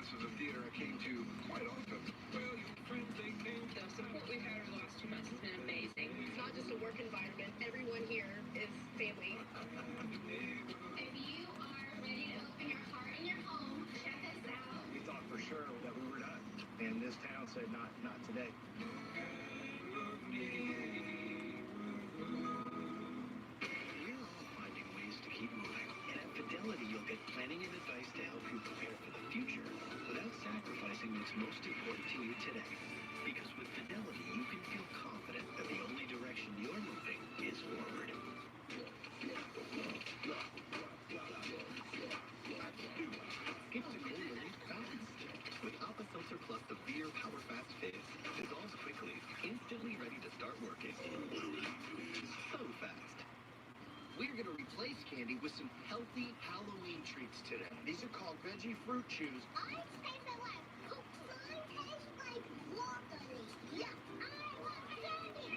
This is a theater I came to quite often. Well, your friends, they came. The support we've had over the last 2 months has been amazing. It's not just a work environment. Everyone here is family. If you are ready to open your heart and your home, check us out. We thought for sure that we were done. And this town said, not today. We're all finding ways to keep moving. And at Fidelity, you'll get planning and advice to help you prepare for the future without sacrificing what's most important to you today. Because with Fidelity, you can feel confident that the only direction you're moving is forward. Get to cool relief fast. With Alpha Filter Plus, the beer Power Fast Fizz dissolves quickly, instantly ready to start working. So fast. We're going to replace candy with some healthy Halloween treats today. These are called veggie fruit chews. I taste like mine tastes like broccoli. Yeah, I love candy.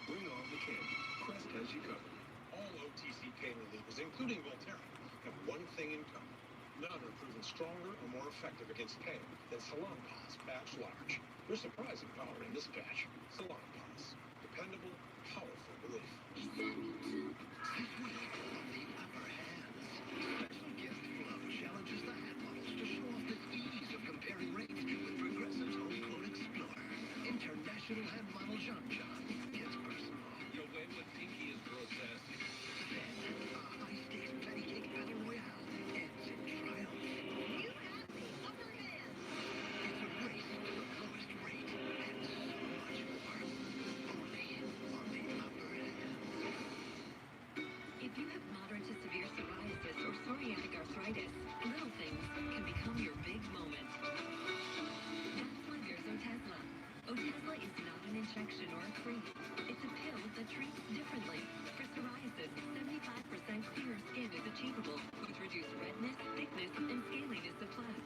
Bring on the candy. Crest has you covered. All OTC pain relievers, including Voltaren, have one thing in common. None are proven stronger or more effective against pain than Salon Paws Patch Large. There's surprising power in this patch. Salon Paws. Dependable, powerful relief. This week on the upper hands, special guest Flo challenges the hand models to show off the ease of comparing rates with Progressive's Home Quote Explorer. International hand model Jean-Jean gets personal. You'll win when Pinky is grotesque. Then, a high-stakes patty cake battle royale ends in triumph. You have the upper hand. It's a race to the lowest rate and so much more. Only on the upper hands. If you have moderate to severe psoriasis or psoriatic arthritis, little things can become your big moment. That's why there's Otezla. Otezla is not an injection or a cream. It's a pill that treats differently. For psoriasis, 75% clearer skin is achievable with reduced redness, thickness, and scaliness of plaques.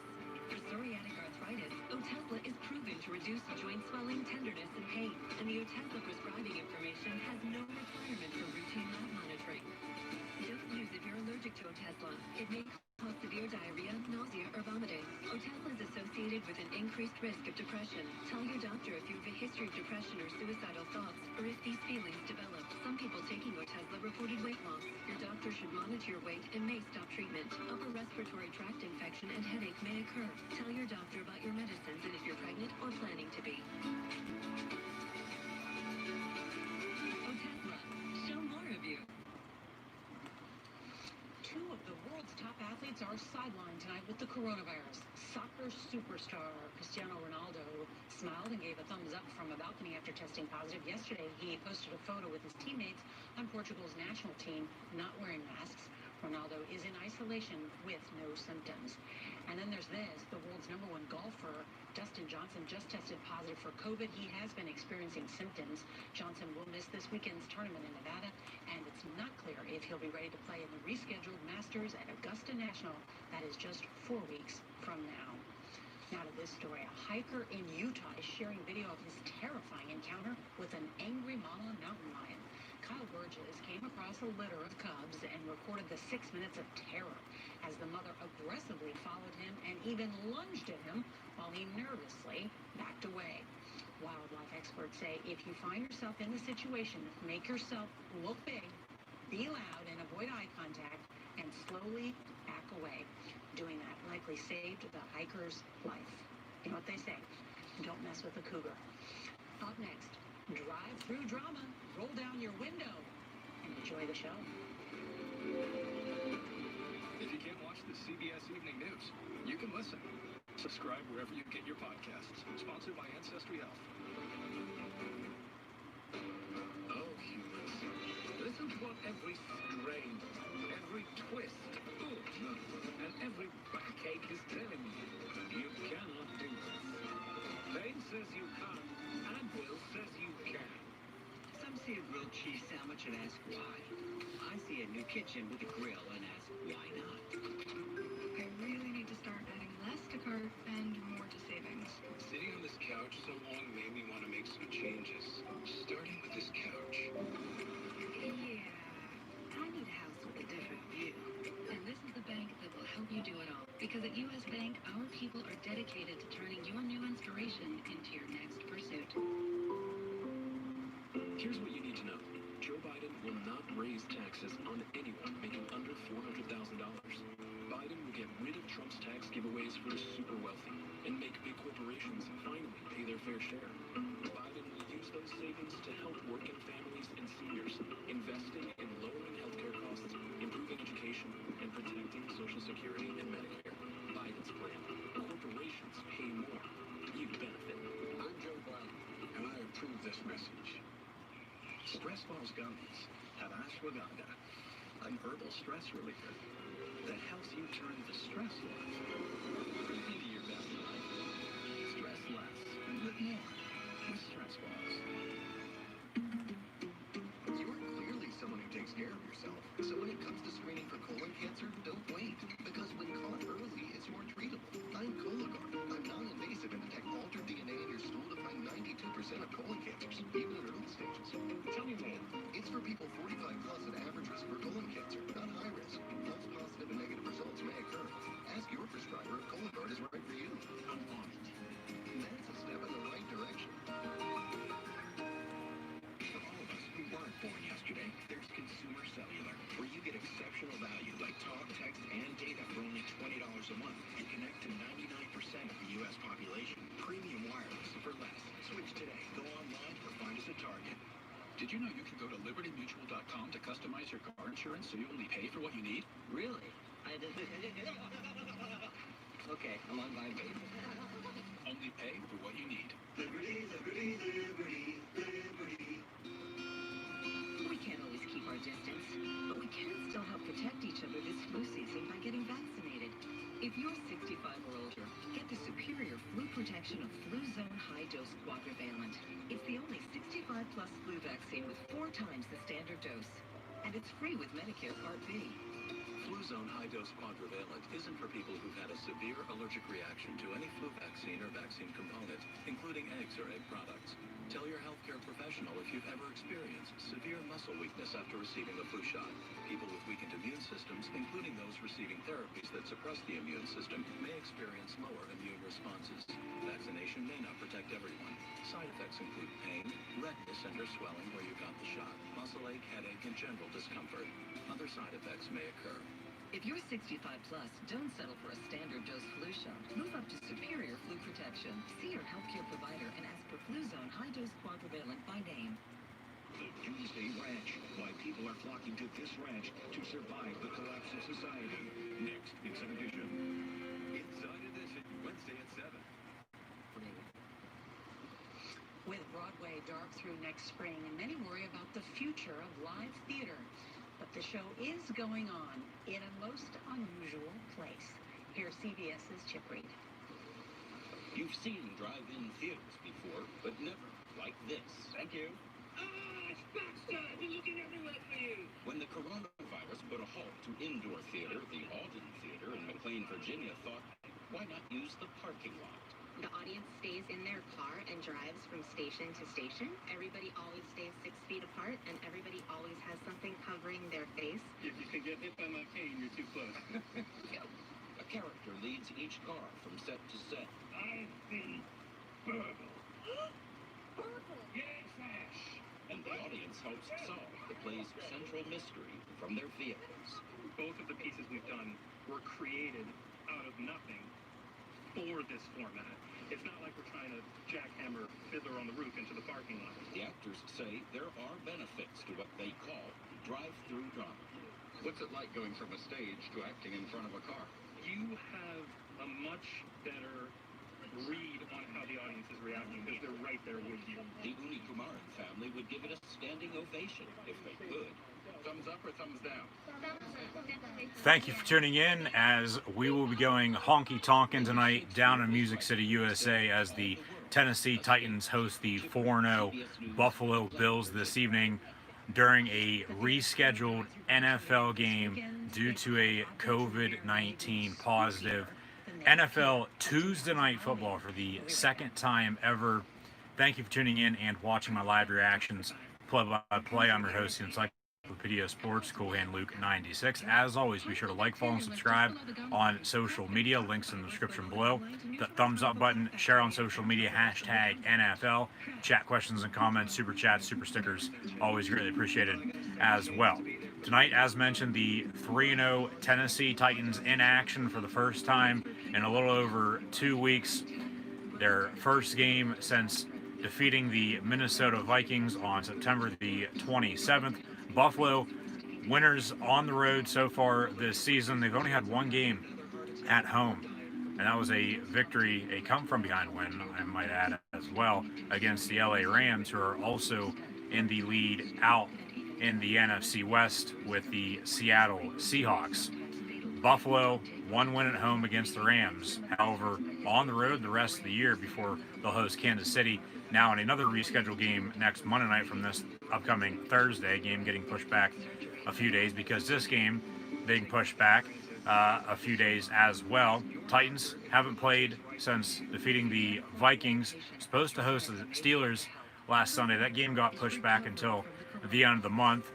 For psoriatic arthritis, Otezla is proven to reduce joint swelling, tenderness, and pain. And the Otezla prescribing information has no requirement for routine lab monitoring. Don't use if you're allergic to Otezla. It may cause severe diarrhea, nausea, or vomiting. Otezla is associated with an increased risk of depression. Tell your doctor if you have a history of depression or suicidal thoughts, or if these feelings develop. Some people taking Otezla reported weight loss. Your doctor should monitor your weight and may stop treatment. Upper respiratory tract infection and headache may occur. Tell your doctor about your medicines and if you're pregnant or planning to be. Otezla. Show more of you. Two of the world's top athletes are sidelined tonight with the coronavirus. Soccer superstar Cristiano Ronaldo smiled and gave a thumbs up from a balcony after testing positive. Yesterday, he posted a photo with his teammates on Portugal's national team not wearing masks. Ronaldo is in isolation with no symptoms. And then there's this. The world's #1 golfer, Dustin Johnson, just tested positive for COVID. He has been experiencing symptoms. Johnson will miss this weekend's tournament in Nevada, and it's not clear if he'll be ready to play in the rescheduled Masters at Augusta National. That is just 4 weeks from now. Now to this story. A hiker in Utah is sharing video of his terrifying encounter with an angry mama mountain lion. Kyle Burgess came across a litter of cubs and recorded the 6 minutes of terror as the mother aggressively followed him and even lunged at him while he nervously backed away. Wildlife experts say if you find yourself in the situation, make yourself look big, be loud, and avoid eye contact, and slowly back away. Doing that likely saved the hiker's life. You know what they say? Don't mess with a cougar. Up next, drive-through drama. Roll down your window and enjoy the show. If you can't watch the CBS Evening News, you can listen. Subscribe wherever you get your podcasts. Sponsored by Ancestry Health. Oh, humans. Listen to what every strain, every twist, and every backache is telling you. You cannot do this. Pain says you can't, and Will says you can. Some see a grilled cheese sandwich and ask why. I see a new kitchen with a grill and ask why not. I really need to start adding less to cart and more to savings. Sitting on this couch so long made me want to make some changes. Starting with this couch. Yeah, I need a house with a different view. And this is the bank that will help you do it all. Because at U.S. Bank, our people are dedicated to turning your new inspiration into your next pursuit. Here's what you need to know. Joe Biden will not raise taxes on anyone making under $400,000. Biden will get rid of Trump's tax giveaways for the super wealthy and make big corporations finally pay their fair share. Biden will use those savings to help working families and seniors, investing in lowering healthcare costs, improving education, and protecting Social Security and Medicare. Biden's plan. Corporations pay more. You benefit. I'm Joe Biden, and I approve this message. Stress Balls gummies have ashwagandha, an herbal stress reliever that helps you turn the stress off into your best life. Stress less and live more with Stress Balls. You're clearly someone who takes care of yourself. So when it comes to screening for colon cancer, don't wait. Because when caught early, it's more treatable. I'm Cologuard. I'm non-invasive and detect altered DNA in your stool to find 92% of colon cancers, even in early stages. Tell me more. It's for people 45 plus at average risk for colon cancer, not high risk. False positive and negative results may occur. Ask your prescriber if Cologuard is right for you. I'm on it. That's a step in the right direction. For all of us who weren't born yesterday, there's Consumer Cellular, where you get exceptional value like talk, text, and data for only $20 a month and connect to 99% of the U.S. population. Premium wireless for less. Switch today. Go online or find us at Target. Did you know you can go to libertymutual.com to customize your car insurance so you only pay for what you need? Really? Okay, I'm on my way. Only pay for what you need. Liberty, liberty, liberty, liberty. We can't always keep our distance, but we can still help protect each other this flu season by getting vaccinated. If you're 65 or older, get the superior flu protection of Fluzone High Dose Quadrivalent. It's the only 65 plus flu vaccine with 4 times the standard dose. And it's free with Medicare Part B. Fluzone High Dose Quadrivalent isn't for people who've had a severe allergic reaction to any flu vaccine or vaccine component, including eggs or egg products. Tell your healthcare professional if you've ever experienced severe muscle weakness after receiving a flu shot. People with weakened immune systems, including those receiving therapies that suppress the immune system, may experience lower immune responses. Vaccination may not protect everyone. Side effects include pain, redness, and or swelling where you got the shot, muscle ache, headache, and general discomfort. Other side effects may occur. If you're 65 plus, don't settle for a standard dose flu shot. Move up to superior flu protection. See your healthcare provider and ask for Fluzone High Dose Quadrivalent by name. The Doomsday Ranch. Why people are flocking to this ranch to survive the collapse of society. Next, Inside Edition. Inside Edition, Wednesday at 7. With Broadway dark through next spring, and many worry about the future of live theater. But the show is going on in a most unusual place. Here's CBS's Chip Reed. You've seen drive-in theaters before, but never like this. Thank you. It's Baxter! I've been looking everywhere for you! When the coronavirus put a halt to indoor theater, the Alden Theater in McLean, Virginia thought, why not use the parking lot? The audience stays in their car and drives from station to station. Everybody always stays 6 feet apart, and everybody always has something covering their face. If you can get hit by my cane, you're too close. A character leads each car from set to set. I see Burgle. Purple! Yay, Flash! And the audience helps solve the play's central mystery from their vehicles. Both of the pieces we've done were created out of nothing for this format. It's not like we're trying to jackhammer Fiddler on the Roof into the parking lot. The actors say there are benefits to what they call drive-through drama. What's it like going from a stage to acting in front of a car? You have a much better read on how the audience is reacting because they're right there with you. The Uni Kumaran family would give it a standing ovation if they could. Thumbs up or thumbs down? Thank you for tuning in as we will be going honky-tonkin' tonight down in Music City, USA as the Tennessee Titans host the 4-0 Buffalo Bills this evening during a rescheduled NFL game due to a COVID-19 positive. NFL Tuesday Night Football for the second time ever. Thank you for tuning in and watching my live reactions play-by-play. I'm your host, Untitled with Video Sports, Cool Hand Luke 96. As always, be sure to like, follow, and subscribe on social media. Links in the description below. The thumbs up button, share on social media, hashtag NFL. Chat questions and comments, super chats, super stickers, always greatly appreciated as well. Tonight, as mentioned, the 3-0 Tennessee Titans in action for the first time in a little over 2 weeks. Their first game since defeating the Minnesota Vikings on September the 27th. Buffalo, winners on the road so far this season. They've only had one game at home, and that was a victory, a come-from-behind win, I might add, as well, against the LA Rams, who are also in the lead out in the NFC West with the Seattle Seahawks. Buffalo, one win at home against the Rams. However, on the road the rest of the year before they'll host Kansas City. Now in another rescheduled game next Monday night from this upcoming Thursday, game getting pushed back a few days because this game being pushed back a few days as well. Titans haven't played since defeating the Vikings. Supposed to host the Steelers last Sunday. That game got pushed back until the end of the month.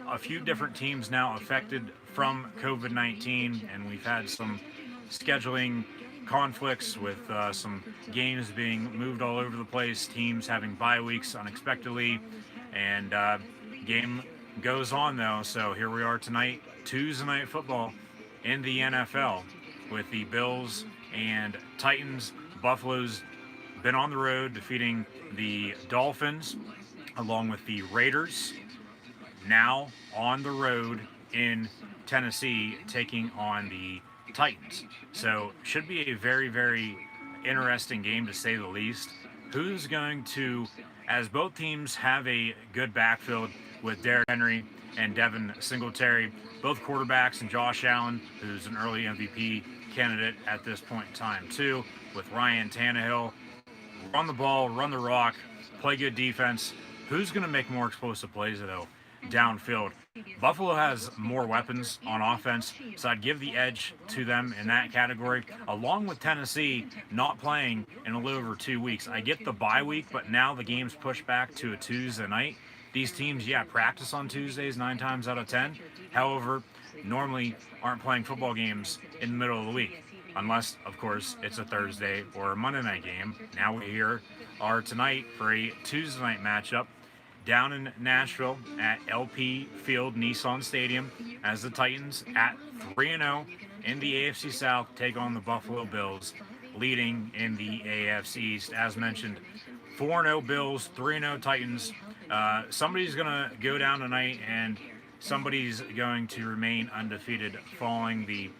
A few different teams now affected from COVID-19, and we've had some scheduling conflicts with some games being moved all over the place, teams having bye weeks unexpectedly, and game goes on though. So here we are tonight, Tuesday night football in the NFL with the Bills and Titans. Buffalo's been on the road defeating the Dolphins along with the Raiders. Now on the road in Tennessee taking on the Titans. So should be a very, very interesting game to say the least. Who's going to, as both teams have a good backfield with Derrick Henry and Devin Singletary, both quarterbacks, and Josh Allen, who's an early MVP candidate at this point in time too, with Ryan Tannehill. Run the ball, run the rock, play good defense. Who's going to make more explosive plays though downfield? Buffalo has more weapons on offense, so I'd give the edge to them in that category, along with Tennessee not playing in a little over 2 weeks. I get the bye week, but now the game's pushed back to a Tuesday night. These teams, practice on Tuesdays 9 times out of 10. However, normally aren't playing football games in the middle of the week, unless, of course, it's a Thursday or a Monday night game. Now we here are tonight for a Tuesday night matchup down in Nashville at LP Field Nissan Stadium as the Titans at 3-0 in the AFC South take on the Buffalo Bills, leading in the AFC East. As mentioned, 4-0 Bills, 3-0 Titans. Somebody's going to go down tonight, and somebody's going to remain undefeated following the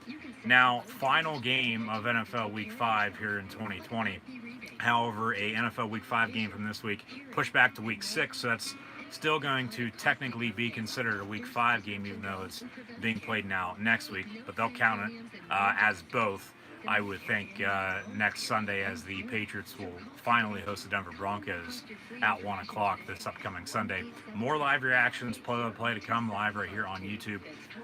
now final game of NFL Week 5 here in 2020. However, a NFL Week 5 game from this week pushed back to Week 6, so that's still going to technically be considered a Week 5 game, even though it's being played now next week. But they'll count it as both, I would think, next Sunday, as the Patriots will finally host the Denver Broncos at 1 o'clock this upcoming Sunday. More live reactions, play-by-play to come live right here on YouTube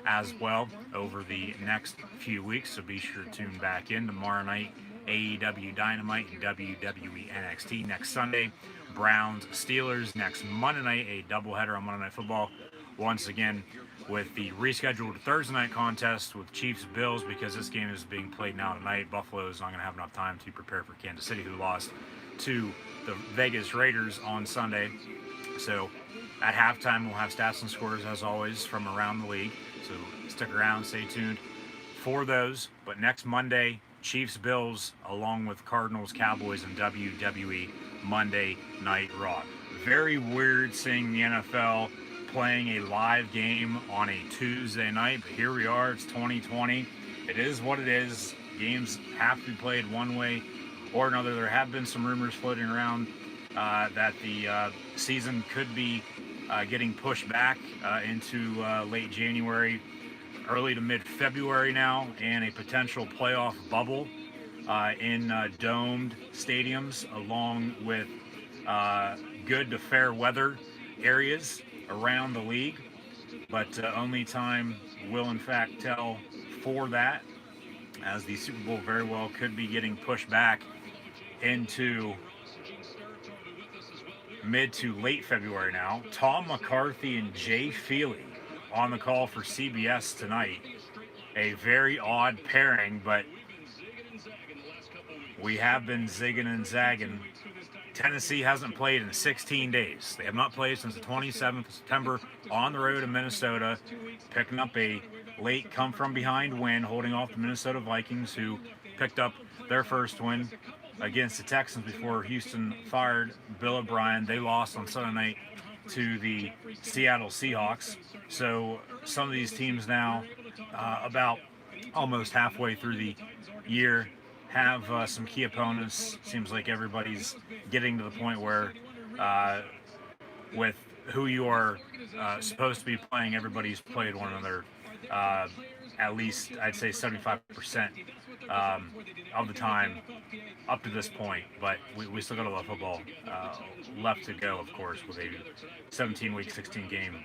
as well over the next few weeks, so be sure to tune back in tomorrow night. AEW Dynamite and WWE NXT next Sunday. Browns Steelers next Monday night, a doubleheader on Monday Night Football. Once again, with the rescheduled Thursday night contest with Chiefs Bills, because this game is being played now tonight. Buffalo is not going to have enough time to prepare for Kansas City, who lost to the Vegas Raiders on Sunday. So at halftime, we'll have stats and scores as always from around the league. So stick around, stay tuned for those. But next Monday, Chiefs Bills, along with Cardinals Cowboys and WWE Monday Night Raw. Very weird seeing the NFL playing a live game on a Tuesday night, but here we are. It's 2020. It is what it is. Games have to be played one way or another. There have been some rumors floating around that the season could be getting pushed back into late January, early to mid-February now, and a potential playoff bubble in domed stadiums, along with good to fair weather areas around the league. But only time will in fact tell for that, as the Super Bowl very well could be getting pushed back into mid to late February now. Tom McCarthy and Jay Feely on the call for CBS tonight. A very odd pairing, but we have been zigging and zagging. Tennessee hasn't played in 16 days. They have not played since the 27th of September on the road in Minnesota, picking up a late come-from-behind win, holding off the Minnesota Vikings, who picked up their first win against the Texans before Houston fired Bill O'Brien. They lost on Sunday night to the Seattle Seahawks. So some of these teams now, about almost halfway through the year, have some key opponents. Seems like everybody's getting to the point where with who you are supposed to be playing, everybody's played one another at least, I'd say, 75% of the time up to this point. But we still got a lot of football left to go, of course, with a 17-week, 16-game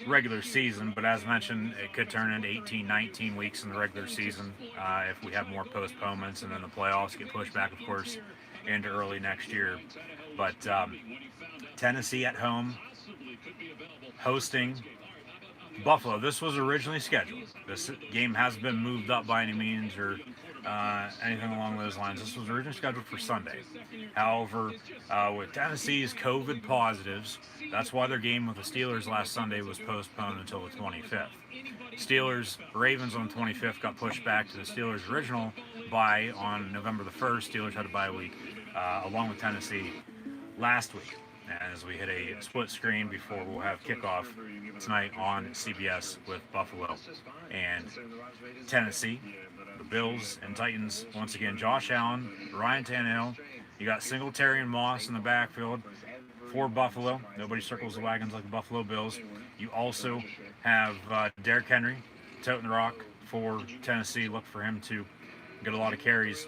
regular season. But as mentioned, it could turn into 18, 19 weeks in the regular season if we have more postponements, and then the playoffs get pushed back, of course, into early next year. But Tennessee at home, hosting Buffalo. This was originally scheduled. This game hasn't been moved up by any means or anything along those lines. This was originally scheduled for Sunday. However, with Tennessee's COVID positives, that's why their game with the Steelers last Sunday was postponed until the 25th. Ravens on the 25th got pushed back to the Steelers' original bye on November the 1st. Steelers had a bye week along with Tennessee last week. As we hit a split screen before we'll have kickoff tonight on CBS with Buffalo and Tennessee. The Bills and Titans, once again, Josh Allen, Ryan Tannehill. You got Singletary and Moss in the backfield for Buffalo. Nobody circles the wagons like the Buffalo Bills. You also have Derrick Henry, toting the rock for Tennessee. Look for him to get a lot of carries.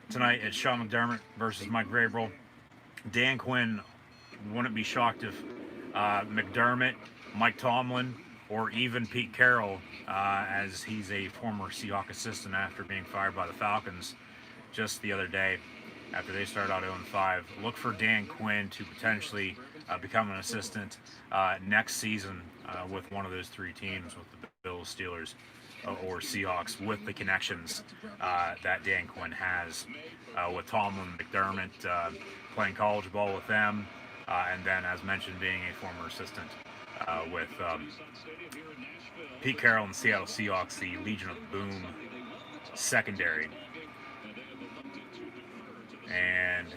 Tonight it's Sean McDermott versus Mike Vrabel. Dan Quinn, wouldn't be shocked if McDermott, Mike Tomlin, or even Pete Carroll, as he's a former Seahawk assistant after being fired by the Falcons just the other day after they started out 0-5. Look for Dan Quinn to potentially become an assistant next season with one of those three teams, with the Bills, Steelers, or Seahawks, with the connections that Dan Quinn has with Tomlin, McDermott, playing college ball with them. And then, as mentioned, being a former assistant with Pete Carroll and the Seattle Seahawks, the Legion of Boom secondary. And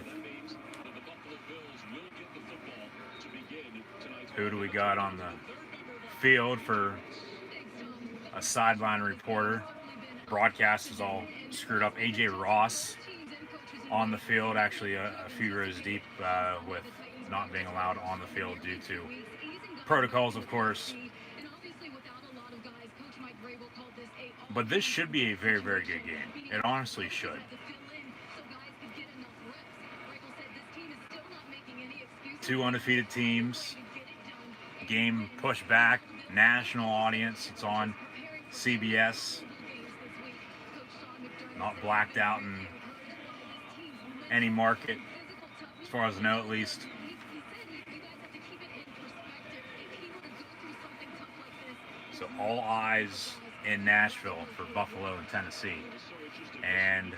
who do we got on the field for a sideline reporter? Broadcast is all screwed up. AJ Ross on the field, actually a few rows deep with not being allowed on the field due to protocols, of course. But this should be a very, very good game. It honestly should. Two undefeated teams. Game pushed back. National audience. It's on CBS. Not blacked out in any market, as far as I know, at least. So all eyes in Nashville for Buffalo and Tennessee. And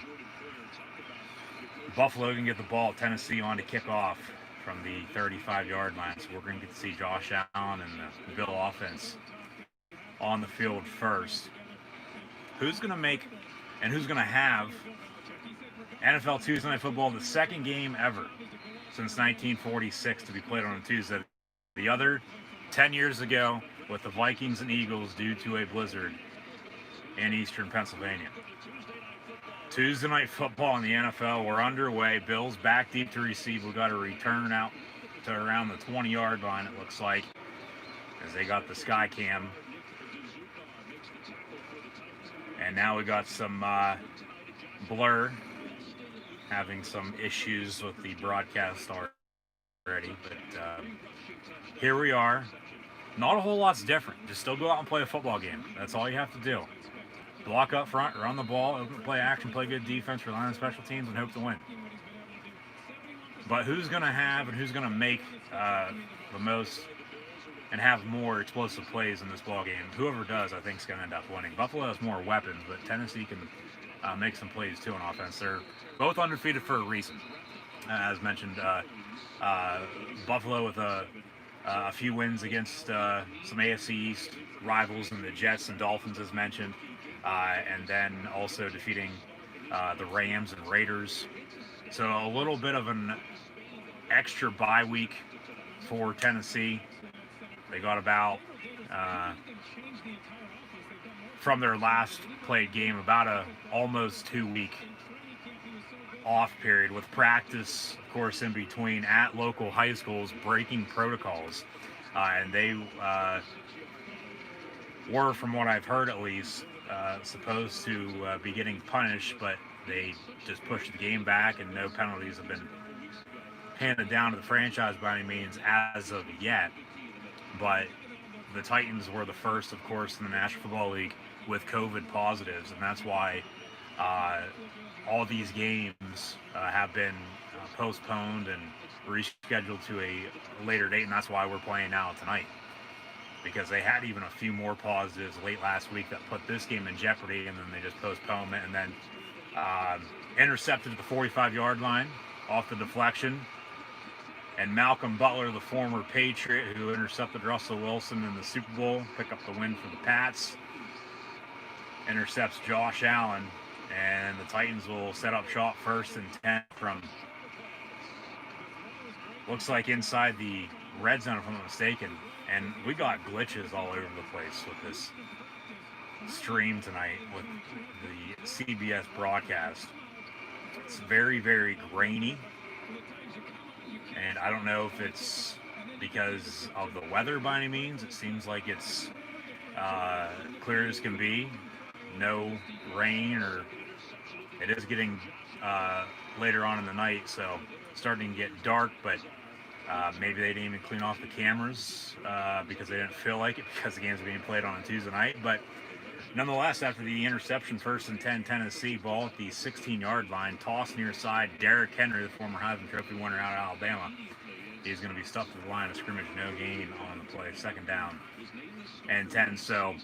Buffalo can get the ball, Tennessee on to kick off from the 35-yard line. So we're going to get to see Josh Allen and the Bill offense on the field first. Who's going to make and who's going to have NFL Tuesday Night Football, the second game ever since 1946 to be played on a Tuesday? The other 10 years ago with the Vikings and Eagles due to a blizzard in eastern Pennsylvania. Tuesday Night Football in the NFL, we're underway. Bills back deep to receive. We got a return out to around the 20-yard line, it looks like, as they got the sky cam. And now we got some blur, having some issues with the broadcast already. But here we are. Not a whole lot's different. Just still go out and play a football game. That's all you have to do. Block up front, run the ball, open play action, play good defense, rely on special teams, and hope to win. But who's going to have and who's going to make the most and have more explosive plays in this ball game. Whoever does, I think, is going to end up winning. Buffalo has more weapons, but Tennessee can make some plays too on offense. They're both undefeated for a reason. As mentioned, Buffalo with a few wins against some AFC East rivals in the Jets and Dolphins, as mentioned, and then also defeating the Rams and Raiders. So a little bit of an extra bye week for Tennessee. They got about, from their last played game, about a almost 2-week off period with practice, of course, in between at local high schools, breaking protocols. And they were, from what I've heard at least, supposed to be getting punished, but they just pushed the game back, and no penalties have been handed down to the franchise by any means as of yet. But the Titans were the first, of course, in the National Football League with COVID positives, and that's why all these games have been postponed and rescheduled to a later date, and that's why we're playing now tonight, because they had even a few more positives late last week that put this game in jeopardy, and then they just postponed it, and then intercepted at the 45-yard line off the deflection. And Malcolm Butler, the former Patriot who intercepted Russell Wilson in the Super Bowl, pick up the win for the Pats, intercepts Josh Allen, and the Titans will set up shop 1st and 10 from, looks like inside the red zone, if I'm not mistaken. And we got glitches all over the place with this stream tonight with the CBS broadcast. It's very, very grainy. And I don't know if it's because of the weather by any means. It seems like it's clear as can be. No rain, or it is getting later on in the night, so starting to get dark, but maybe they didn't even clean off the cameras because they didn't feel like it, because the game's being played on a Tuesday night. But nonetheless, after the interception, 1st and 10, Tennessee, ball at the 16-yard line, toss near side. Derrick Henry, the former Heisman Trophy winner out of Alabama, he's going to be stuffed to the line of scrimmage. No gain on the play. 2nd down and 10. So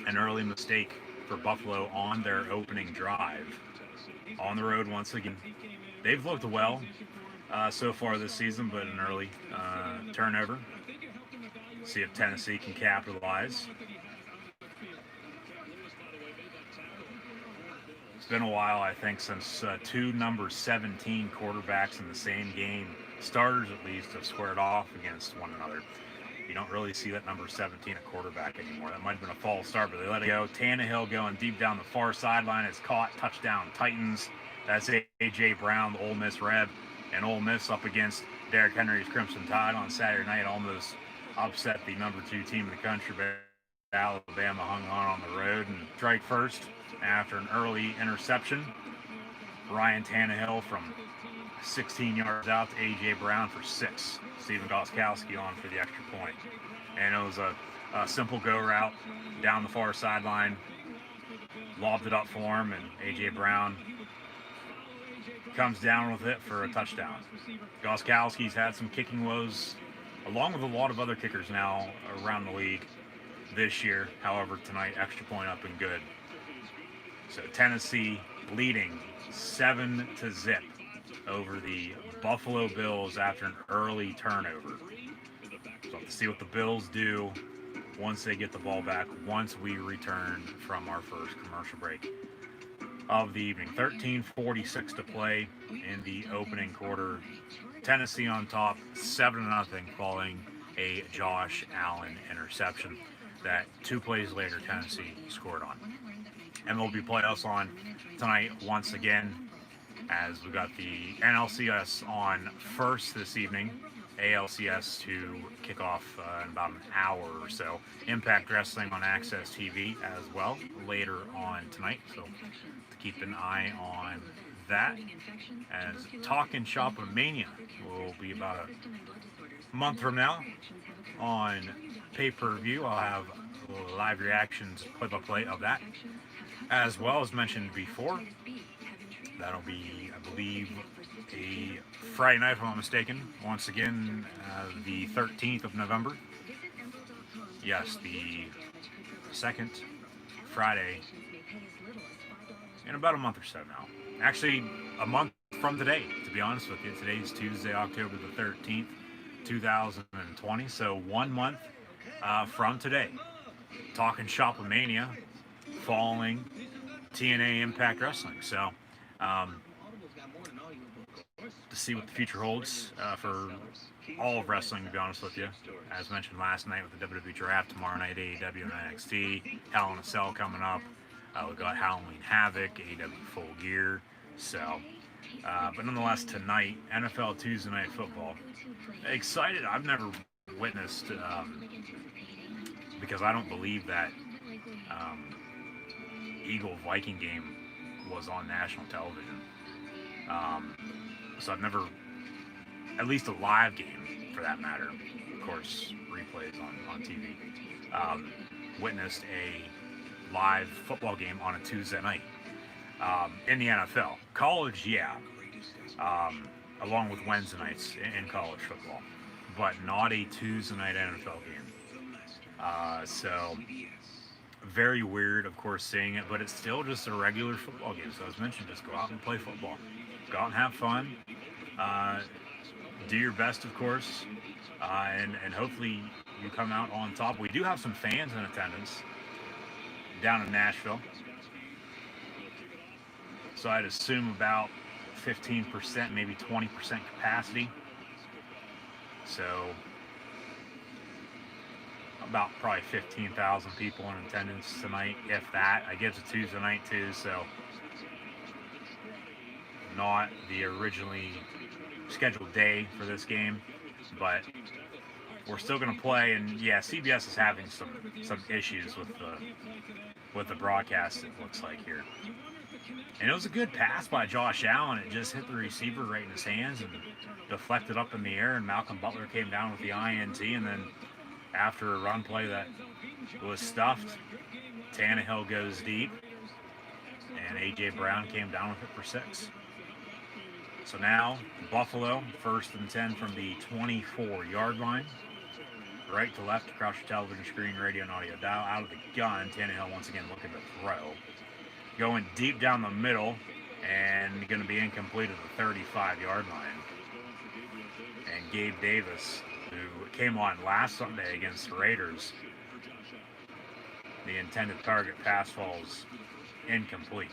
an early mistake for Buffalo on their opening drive. On the road once again. They've looked well so far this season, but an early turnover. See if Tennessee can capitalize. It's been a while, I think, since two number 17 quarterbacks in the same game, starters at least, have squared off against one another. You don't really see that number 17 at quarterback anymore. That might have been a false start, but they let it go. Tannehill going deep down the far sideline is caught. Touchdown Titans. That's A.J. Brown, the Ole Miss Reb, and Ole Miss up against Derrick Henry's Crimson Tide on Saturday night. Almost upset the number 2 team in the country, but Alabama hung on the road and strike first after an early interception. Ryan Tannehill from 16 yards out to A.J. Brown for 6. Stephen Gostkowski on for the extra point. And it was a simple go route down the far sideline. Lobbed it up for him, and A.J. Brown comes down with it for a touchdown. Gostkowski's had some kicking woes, along with a lot of other kickers now around the league this year. However, tonight, extra point up and good. So Tennessee leading 7-0 over the Buffalo Bills after an early turnover. So we'll have to see what the Bills do once they get the ball back, once we return from our first commercial break of the evening. 13:46 to play in the opening quarter. Tennessee on top, 7-0, following a Josh Allen interception that 2 plays later Tennessee scored on. MLB playoffs on tonight once again, as we got the NLCS on first this evening, ALCS to kick off in about an hour or so. Impact Wrestling on Access TV as well later on tonight, so to keep an eye on that. As Talkin' Shop-A-Mania will be about a month from now on pay-per-view. I'll have live reactions, play-by-play of that, as well as mentioned before. That'll be, I believe, a Friday night, if I'm not mistaken. Once again, the 13th of November. Yes, the second Friday in about a month or so now. Actually, a month from today, to be honest with you. Today's Tuesday, October the 13th, 2020. So 1 month from today. Talking Shopomania, following TNA Impact Wrestling. So, to see what the future holds for all of wrestling, to be honest with you. As mentioned last night with the WWE Draft, tomorrow night AEW and NXT, Hell in a Cell coming up. We've got Halloween Havoc, AEW Full Gear. So, but nonetheless, tonight, NFL Tuesday Night Football. Excited. I've never witnessed, because I don't believe that Eagle-Viking game was on national television. So I've never, at least a live game for that matter, of course, replays on TV, witnessed a live football game on a Tuesday night in the NFL. College, yeah, along with Wednesday nights in college football, but not a Tuesday night NFL game. So very weird, of course, seeing it, but it's still just a regular football game. So as mentioned, just go out and play football. Go out and have fun. Do your best, of course, and hopefully you come out on top. We do have some fans in attendance down in Nashville. So I'd assume about 15%, maybe 20% capacity. So about probably 15,000 people in attendance tonight, if that. I guess it's a Tuesday night too, so not the originally scheduled day for this game, but we're still going to play. And yeah, CBS is having some issues with the broadcast, it looks like here. And it was a good pass by Josh Allen. It just hit the receiver right in his hands and deflected up in the air, and Malcolm Butler came down with the INT. And then after a run play that was stuffed, Tannehill goes deep, and A.J. Brown came down with it for 6. So now, Buffalo, 1st and 10 from the 24-yard line. Right to left across your television screen, radio and audio dial. Out of the gun, Tannehill once again looking to throw. Going deep down the middle, and going to be incomplete at the 35-yard line. And Gabe Davis, who came on last Sunday against the Raiders, the intended target pass falls incomplete.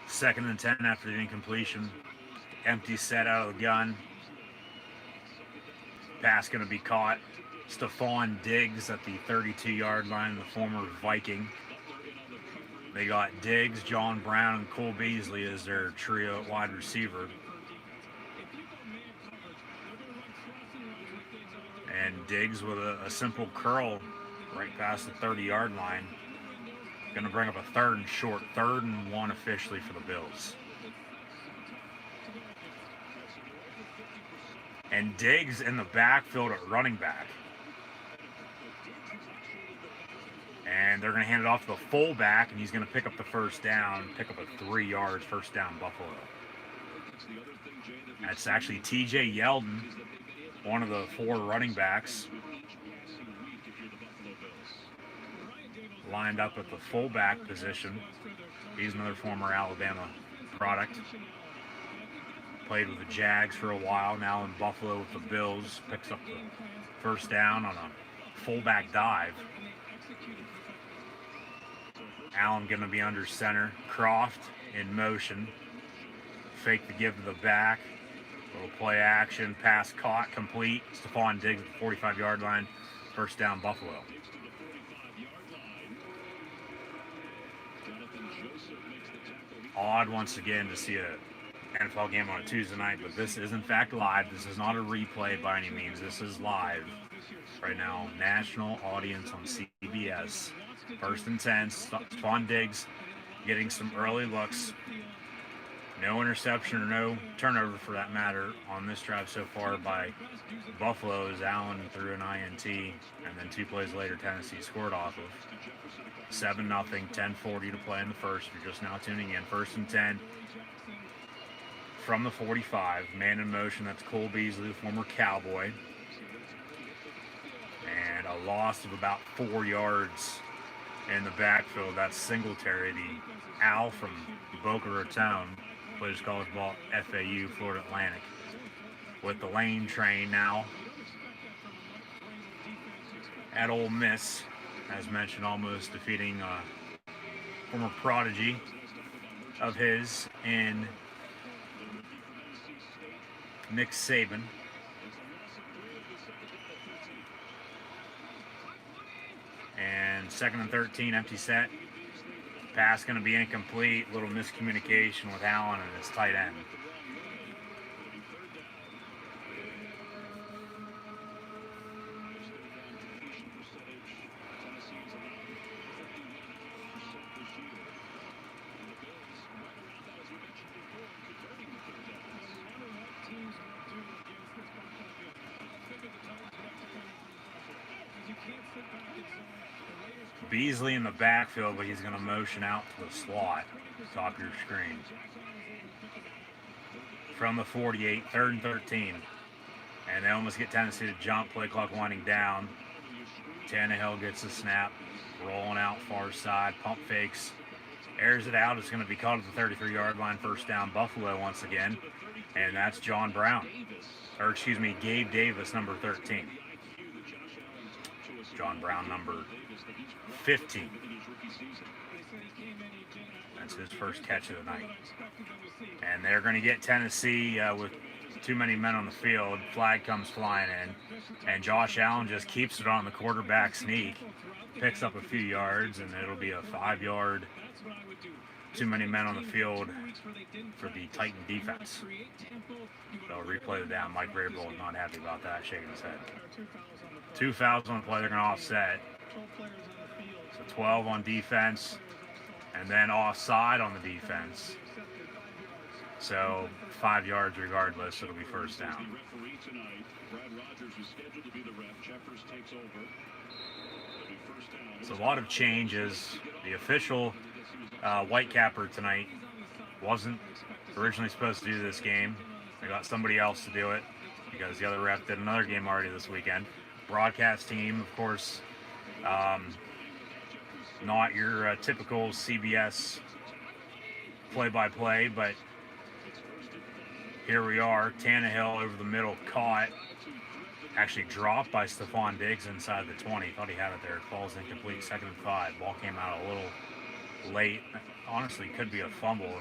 Second and 10 after the incompletion. Empty set out of the gun. Pass going to be caught. Stephon Diggs at the 32-yard line, the former Viking. They got Diggs, John Brown, and Cole Beasley as their trio at wide receiver. And Diggs with a simple curl right past the 30-yard line. Going to bring up a 3rd and short, 3rd and 1 officially for the Bills. And Diggs in the backfield at running back. And they're going to hand it off to the fullback, and he's going to pick up the first down, pick up a 3 yards, first down Buffalo. That's actually TJ Yeldon, one of the 4 running backs, lined up at the fullback position. He's another former Alabama product. Played with the Jags for a while, now in Buffalo with the Bills. Picks up the first down on a fullback dive. Allen going to be under center. Croft in motion. Fake the give to the back. Little play action. Pass caught, complete. Stephon Diggs at the 45-yard line. First down Buffalo. Odd once again to see a NFL game on a Tuesday night, but this is in fact live. This is not a replay by any means. This is live right now. National audience on CBS. 1st and 10. Stephon Diggs getting some early looks. No interception or no turnover for that matter on this drive so far by Buffalo as Allen threw an INT, and then 2 plays later Tennessee scored off of. 7-0, 10:40 to play in the first. If you're just now tuning in, 1st and 10 from the 45. Man in motion, that's Cole Beasley, the former Cowboy. And a loss of about 4 yards in the backfield. That's Singletary, the Al from Boca Raton, plays college ball at FAU, Florida Atlantic. With the Lane train now at Ole Miss, as mentioned, almost defeating a former prodigy of his in Nick Saban. And 2nd and 13, empty set. Pass going to be incomplete. Little miscommunication with Allen and his tight end. Beasley in the backfield, but he's going to motion out to the slot, top of your screen. From the 48, 3rd and 13. And they almost get Tennessee to jump, play clock winding down. Tannehill gets the snap, rolling out far side, pump fakes, airs it out. It's going to be caught at the 33-yard line, 1st down, Buffalo once again. And that's John Brown, or excuse me, Gabe Davis, number 13. John Brown, number 15. That's his first catch of the night. And they're going to get Tennessee with too many men on the field. Flag comes flying in. And Josh Allen just keeps it on the quarterback sneak. Picks up a few yards, and it'll be a 5-yard, too many men on the field for the Titan defense. They'll replay the down. Mike Vrabel is not happy about that, shaking his head. 2 fouls on the play, they're going to offset. So 12 on defense, and then offside on the defense. So 5 yards regardless, it'll be 1st down. So a lot of changes. The official Whitecapper tonight wasn't originally supposed to do this game. They got somebody else to do it because the other ref did another game already this weekend. Broadcast team, of course, not your typical CBS play-by-play, but here we are. Tannehill over the middle, caught, actually dropped by Stephon Diggs inside the 20. Thought he had it there. Falls incomplete, 2nd and 5. Ball came out a little late. Honestly, could be a fumble.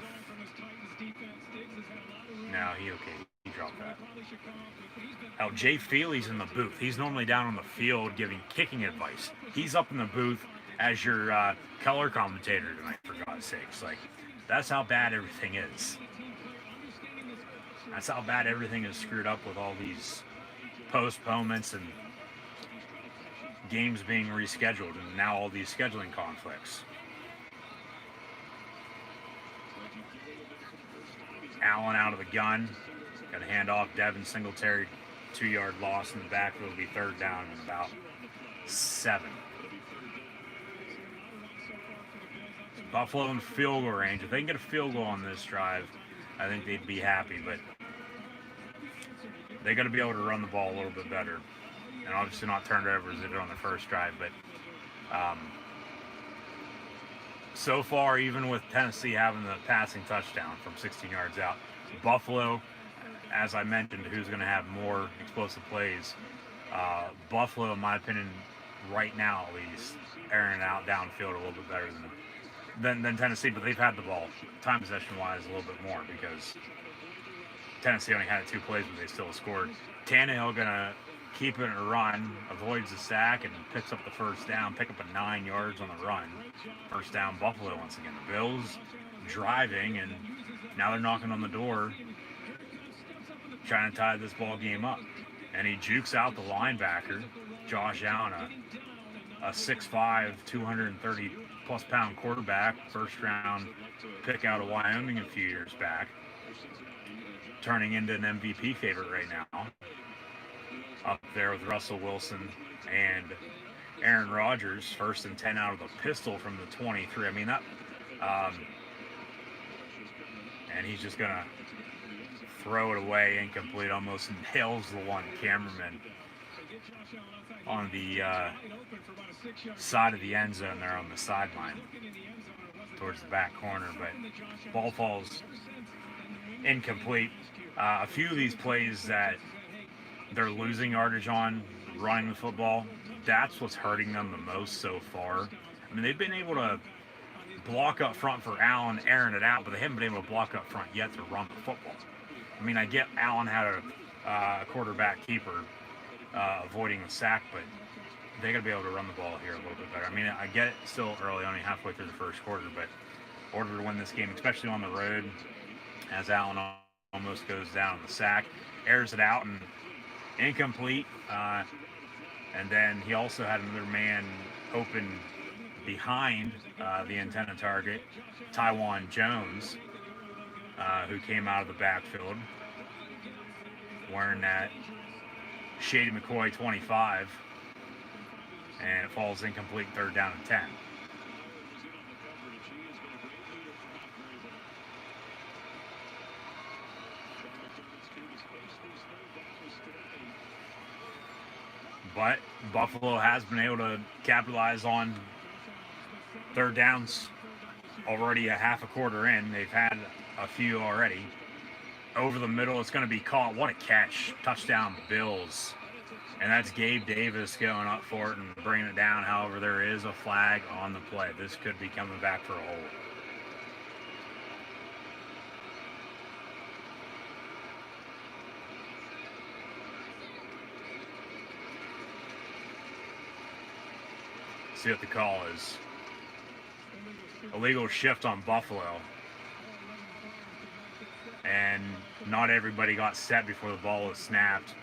No, he dropped that. Oh, Jay Feely's in the booth. He's normally down on the field giving kicking advice. He's up in the booth as your color commentator tonight, for God's sakes. Like, that's how bad everything is. That's how bad everything is screwed up with all these postponements and games being rescheduled, and now all these scheduling conflicts. Allen out of the gun. Got a hand off Devin Singletary. 2-yard loss in the backfield. Will be 3rd down and about 7. Buffalo in field goal range. If they can get a field goal on this drive, I think they'd be happy. But they got to be able to run the ball a little bit better. And obviously not turn it over as they did on the first drive. But so far, even with Tennessee having the passing touchdown from 16 yards out, Buffalo, as I mentioned, who's going to have more explosive plays. Buffalo, in my opinion, right now at least, airing it out downfield a little bit better than Tennessee, but they've had the ball, time possession-wise, a little bit more because Tennessee only had 2 plays, but they still scored. Tannehill going to keep it in a run, avoids the sack, and picks up the 1st down, pick up a 9 yards on the run. 1st down, Buffalo once again. The Bills driving, and now they're knocking on the door, trying to tie this ball game up. And he jukes out the linebacker, Josh Allen, a 6'5", 230-plus pound quarterback, 1st round pick out of Wyoming a few years back. turning into an MVP favorite right now, up there with Russell Wilson and Aaron Rodgers, 1st and 10 out of the pistol from the 23. I mean, that, and he's just gonna throw it away, incomplete, almost nails the one cameraman on the side of the end zone there on the sideline towards the back corner, but ball falls incomplete. A few of these plays that they're losing yardage on running the football, that's what's hurting them the most so far. I mean, they've been able to block up front for Allen, airing it out, but they haven't been able to block up front yet to run the football. I mean, I get Allen had a quarterback keeper avoiding the sack, but they got to be able to run the ball here a little bit better. I mean, I get it still early, only halfway through the first quarter, but in order to win this game, especially on the road, as Allen almost goes down the sack, airs it out and incomplete, and then he also had another man open behind the intended target, Tywan Jones, who came out of the backfield wearing that Shady McCoy 25, and it falls incomplete, 3rd down and 10. But Buffalo has been able to capitalize on 3rd downs already a half a quarter in. They've had a few already. Over the middle, it's going to be caught. What a catch. Touchdown, Bills. And that's Gabe Davis going up for it and bringing it down. However, there is a flag on the play. This could be coming back for a hold. See what the call is. Illegal shift on Buffalo. And not everybody got set before the ball was snapped.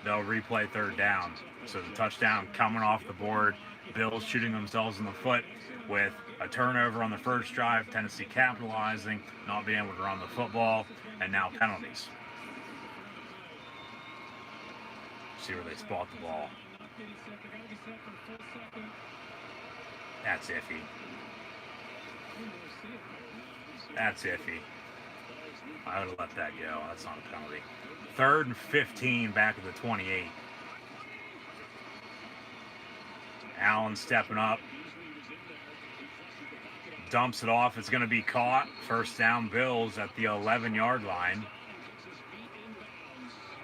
They'll replay 3rd down. So the touchdown coming off the board. Bills shooting themselves in the foot with a turnover on the first drive. Tennessee capitalizing, not being able to run the football, and now penalties. See where they spot the ball. That's iffy. That's iffy. I would have let that go. That's not a penalty. 3rd and 15 back at the 28. Allen stepping up. Dumps it off. It's going to be caught. 1st down, Bills at the 11-yard line.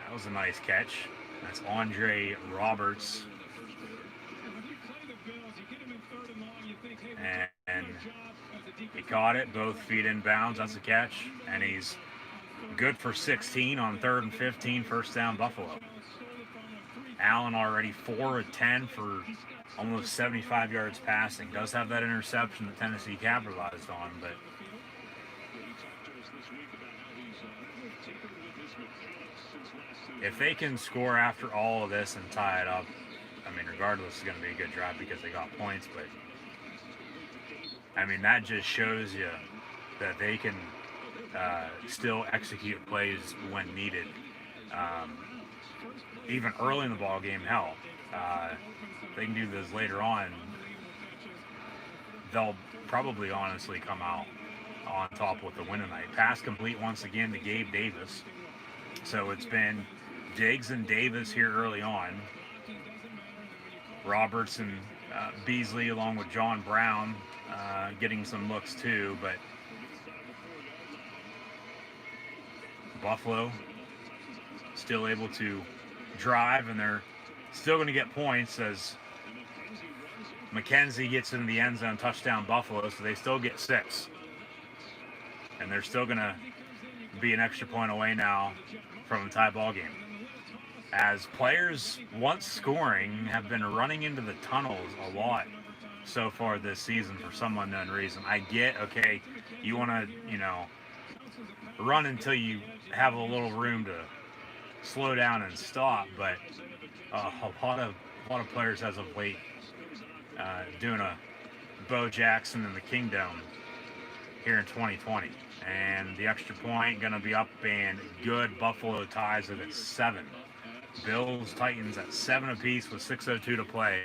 That was a nice catch. That's Andre Roberts. And he caught it, both feet in bounds. That's a catch. And he's good for 16 on 3rd and 15, 1st down, Buffalo. Allen already 4 of 10 for almost 75 yards passing. Does have that interception that Tennessee capitalized on, but if they can score after all of this and tie it up, I mean, regardless, it's going to be a good drive because they got points, but I mean, that just shows you that they can still execute plays when needed. Even early in the ball game, hell, they can do this later on. They'll probably honestly come out on top with the win tonight. Pass complete once again to Gabe Davis. So it's been Diggs and Davis here early on. Roberts and Beasley along with John Brown getting some looks too, but Buffalo still able to drive, and they're still going to get points as McKenzie gets in the end zone, touchdown Buffalo, so they still get 6. And they're still going to be an extra point away now from a tie ball game. As players, once scoring, have been running into the tunnels a lot so far this season for some unknown reason. I get, okay, you want to, run until you have a little room to slow down and stop, but a lot of players as of late doing a Bo Jackson in the Kingdom here in 2020. And the extra point going to be up and good. Buffalo ties it at 7. Bills Titans at 7 apiece with 6:02 to play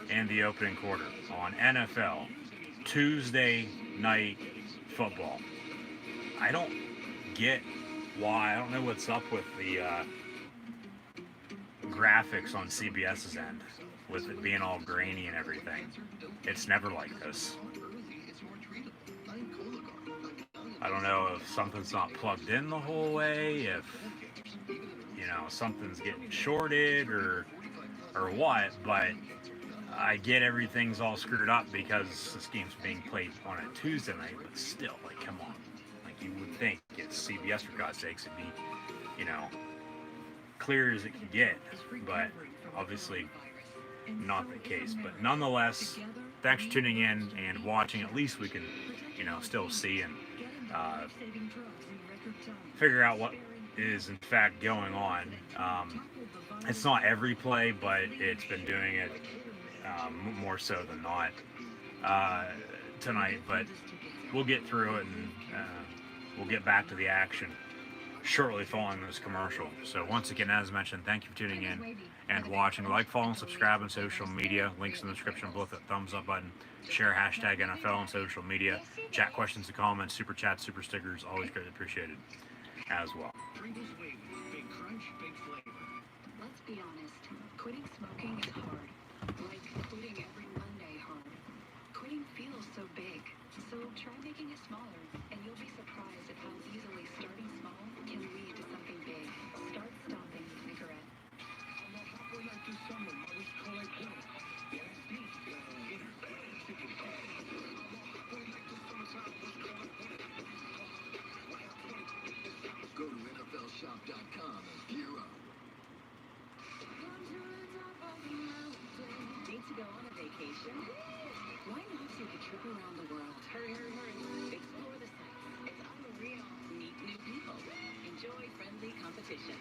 in the opening quarter on NFL Tuesday night football. I don't get why. I don't know what's up with the graphics on CBS's end, with it being all grainy and everything. It's never like this. I don't know if something's not plugged in the whole way, if something's getting shorted or what, but I get everything's all screwed up because this game's being played on a Tuesday night, but still, like, come on. Like, you would think it's CBS, for God's sakes, it'd be, clear as it can get, but obviously not the case. But nonetheless, thanks for tuning in and watching. At least we can, still see and figure out what is in fact going on. It's not every play, but it's been doing it more so than not tonight. But we'll get through it and we'll get back to the action shortly following this commercial. So once again, as mentioned, thank you for tuning in and watching. Like, follow, and subscribe on social media. Links in the description below, that thumbs up button. Share hashtag NFL on social media. Chat questions and comments, super chats, super stickers, always greatly appreciated as well. Big crunch, big flavor. Let's be honest, quitting smoking is hard. Like quitting every Monday hard. Quitting feels so big. So try making it smaller, and you'll be surprised at how easily starting small can lead to something big. Start stopping cigarette. Go to NFLshop.com and gear up. Need to go on a vacation? Why not take a trip around the world? Hurry, hurry, hurry. Explore the sights. It's unreal. Meet new people. Enjoy friendly competition.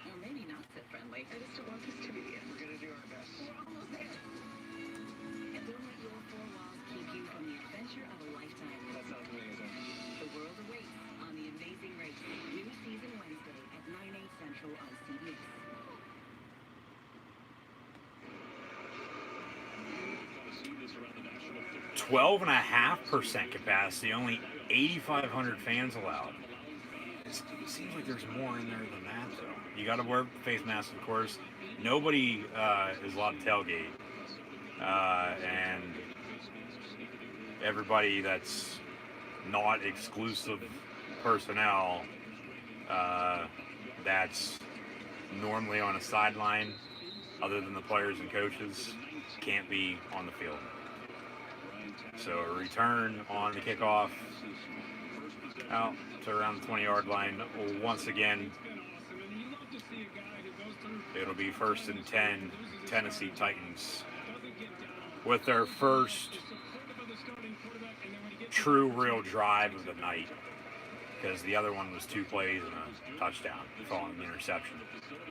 Or maybe not so friendly. I just don't want this to be the end. We're going to do our best. We're almost there. And don't let your four walls keep you from the adventure of a lifetime. That sounds amazing. The world awaits on The Amazing Race. New season Wednesday at 9/8 Central on CBS. 12.5% capacity, only 8,500 fans allowed. It seems like there's more in there than that, though. You got to wear face masks, of course. Nobody is allowed to tailgate, and everybody that's not exclusive personnel that's normally on a sideline, other than the players and coaches, can't be on the field. So a return on the kickoff out to around the 20-yard line. Once again, it'll be 1st and 10, Tennessee Titans, with their first true, real drive of the night, because the other one was 2 plays and a touchdown following the interception.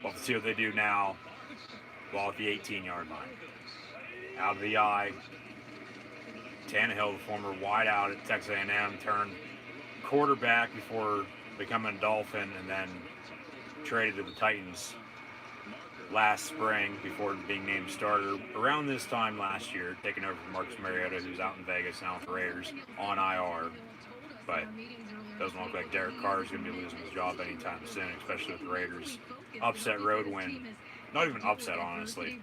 We'll have to see what they do now. Ball at the 18-yard line. Out of the eye. Tannehill, the former wideout at Texas A&M, turned quarterback before becoming a Dolphin, and then traded to the Titans last spring before being named starter around this time last year, taking over from Marcus Mariota, who's out in Vegas now with the Raiders on IR. But doesn't look like Derek Carr is going to be losing his job anytime soon, especially with the Raiders' upset road win. Not even upset, honestly,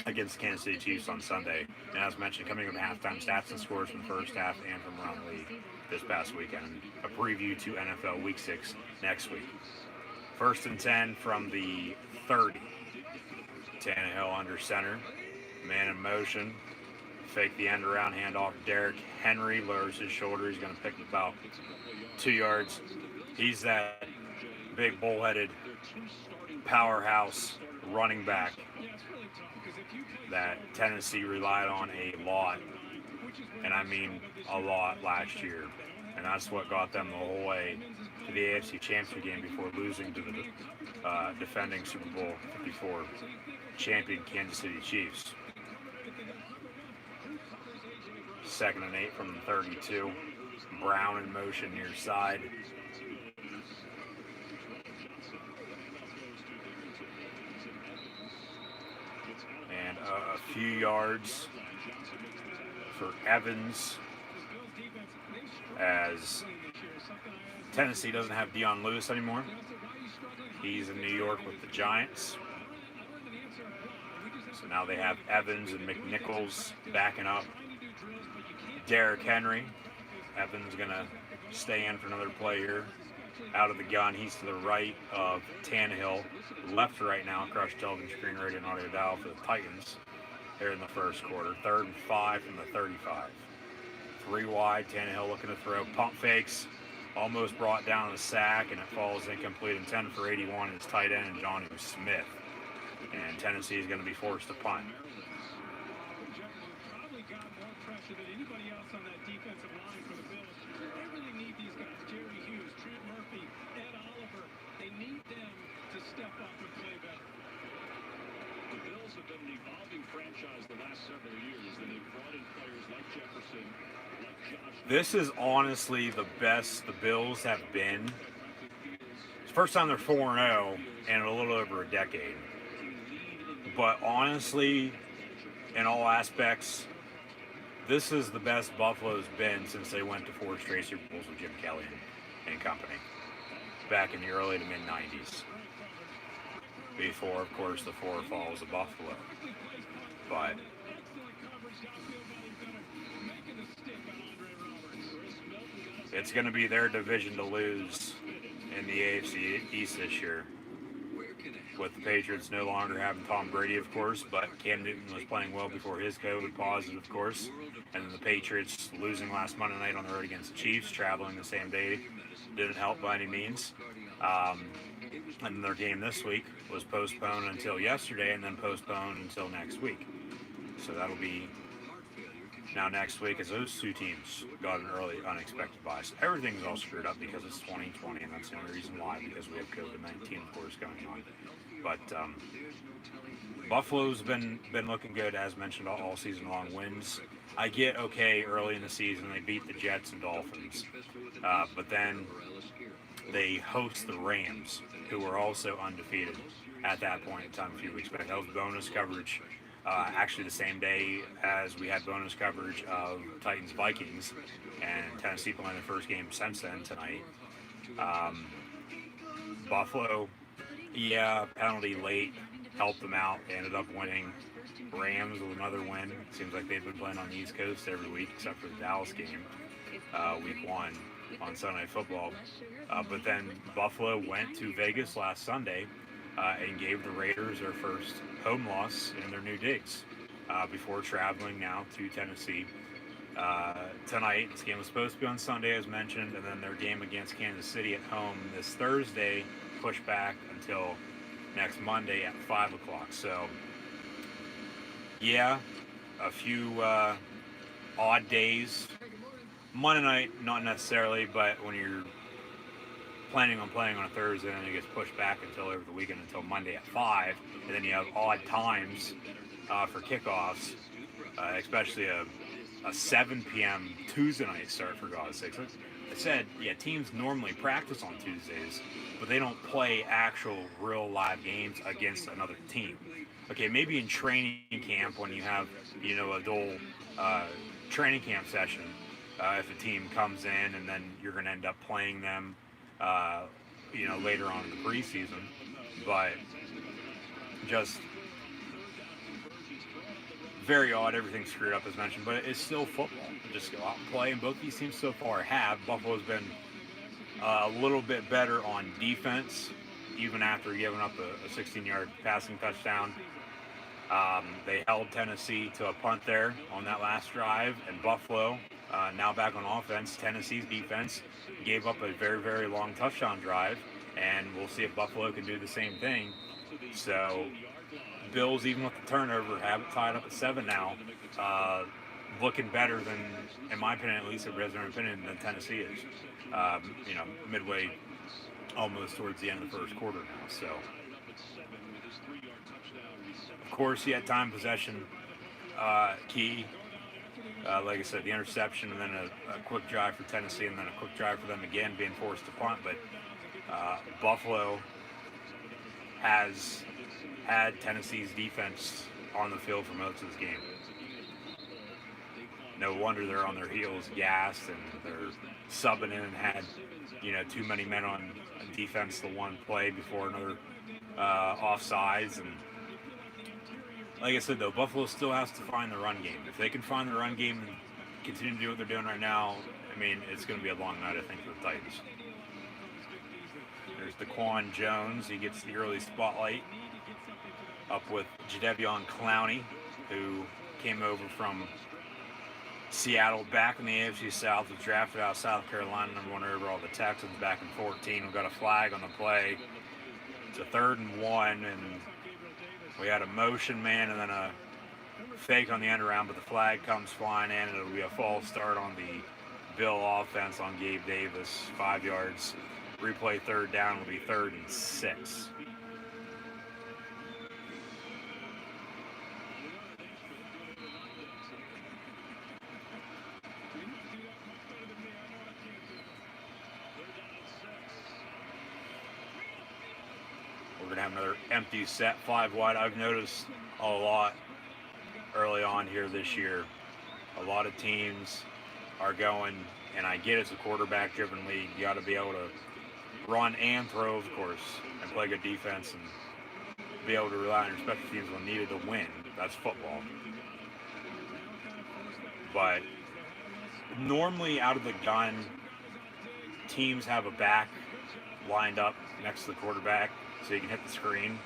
against the Kansas City Chiefs on Sunday. And as mentioned, coming up halftime stats and scores from the first half and from around the league this past weekend. A preview to NFL Week 6 next week. 1st and 10 from the 30. Tannehill under center. Man in motion. Fake the end around, handoff. Derrick Henry lowers his shoulder. He's going to pick about 2 yards. He's that big bullheaded powerhouse running back that Tennessee relied on a lot, and I mean a lot, last year. And that's what got them the whole way to the AFC Championship game before losing to the defending Super Bowl 54 champion Kansas City Chiefs. 2nd and 8 from the 32. Brown in motion near side. And a few yards for Evans, as Tennessee doesn't have Dion Lewis anymore. He's in New York with the Giants. So now they have Evans and McNichols backing up Derrick Henry. Evans going to stay in for another play here. Out of the gun, he's to the right of Tannehill. Left to right now, across television screen, radio and audio dial for the Titans here in the first quarter. 3rd and 5 from the 35. 3 wide, Tannehill looking to throw. Pump fakes, almost brought down the sack, and it falls incomplete. Intended for 81 is tight end and Johnny Smith. And Tennessee is going to be forced to punt. Probably got more pressure than anybody else on that defensive line for the Bills. They really need these guys. Jerry Hughes, Trent Murphy, Ed Oliver. They need them to step up and play better. The Bills have been an evolving franchise the last several years, and they've brought in players like Jefferson, like Josh. This is honestly the best the Bills have been. It's the first time they're 4-0 in a little over a decade. But honestly, in all aspects, this is the best Buffalo's been since they went to 4 straight Super Bowls with Jim Kelly and company back in the early to mid-90s. Before, of course, the 4 falls of Buffalo. But it's going to be their division to lose in the AFC East this year. With the Patriots no longer having Tom Brady, of course, but Cam Newton was playing well before his COVID positive, of course. And then the Patriots losing last Monday night on the road against the Chiefs, traveling the same day, didn't help by any means. And their game this week was postponed until yesterday and then postponed until next week. So that'll be now next week, as those 2 teams got an early unexpected bye. So everything's all screwed up because it's 2020, and that's the only reason why, because we have COVID-19, of course, going on. But Buffalo's been looking good, as mentioned, all season long. Wins, I get okay early in the season. They beat the Jets and Dolphins. But then they host the Rams, who were also undefeated at that point in time a few weeks back. That was bonus coverage. Actually the same day as we had bonus coverage of Titans-Vikings, and Tennessee playing their first game since then tonight. Buffalo, penalty late, helped them out. They ended up winning. Rams with another win. Seems like they've been playing on the East Coast every week, except for the Dallas game, week 1 on Sunday Night Football. But then Buffalo went to Vegas last Sunday and gave the Raiders their first home loss in their new digs before traveling now to Tennessee tonight. This game was supposed to be on Sunday, as mentioned, and then their game against Kansas City at home this Thursday pushed back until next Monday at 5 o'clock. So, a few odd days. Monday night, not necessarily, but when you're planning on playing on a Thursday and it gets pushed back until over the weekend until Monday at 5, and then you have odd times for kickoffs, especially a 7 p.m. Tuesday night start, for God's sakes. I said, teams normally practice on Tuesdays, but they don't play actual real live games against another team. Okay, maybe in training camp when you have, a dual training camp session, if a team comes in and then you're going to end up playing them later on in the preseason, but just very odd. Everything's screwed up, as mentioned, but it's still football. Just go out and play, and both these teams so far have. Buffalo's been a little bit better on defense, even after giving up a 16-yard passing touchdown. They held Tennessee to a punt there on that last drive, and Buffalo, now back on offense, Tennessee's defense gave up a very, very long touchdown drive, and we'll see if Buffalo can do the same thing. So, Bills, even with the turnover, have it tied up at 7 now, looking better than, in my opinion, at least, than Tennessee is. Midway, almost towards the end of the first quarter now. So, of course, he had time possession key Like I said, the interception and then a quick drive for Tennessee and then a quick drive for them again, being forced to punt. But Buffalo has had Tennessee's defense on the field for most of this game. No wonder they're on their heels, gassed, and they're subbing in and had, too many men on defense the one play before another offsides. And like I said, though, Buffalo still has to find the run game. If they can find the run game and continue to do what they're doing right now, I mean, it's going to be a long night, I think, for the Titans. There's Daquan Jones. He gets the early spotlight up with Jadeveon Clowney, who came over from Seattle back in the AFC South, was drafted out of South Carolina, number 1 overall, the Texans back in 2014. We got a flag on the play. It's a 3rd and 1, and we had a motion man and then a fake on the end around, but the flag comes flying in, and it'll be a false start on the Bill offense on Gabe Davis, 5 yards. Replay 3rd down will be 3rd and 6. We're going to have another empty set, 5 wide. I've noticed a lot early on here this year. A lot of teams are going, and I get it's a quarterback-driven league. You got to be able to run and throw, of course, and play good defense and be able to rely on your special teams when needed to win. That's football. But normally out of the gun, teams have a back lined up next to the quarterback so you can hit the screen.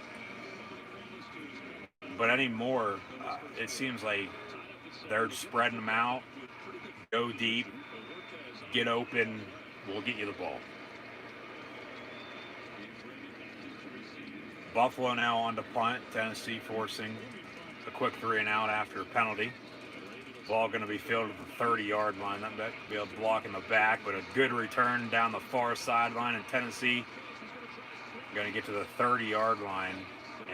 But anymore, it seems like they're spreading them out, go deep, get open, we'll get you the ball. Buffalo now on to punt. Tennessee forcing a quick 3 and out after a penalty. Ball going to be fielded at the 30-yard line. That will be a block in the back, but a good return down the far sideline. And Tennessee going to get to the 30-yard line,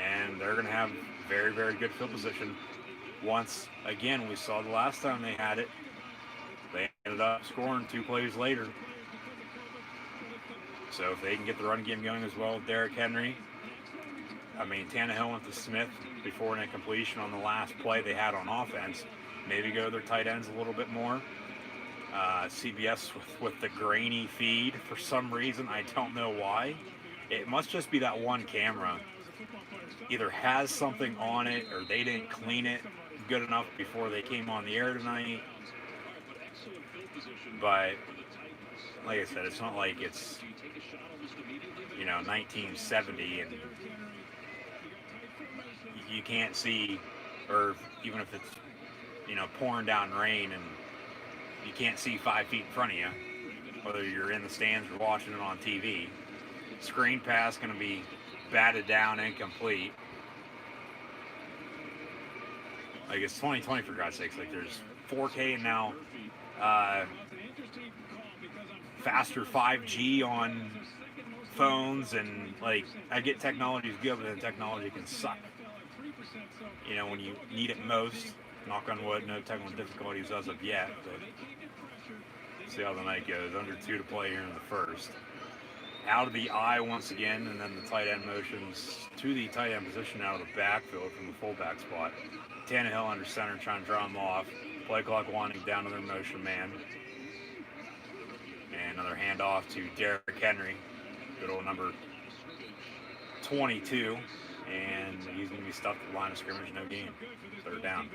and they're going to have very, very good field position. Once again, we saw the last time they had it, they ended up scoring 2 plays later. So if they can get the run game going as well with Derrick Henry, Tannehill went to Smith before an incompletion on the last play they had on offense. Maybe go their tight ends a little bit more. CBS with the grainy feed for some reason. I don't know why. It must just be that one camera. Either has something on it or they didn't clean it good enough before they came on the air tonight. But like I said, it's not like it's 1970 and you can't see, or even if it's pouring down rain and you can't see 5 feet in front of you, whether you're in the stands or watching it on TV. Screen pass going to be batted down, incomplete. Like, it's 2020 for God's sakes. Like, there's 4K and now faster 5G on phones, and like, I get technology's good, but then technology can suck. When you need it most. Knock on wood, no technical difficulties as of yet, but see how the night goes. Under 2 to play here in the first. Out of the eye once again, and then the tight end motions to the tight end position out of the backfield from the fullback spot. Tannehill under center trying to draw him off. Play clock winding down to their motion man. And another handoff to Derrick Henry. Good old number 22. And he's going to be stuck at the line of scrimmage, no gain. 3rd down.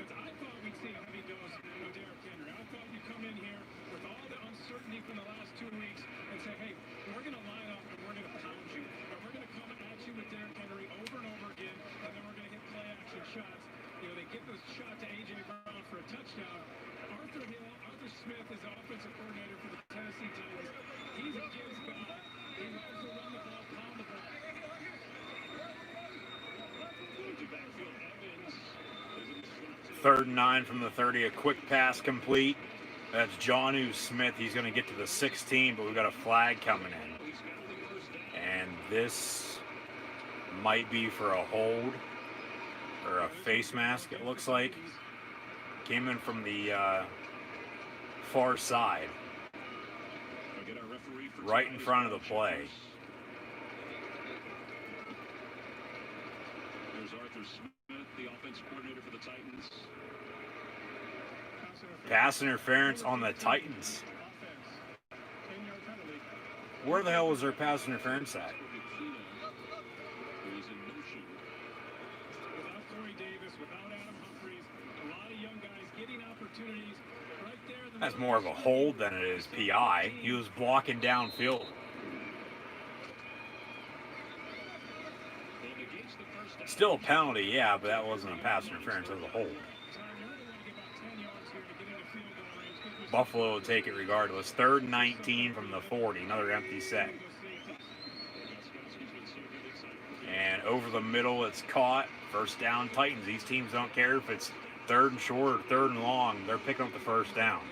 Arthur Smith is the offensive coordinator for the Tennessee Titans. He's a Gibbs guy. He loves to run the ball, pound the ball. 3rd and 9 from the 30. A quick pass complete. That's Jonnu Smith. He's going to get to the 16, but we've got a flag coming in. And this might be for a hold or a face mask, it looks like. Came in from the far side, Again, our referee for right in tonight is front of the Bob play. Chambers. There's Arthur Smith, the offense coordinator for the Titans. Pass interference on the Titans. Where the hell was their pass interference at? Who is in motion. Without Corey Davis, without Adam Humphries, a lot of young guys getting opportunities right there. In the That's middle more of of a the hold than it is PI. He was blocking downfield. Well, negates the first down. Still a penalty, yeah, but that wasn't a pass interference. It was a hold. time, you really want to give about 10 yards here to get into field goal range. 'Cause we Buffalo will take it regardless. 3rd and 19 from the 40. Another empty set. And over the middle, it's caught. First down, Titans. These teams don't care if it's 3rd and short or 3rd and long. They're picking up the first down.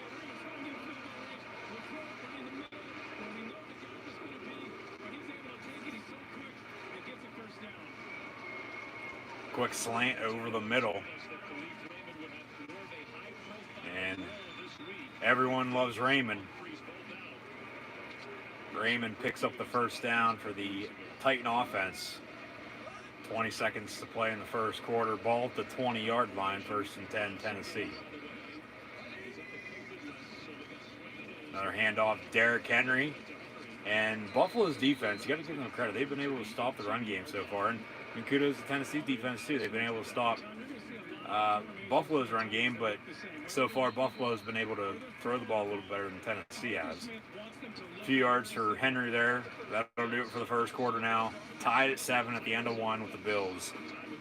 Quick slant over the middle. And everyone loves Raymond. Raymond picks up the first down for the Titan offense. 20 seconds to play in the first quarter. Ball at the 20-yard line, 1st and 10, Tennessee. Another handoff, Derrick Henry. And Buffalo's defense, you got to give them credit. They've been able to stop the run game so far. And kudos to Tennessee's defense, too. They've been able to stop Buffalo's run game, but so far Buffalo's been able to throw the ball a little better than Tennessee has. A few yards for Henry there. That'll do it for the first quarter now. Tied at 7 at the end of 1 with the Bills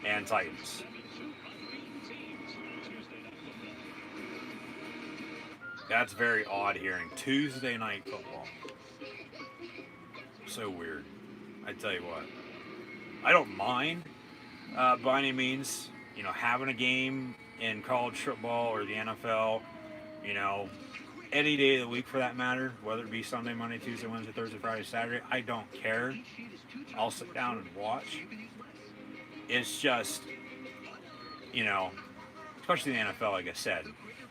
and Titans. That's very odd hearing. Tuesday night football. So weird. I tell you what. I don't mind by any means, you know, having a game in college football or the NFL, you know, any day of the week for that matter, whether it be Sunday, Monday, Tuesday, Wednesday, Thursday, Friday, Saturday, I don't care. I'll sit down and watch. It's just, you know, especially the NFL, like I said,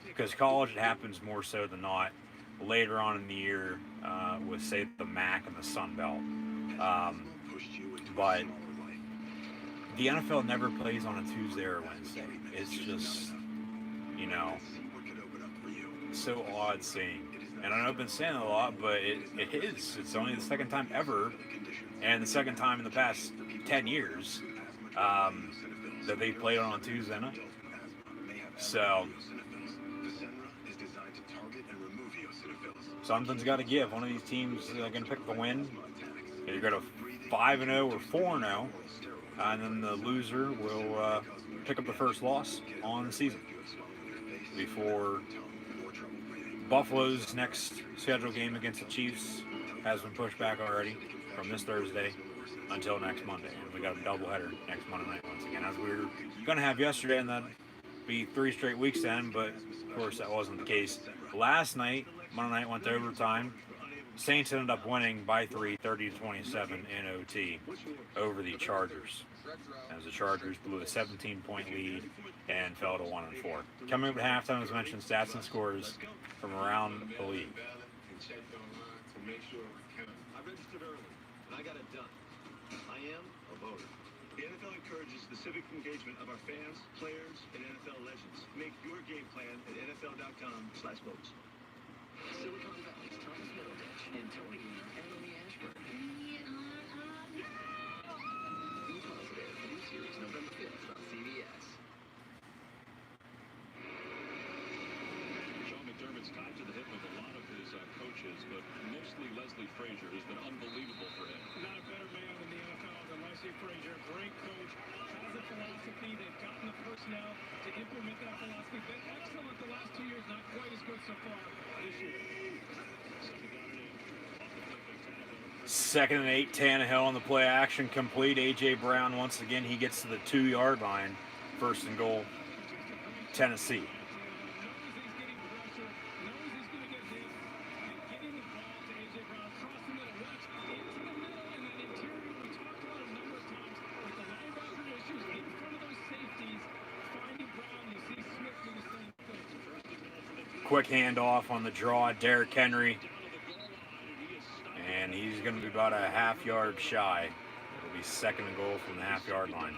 because college, it happens more so than not later on in the year with, say, the MAC and the Sun Belt. But the NFL never plays on a Tuesday or Wednesday. It's just, you know, so odd seeing. And I know I've been saying it a lot, but it is. It's only the second time ever, and the second time in the past 10 years that they played on a Tuesday night. So something's got to give. One of these teams is going to pick the win. Either go to 5-0 or 4-0, and then the loser will pick up the first loss on the season before Buffalo's next scheduled game against the Chiefs has been pushed back already from this Thursday until next Monday. And we got a doubleheader next Monday night once again, as we were going to have yesterday, and that'd be 3 straight weeks then, but of course that wasn't the case. Last night, Monday night, went to overtime. Saints ended up winning by 3, 30-27 in OT over the Chargers, as the Chargers blew a 17-point lead and fell to 1-4. Coming up at halftime, as mentioned, stats and scores from around the league. I registered early, and I got it done. I am a voter. The NFL encourages the civic engagement of our fans, players, and NFL legends. Make your game plan at NFL.com/votes. Silicon Valley's Thomas Middleditch and Tony and Emily Ashburn. Be Positive, new series November 5th on CBS. Sean McDermott's tied to the hip with a lot of his coaches, but mostly Leslie Frazier has been unbelievable for him. Not a better man in the NFL than Leslie Frazier. Great coach. Has a philosophy. They've gotten the personnel to implement that philosophy. Been excellent the last 2 years. Not quite as good so far this year. 2nd and 8, Tannehill on the play action complete. A.J. Brown, once again, he gets to the 2-yard line. 1st and goal, Tennessee. Quick handoff on the draw, Derrick Henry. And he's going to be about a half-yard shy. It'll be second and goal from the half-yard line.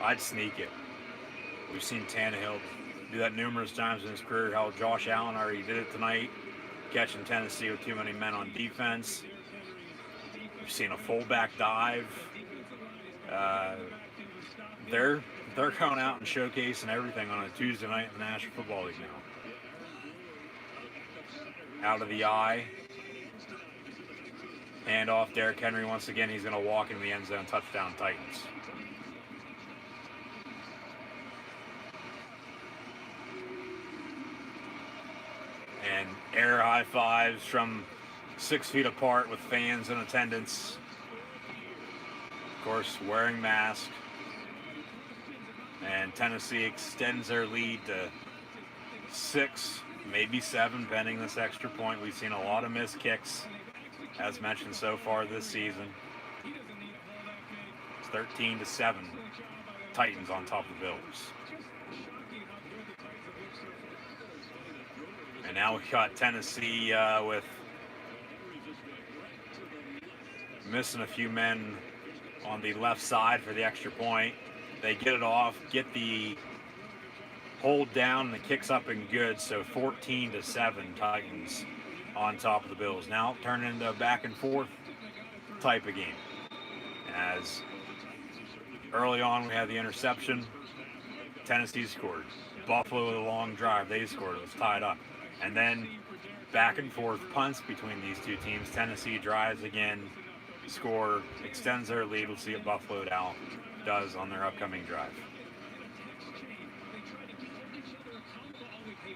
I'd sneak it. We've seen Tannehill do that numerous times in his career. How Josh Allen already did it tonight, catching Tennessee with too many men on defense. We've seen a fullback dive. They're going out and showcasing everything on a Tuesday night in the National Football League now. Out of the eye. Hand off Derrick Henry once again. He's going to walk into the end zone. Touchdown Titans. And air high fives from 6 feet apart with fans in attendance. Of course, wearing masks. And Tennessee extends their lead to 6, maybe 7, pending this extra point. We've seen a lot of missed kicks, as mentioned so far this season. It's 13-7. Titans on top of the Bills. And now we got Tennessee with missing a few men on the left side for the extra point. They get it off, get the hold down, and the kick's up and good. So 14-7 Titans on top of the Bills. Now turn into a back and forth type of game. As early on we had the interception, Tennessee scored. Buffalo with a long drive, they scored. It was tied up. And then back and forth punts between these two teams. Tennessee drives again, score, extends their lead. We'll see what Buffalo now does on their upcoming drive.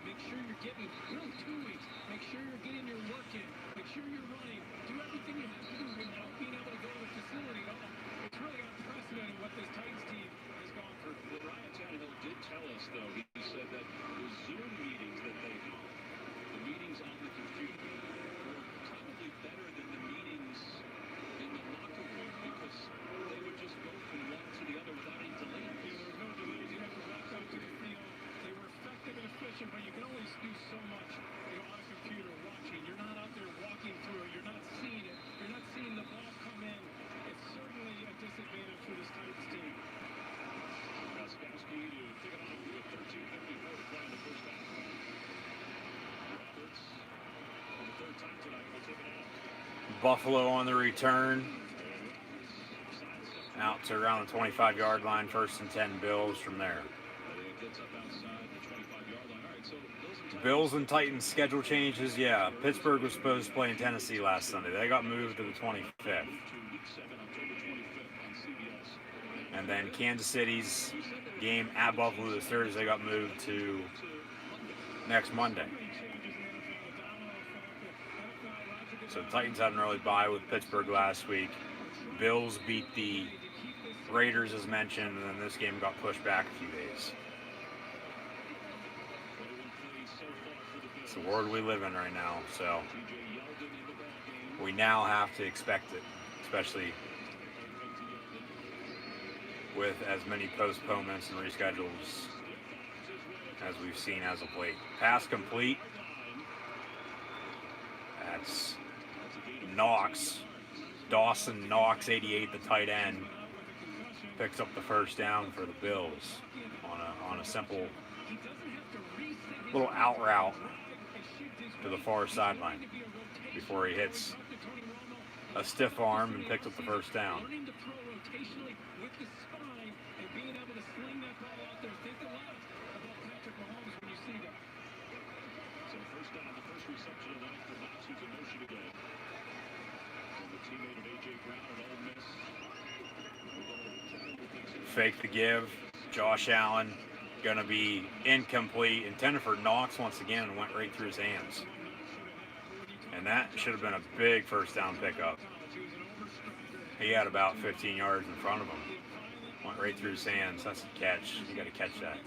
Make sure you're getting 2 weeks. Make sure you're getting your work in. Make sure you're running. Do everything you have to do without being able to go to the facility at all. It's really unprecedented what this Titans team has gone through. What Ryan Tannehill did tell us, though, he said that the Zoom meetings that they have, the meetings on the computer, were probably better than the meetings in the locker room because they would just go from one to the other without any delays. There were no delays. You had to walk out to the field. They were effective and efficient, but you can only do so much on a computer watching. You're not out there walking through it. You're not seeing it. You're not seeing the ball come in. It's certainly a disadvantage for this Titans team. Goskowski to pick it off with 13:54 to play in the first half. Roberts, for the third time tonight, will take it off. Buffalo on the return. Out to around the 25-yard line. 1st and 10 Bills from there. Bills and Titans schedule changes. Yeah, Pittsburgh was supposed to play in Tennessee last Sunday. They got moved to the 25th. And then Kansas City's game at Buffalo this Thursday got moved to next Monday. So the Titans had an early bye with Pittsburgh last week. Bills beat the Raiders, as mentioned, and then this game got pushed back a few days. It's the world we live in right now, so we now have to expect it, especially with as many postponements and reschedules as we've seen as of late. Pass complete. That's Knox. Dawson Knox, 88, the tight end, picks up the first down for the Bills on a simple little out route to the far sideline before he hits a stiff arm and picks up the first down. Fake the give. Josh Allen going to be incomplete. Intended for Knox once again and went right through his hands. And that should have been a big first down pickup. He had about 15 yards in front of him. Went right through his hands. That's a catch. You got to catch that.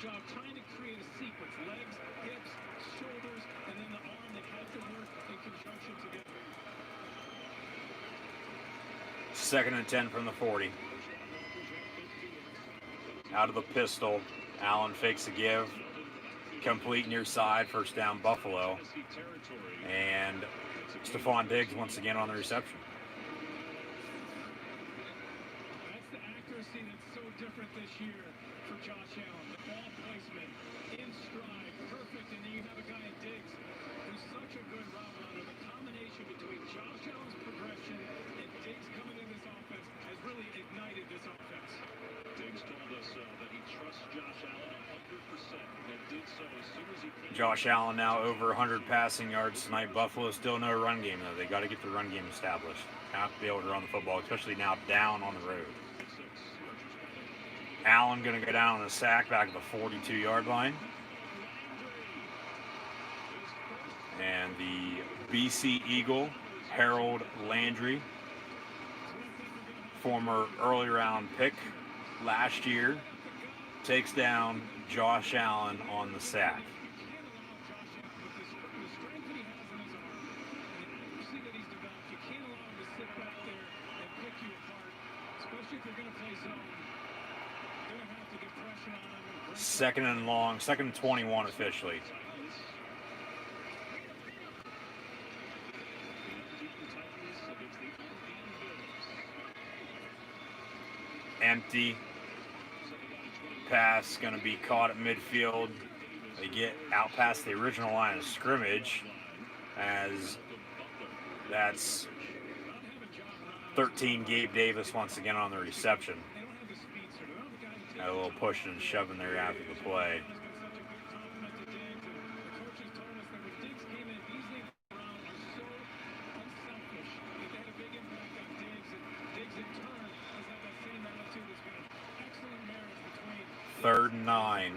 Job trying to create a sequence, legs, hips, shoulders, and then the arm that have to work in conjunction together. 2nd and 10 from the 40. Out of the pistol. Allen fakes a give. Complete near side. First down, Buffalo. And Stephon Diggs once again on the reception. That's the accuracy that's so different this year for Josh Allen. The ball placement, in stride, perfect, and then you have a guy in Diggs who's such a good route runner. The combination between Josh Allen's progression and Diggs coming in this offense has really ignited this offense. Diggs told us that he trusts Josh Allen 100% and did so as soon as he came. Josh Allen now over 100 passing yards tonight. Buffalo still no run game, though. They got to get the run game established. Have to be able to run the football, especially now down on the road. Allen going to go down on a sack back at the 42-yard line. And the BC Eagle, Harold Landry, former early round pick last year, takes down Josh Allen on the sack. Second and long, 2nd and 21 officially. Empty. Pass going to be caught at midfield. They get out past the original line of scrimmage, as that's 13 Gabe Davis once again on the reception. Got a little pushing and shoving there after the play. Third and 9.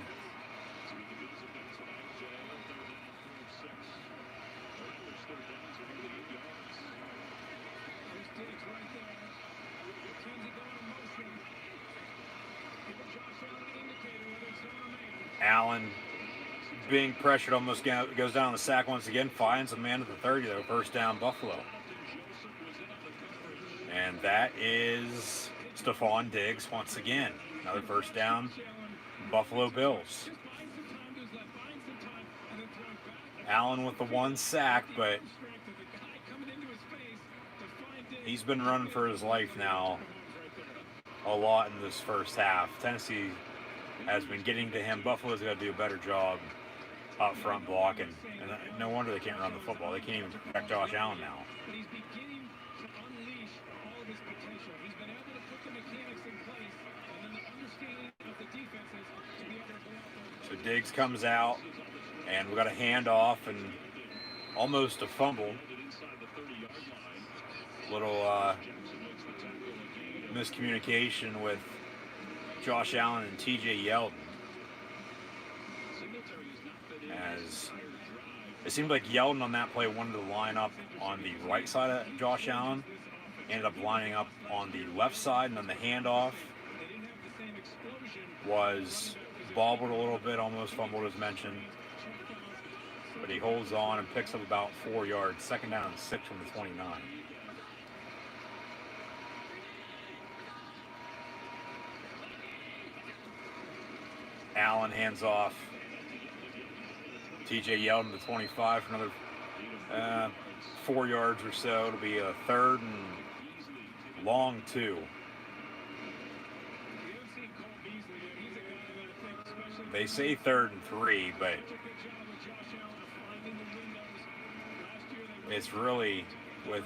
Allen being pressured, almost goes down the sack once again, finds a man at the 30 though. First down, Buffalo. And that is Stephon Diggs once again. Another first down, Buffalo Bills. Allen with the 1 sack, but he's been running for his life now a lot in this first half. Tennessee has been getting to him. Buffalo's got to do a better job up front blocking. And no wonder they can't run the football. They can't even protect Josh Allen now. So Diggs comes out, and we got a handoff and almost a fumble. Little miscommunication with Josh Allen and TJ Yeldon, as it seemed like Yeldon on that play wanted to line up on the right side of Josh Allen, ended up lining up on the left side, and then the handoff was bobbled a little bit, almost fumbled as mentioned, but he holds on and picks up about 4 yards. 2nd down and 6 from the 29. Allen hands off TJ Yeldon to 25 for another 4 yards or so. It'll be a 3rd and long 2. They say 3rd and 3, but it's really with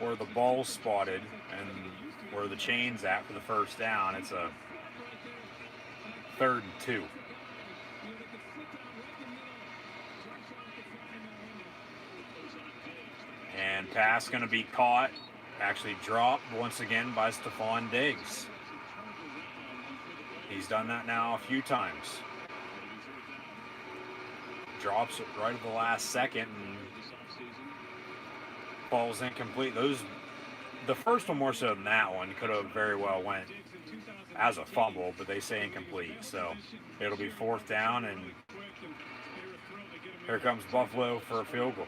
where the ball's spotted and where the chain's at for the first down. It's a 3rd and 2. And pass going to be caught, actually dropped once again by Stephon Diggs. He's done that now a few times. Drops it right at the last second and falls incomplete. The first one more so than that one could have very well went as a fumble, but they say incomplete. So it'll be 4th down, and here comes Buffalo for a field goal.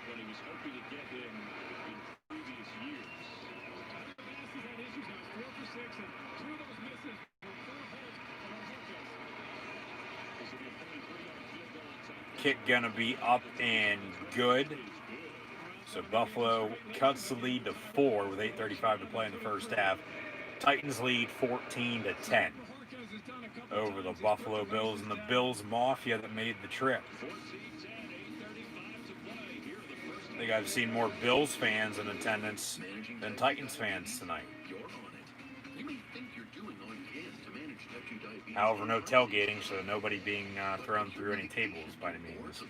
kick going to be up and good. So Buffalo cuts the lead to 4 with 8:35 to play in the first half. Titans lead 14-10 over the Buffalo Bills and the Bills Mafia that made the trip. I think I've seen more Bills fans in attendance than Titans fans tonight. However, no tailgating, so nobody being thrown through any tables by any means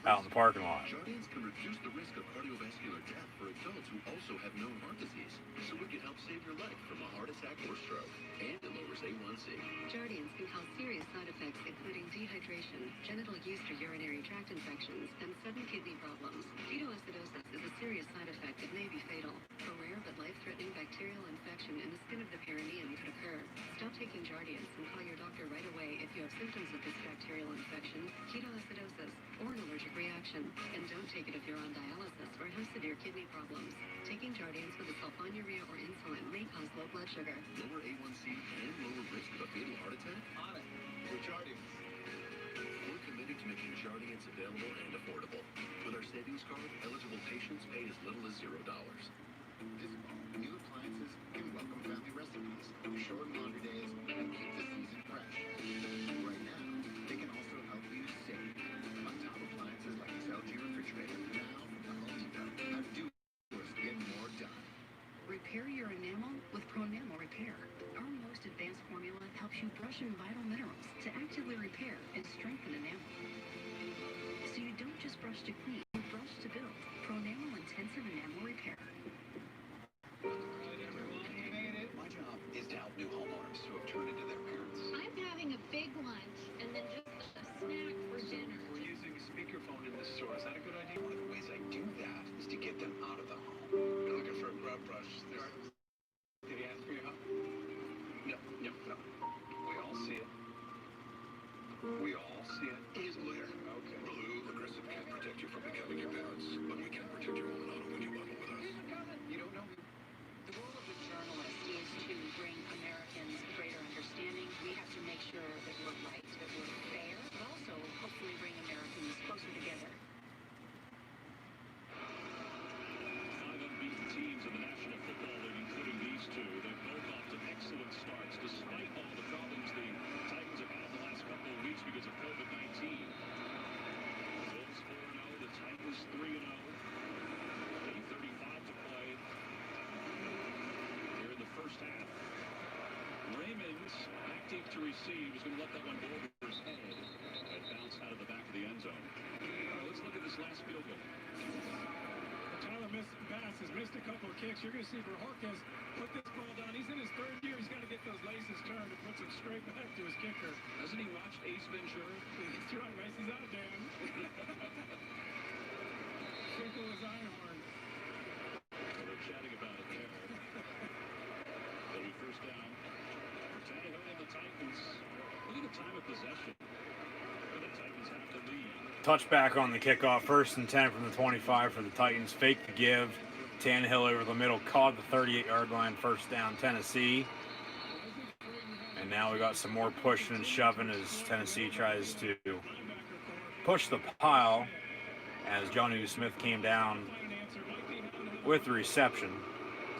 out in the parking lot. Jardiance can reduce the risk of cardiovascular death for adults who also have known heart disease. So it can help save your life from a heart attack or stroke. And it lowers A1C. Jardiance can cause serious side effects, including dehydration, genital yeast or urinary tract infections, and sudden kidney problems. Ketoacidosis is a serious side effect that may be fatal. A rare but life-threatening bacterial infection in the skin of the perineum could occur. Stop taking Jardiance and call your doctor right away if you have symptoms of this bacterial infection, ketoacidosis, or an allergic reaction. And don't take it if you're on dialysis or have severe kidney problems. Taking Jardiance with a sulfonylurea or insulin may cause low blood sugar. Lower A1C and lower risk of a fatal heart attack? On it. With Jardiance. We're committed to making Jardiance available and affordable. With our savings card, eligible patients pay as little as $0. This fall, new appliances can welcome family recipes, shorten laundry days, and keep the season fresh. Right now, they can also help you save. On top appliances like this LG refrigerator, now from the Home Depot, have doers to get more done. Repair your enamel with ProEnamel Repair. Our most advanced formula helps you brush in vital minerals to actively repair and strengthen enamel. So you don't just brush to clean, you brush to build. ProEnamel Intensive Enamel Repair. My job is to help new homeowners who have turned into their parents. I'm having a big lunch and then just a snack for dinner. We're using a speakerphone in the store. Is that a good idea? One of the ways I do that is to get them out of the home. You're looking for a grub brush. Did he ask for your help? No. We all see it. We all see it. He's Blair. Okay. Blue Progressive can't protect you from becoming your parents, but we can protect your home and auto when you bundle with us. You don't know. The role of the journalist is to bring Americans greater understanding. We have to make sure that we're right, that we're fair, but also hopefully bring Americans closer together. 5 unbeaten teams in the National Football League, including these two. They've both off to excellent starts, despite all the problems the Titans have had the last couple of weeks because of COVID-19. Bills 4-0, the Titans 3-0. 8:35 to play here in the first half. Raymond, active to receive, is going to let that one go over his head and bounce out of the back of the end zone. All right, let's look at this last field goal. Tyler Bass has missed a couple of kicks. You're going to see Verhorquez put this ball down. He's in his third year. He's got to get those laces turned and puts him straight back to his kicker. Hasn't he watched Ace Ventura? That's right, races out, Dan. Circle his iron horn. Well, they're chatting about it there. It'll be first down for Tannehill and the Titans. Look at the time of possession. And the Titans have to lead. Touchback on the kickoff, 1st and 10 from the 25 for the Titans. Fake the give. Tannehill over the middle, caught the 38-yard line, first down, Tennessee. And now we got some more pushing and shoving as Tennessee tries to push the pile as Johnny Smith came down with the reception.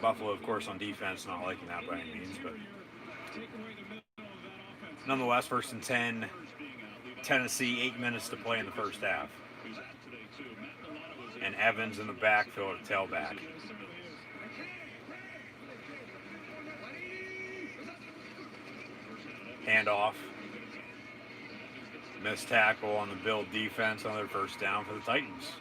Buffalo, of course, on defense, not liking that by any means, but nonetheless, 1st and 10. Tennessee, 8 minutes to play in the first half. And Evans in the backfield at tailback. Handoff. Missed tackle on the Bill defense on their first down for the Titans.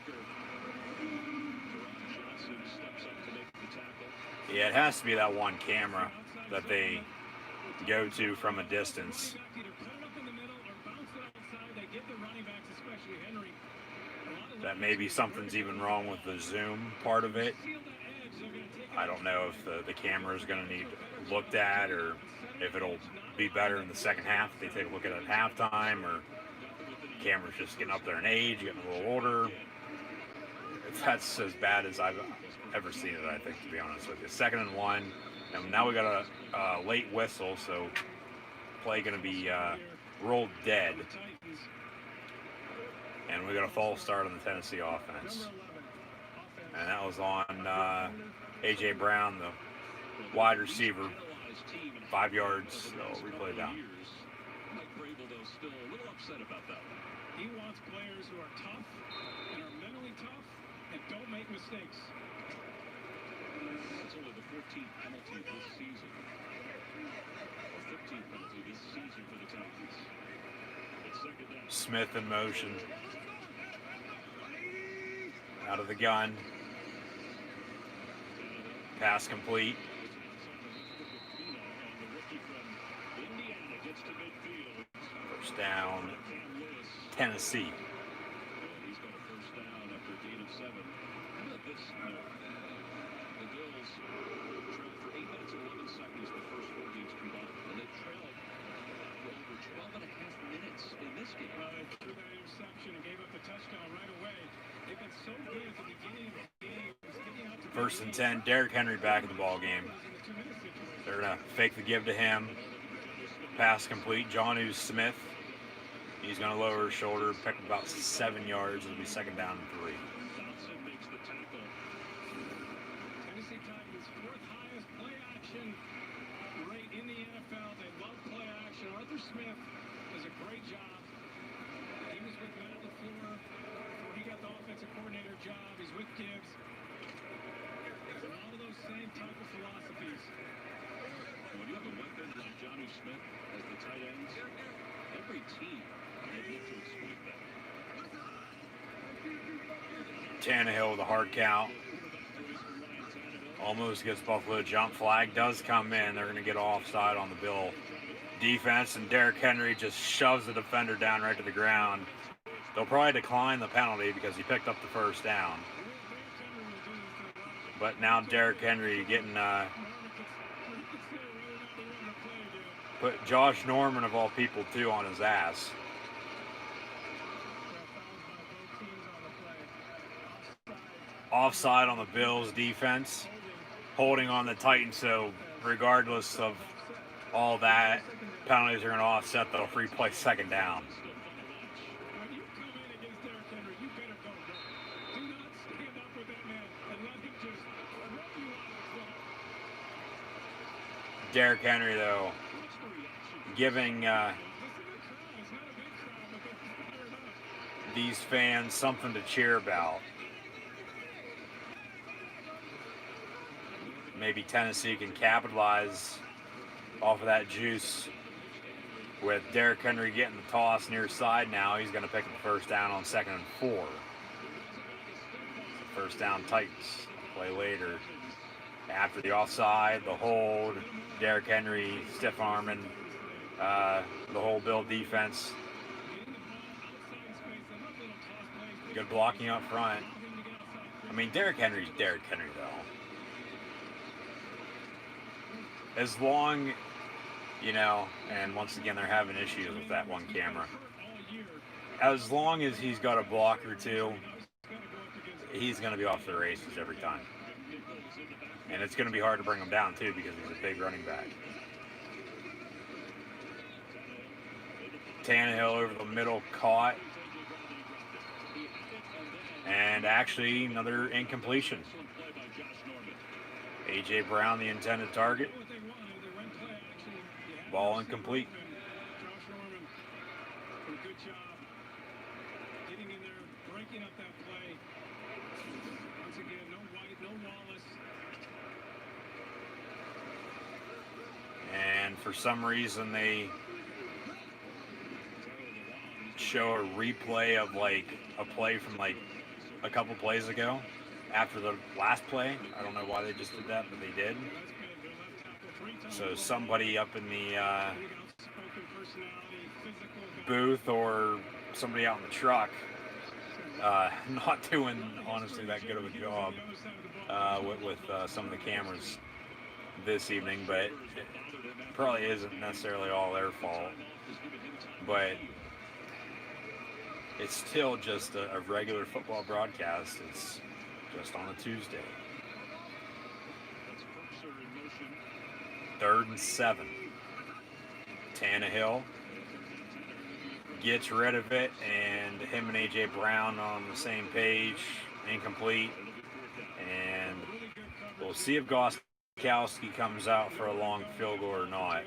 Yeah, it has to be that one camera that they go to from a distance. That maybe something's even wrong with the zoom part of it. I don't know if the camera is going to need looked at or if it'll be better in the second half if they take a look at it at halftime, or the camera's just getting up there in age, getting a little older. That's as bad as I've ever seen it, I think, to be honest with you. 2nd and 1, and now we got a late whistle, so play going to be rolled dead. And we got a false start on the Tennessee offense. And that was on A.J. Brown, the wide receiver. 5 yards. So replay down. Mike Vrabel, though, still a little upset about that one. He wants players who are tough and are mentally tough and don't make mistakes. That's only the 14th penalty this season. Or 15th penalty this season for the Titans. It's second down. Smith in motion. Out of the gun. Pass complete. First down, Tennessee. He's got a first down after a gain of 7. How about this? The Bills trailed for 8 minutes and 11 seconds the first 4 games combined. And they trailed for over 12 and a half minutes in this game. Well, they threw that interception and gave up the touchdown right away. They've been so good at the beginning of the game. First and 10, Derrick Henry back in the ball game. They're going to fake the give to him. Pass complete. Jonnu Smith. He's going to lower his shoulder, pick up about 7 yards. It'll be second down and 3. Johnson makes the tackle. Tennessee Titans, 4th highest play action rate in the NFL. They love play action. Arthur Smith does a great job. He was with Matt LaFleur before he got the offensive coordinator job. He's with Gibbs. A lot of those same type of philosophies. When you have a weapon like Jonnu Smith as the tight ends, every team will look to exploit that. Tannehill with a hard count. Almost gets Buffalo. Jump flag does come in. They're going to get offside on the Bill defense, and Derrick Henry just shoves the defender down right to the ground. They'll probably decline the penalty because he picked up the first down. But now Derrick Henry getting put Josh Norman of all people too on his ass. Offside on the Bills defense, holding on the Titans. So regardless of all that, penalties are going to offset the free play second down. When you come in against Derrick Henry, you better go. Do not stand up with that man and let him just run you out of the Derrick Henry, though, giving these fans something to cheer about. Maybe Tennessee can capitalize off of that juice with Derrick Henry getting the toss near side now. He's going to pick up the first down on 2nd and 4. First down Titans. Play later. After the offside, the hold, Derrick Henry stiff arming the whole Bill defense. Good blocking up front. I mean, Derrick Henry's Derrick Henry, though. As long, you know, and once again, they're having issues with that one camera. As long as he's got a block or two, he's going to be off the races every time. And it's going to be hard to bring him down, too, because he's a big running back. Tannehill over the middle, caught. And actually, another incompletion. A.J. Brown, the intended target. Ball incomplete. Josh Norman, a good job getting in there, breaking up that play. Once again, no White, no Wallace. And for some reason, they show a replay of like a play from like a couple plays ago after the last play. I don't know why they just did that, but they did. So somebody up in the booth or somebody out in the truck not doing, honestly, that good of a job with some of the cameras this evening, but it probably isn't necessarily all their fault. But it's still just a regular football broadcast. It's just on a Tuesday. 3rd and 7. Tannehill gets rid of it, and and him and A.J. Brown on the same page. Incomplete. And we'll see if Goskowski comes out for a long field goal or not.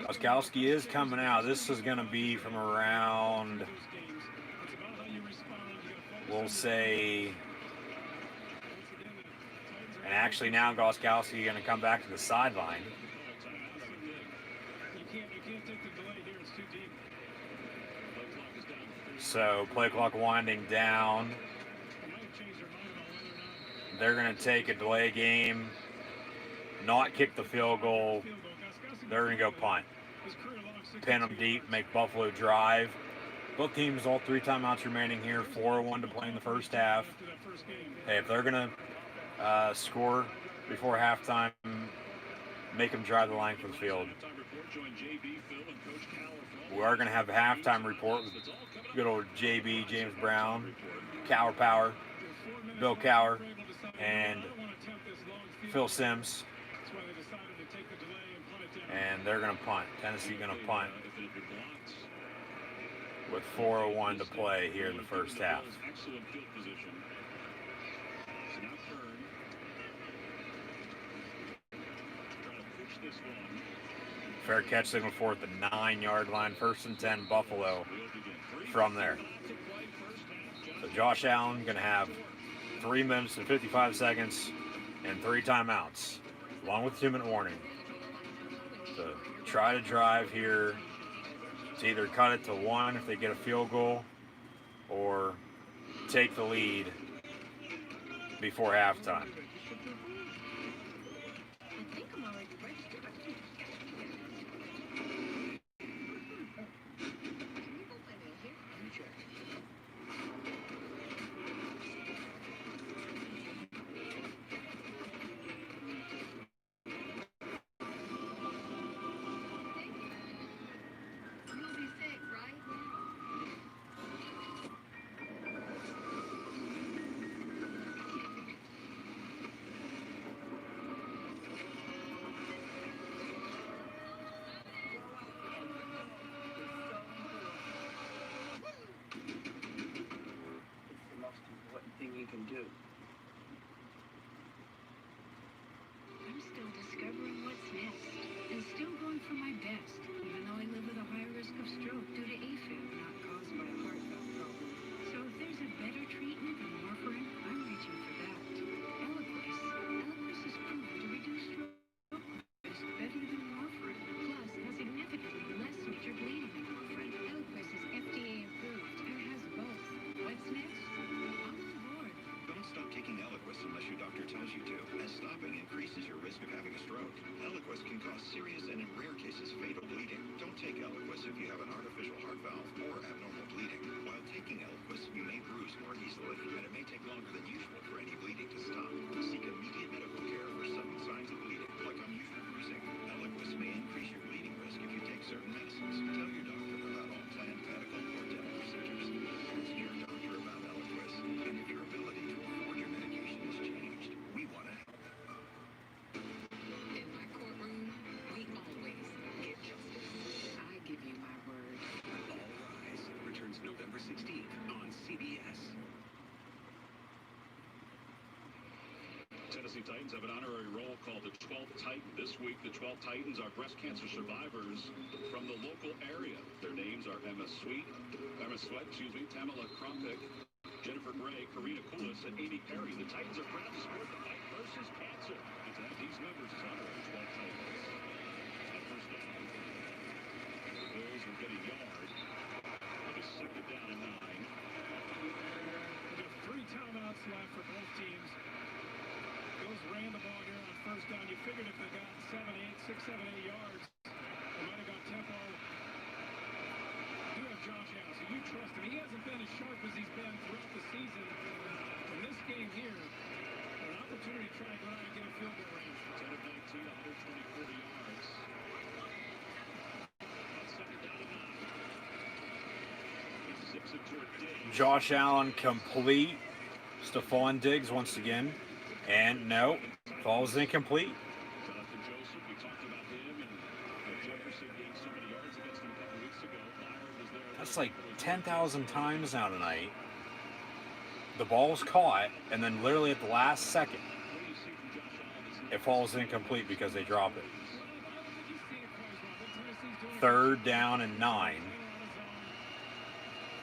Goskowski is coming out. This is going to be from around, we'll say, and actually now Goskowski is going to come back to the sideline. So play clock winding down. They're going to take a delay game, not kick the field goal. They're going to go punt. Pin them deep, make Buffalo drive. Both teams, all 3 timeouts remaining here, 4:01 to play in the first half. Hey, if they're going to score before halftime, make them drive the length of the field. We are going to have a halftime report with good old JB, James Brown, Cower Power, Bill Cower, and Phil Sims. And they're going to punt. Tennessee going to punt with 4:01 to play here in the first half. Fair catch signal for at the 9-yard line. 1st and 10, Buffalo from there. So Josh Allen going to have 3 minutes and 55 seconds and 3 timeouts, along with 2-minute warning. So try to drive here to either cut it to 1 if they get a field goal or take the lead before halftime. Do. I'm still discovering what's next and still going for my best, even though I live with a high risk of stroke due to AFib not caused by a heart valve problem. So if there's a better treatment than warfarin, I'm reaching for that. Eliquis is proven to reduce stroke risk better than warfarin, plus has significantly less major bleeding than warfarin. Eliquis is FDA approved and has both. What's next? Don't stop taking Eliquis unless your doctor tells you to, as stopping increases your risk of having a stroke. Eliquis can cause serious and, in rare cases, fatal bleeding. Don't take Eliquis if you have an artificial heart valve or abnormal bleeding. While taking Eliquis, you may bruise more easily, and it may take longer than usual for any bleeding to stop. Seek immediate medical care for sudden signs of bleeding, like unusual bruising. Eliquis may increase your bleeding risk if you take certain medicines. Tell your doctor about all planned medical or dental procedures. Ask your doctor about Eliquis, and if your ability to afford your medication has changed, we want to help. In my courtroom, we always get justice. I give you my word. All Rise returns November 16th on CBS. Tennessee Titans have an honorary role called the 12th Titan. This week, the 12 Titans are breast cancer survivors from the local area. Their names are Emma Sweat, Tamala Krumpik, Jennifer Gray, Karina Koulis, and Amy Perry. The Titans are proud to support the fight versus cancer. And to have these members as honorary 12 Titans. At first down, the Bills will get a yard. With a 2nd down and 9. With 3 timeouts left for both teams. Bills ran the ball here on 1st down. You figured if they got 6, 7, 8 yards, they might have got tempo. You have Josh Allen, so you trust him. He hasn't been as sharp as he's been throughout the season. In this game here, an opportunity to try and go out and get a field goal range. 10 of 19, 124 yards. On 2nd down and 9. He zips it toward Diggs. Josh Allen complete. Stephon Diggs once again. And no, falls incomplete. Jonathan Joseph, we talked about him, and Jefferson gained so many yards against him a couple weeks ago. Byard was there. That's like 10,000 times now tonight. The ball's caught, and then literally at the last second, What do you see from Josh Allen? it falls incomplete because they drop it. Well, I don't think he's seen it quite as well. What Tennessee's doing, 3rd down and 9.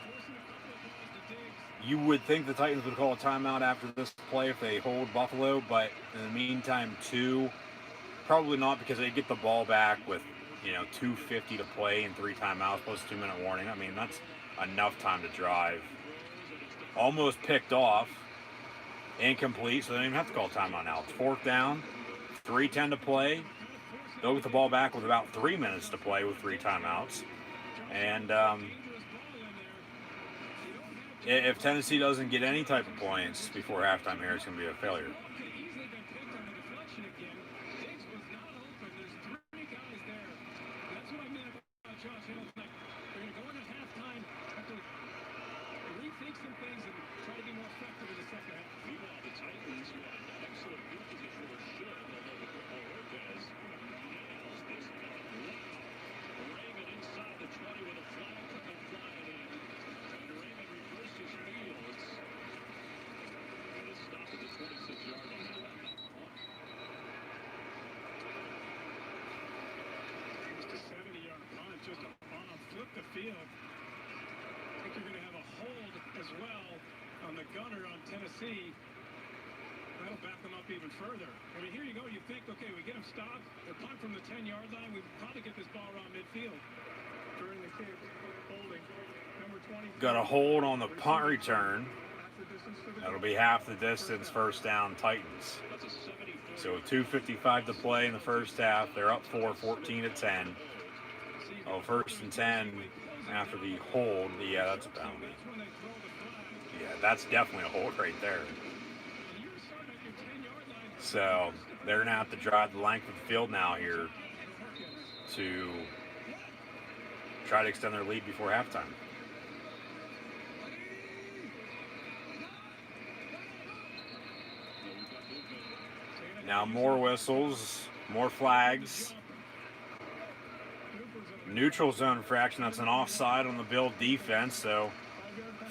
forcing a couple of balls to Diggs. You would think the Titans would call a timeout after this play if they hold Buffalo, but in the meantime, probably not, because they get the ball back with 2:50 to play and 3 timeouts plus 2-minute warning. I mean, that's enough time to drive. Almost picked off, incomplete, so they don't even have to call timeout now. It's 4th down, 3:10 to play. They'll get the ball back with about 3 minutes to play with 3 timeouts. And if Tennessee doesn't get any type of points before halftime here, it's going to be a failure. Could easily been picked on the deflection again. Diggs was not open. There's 3 guys there. That's what I meant about Josh Allen. Like, they're going to go into halftime, have to rethink some things and try to be more effective in the second half. Meanwhile, the Titans were in excellent field position, or should, although the football Lopez nails this punt left. Raymond inside the 20 with a flag to come flying in. And Raymond reverses fields. And is stopped at the 26-yard line. Just a 70-yard punt, just a bomb, flip the field. I think you're going to have a hold as well on the gunner on Tennessee. That'll back them up even further. I mean, here you go. You think, okay, we get them stopped. They're punt from the 10-yard line. We probably get this ball around midfield. During the kick, holding. Number 20. Got a hold on the punt return. That's the distance for the That'll be half the distance, 1st down, Titans. That's a 74. So 2:55 to play in the first half. They're up 14-10. Oh, 1st and 10 after the hold. Yeah, that's a penalty. That's when they throw the flag. Yeah, that's definitely a hold right there. And you're starting at your 10-yard line. So they're going to have to drive the length of the field now here to try to extend their lead before halftime. Now more whistles, more flags. Neutral zone infraction. That's an offside on the Bill defense. So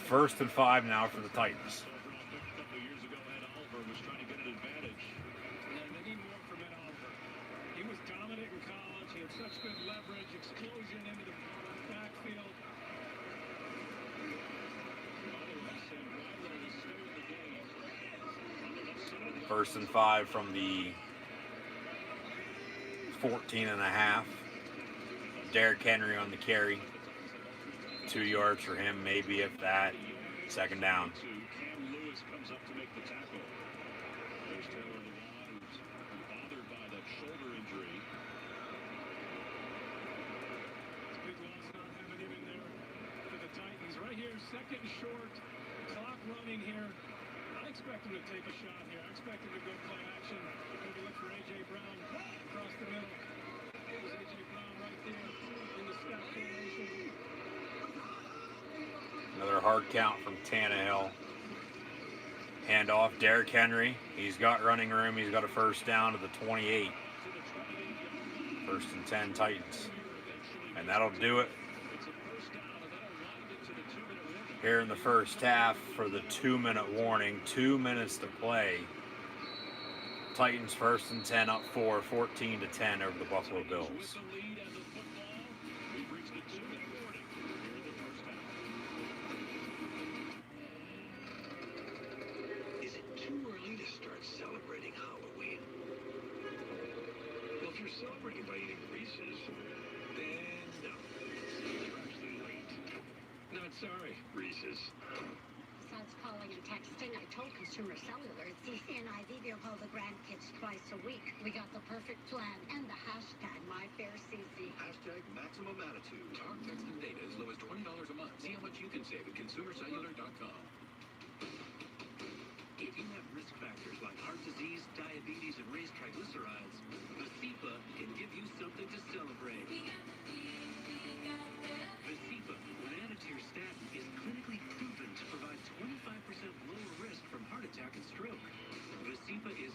1st and 5 now for the Titans. A couple years ago, Ed Oliver was trying to get an advantage. And they need more from Ed Oliver. He was dominant in college. He had such good leverage, explosion into the backfield. First and 5 from the 14.5. Derrick Henry on the carry. 2 yards for him, maybe if that. 2nd down. Cam Lewis comes up to make the tackle. There's Taylor Lewan, who's bothered by that shoulder injury. It's big loss not having him in there for the Titans. Right here, 2nd and short. Clock running here. I expect him to take a shot here. I expect him to go play action. Maybe look for A.J. Brown across the middle. There's A.J. Brown right there in the scout formation. Another hard count from Tannehill. Handoff, Derrick Henry. He's got running room. He's got a 1st down to the 28. 1st and 10 Titans. And that'll do it here in the first half for the 2-minute warning. 2 minutes to play. Titans 1st and 10 up 14-10 over the Buffalo Bills. Is it too early to start celebrating Halloween? Well, if you're celebrating by eating Reese's, then no. You're actually late. Not sorry, Reese's. Besides calling and texting, I told Consumer Cellular at CCNIV they'll call the grandkids twice a week. We got the perfect plan and the hashtag MyFairCC. Hashtag maximum attitude. Talk, text, and data as low as $20 a month. See how much you can save at consumercellular.com. If you have risk factors like heart disease, diabetes, and raised triglycerides, Vasipa can give you something to celebrate. Vasipa, when added to your statin, is clinically proven to provide 25% lower risk from heart attack and stroke. Vasipa is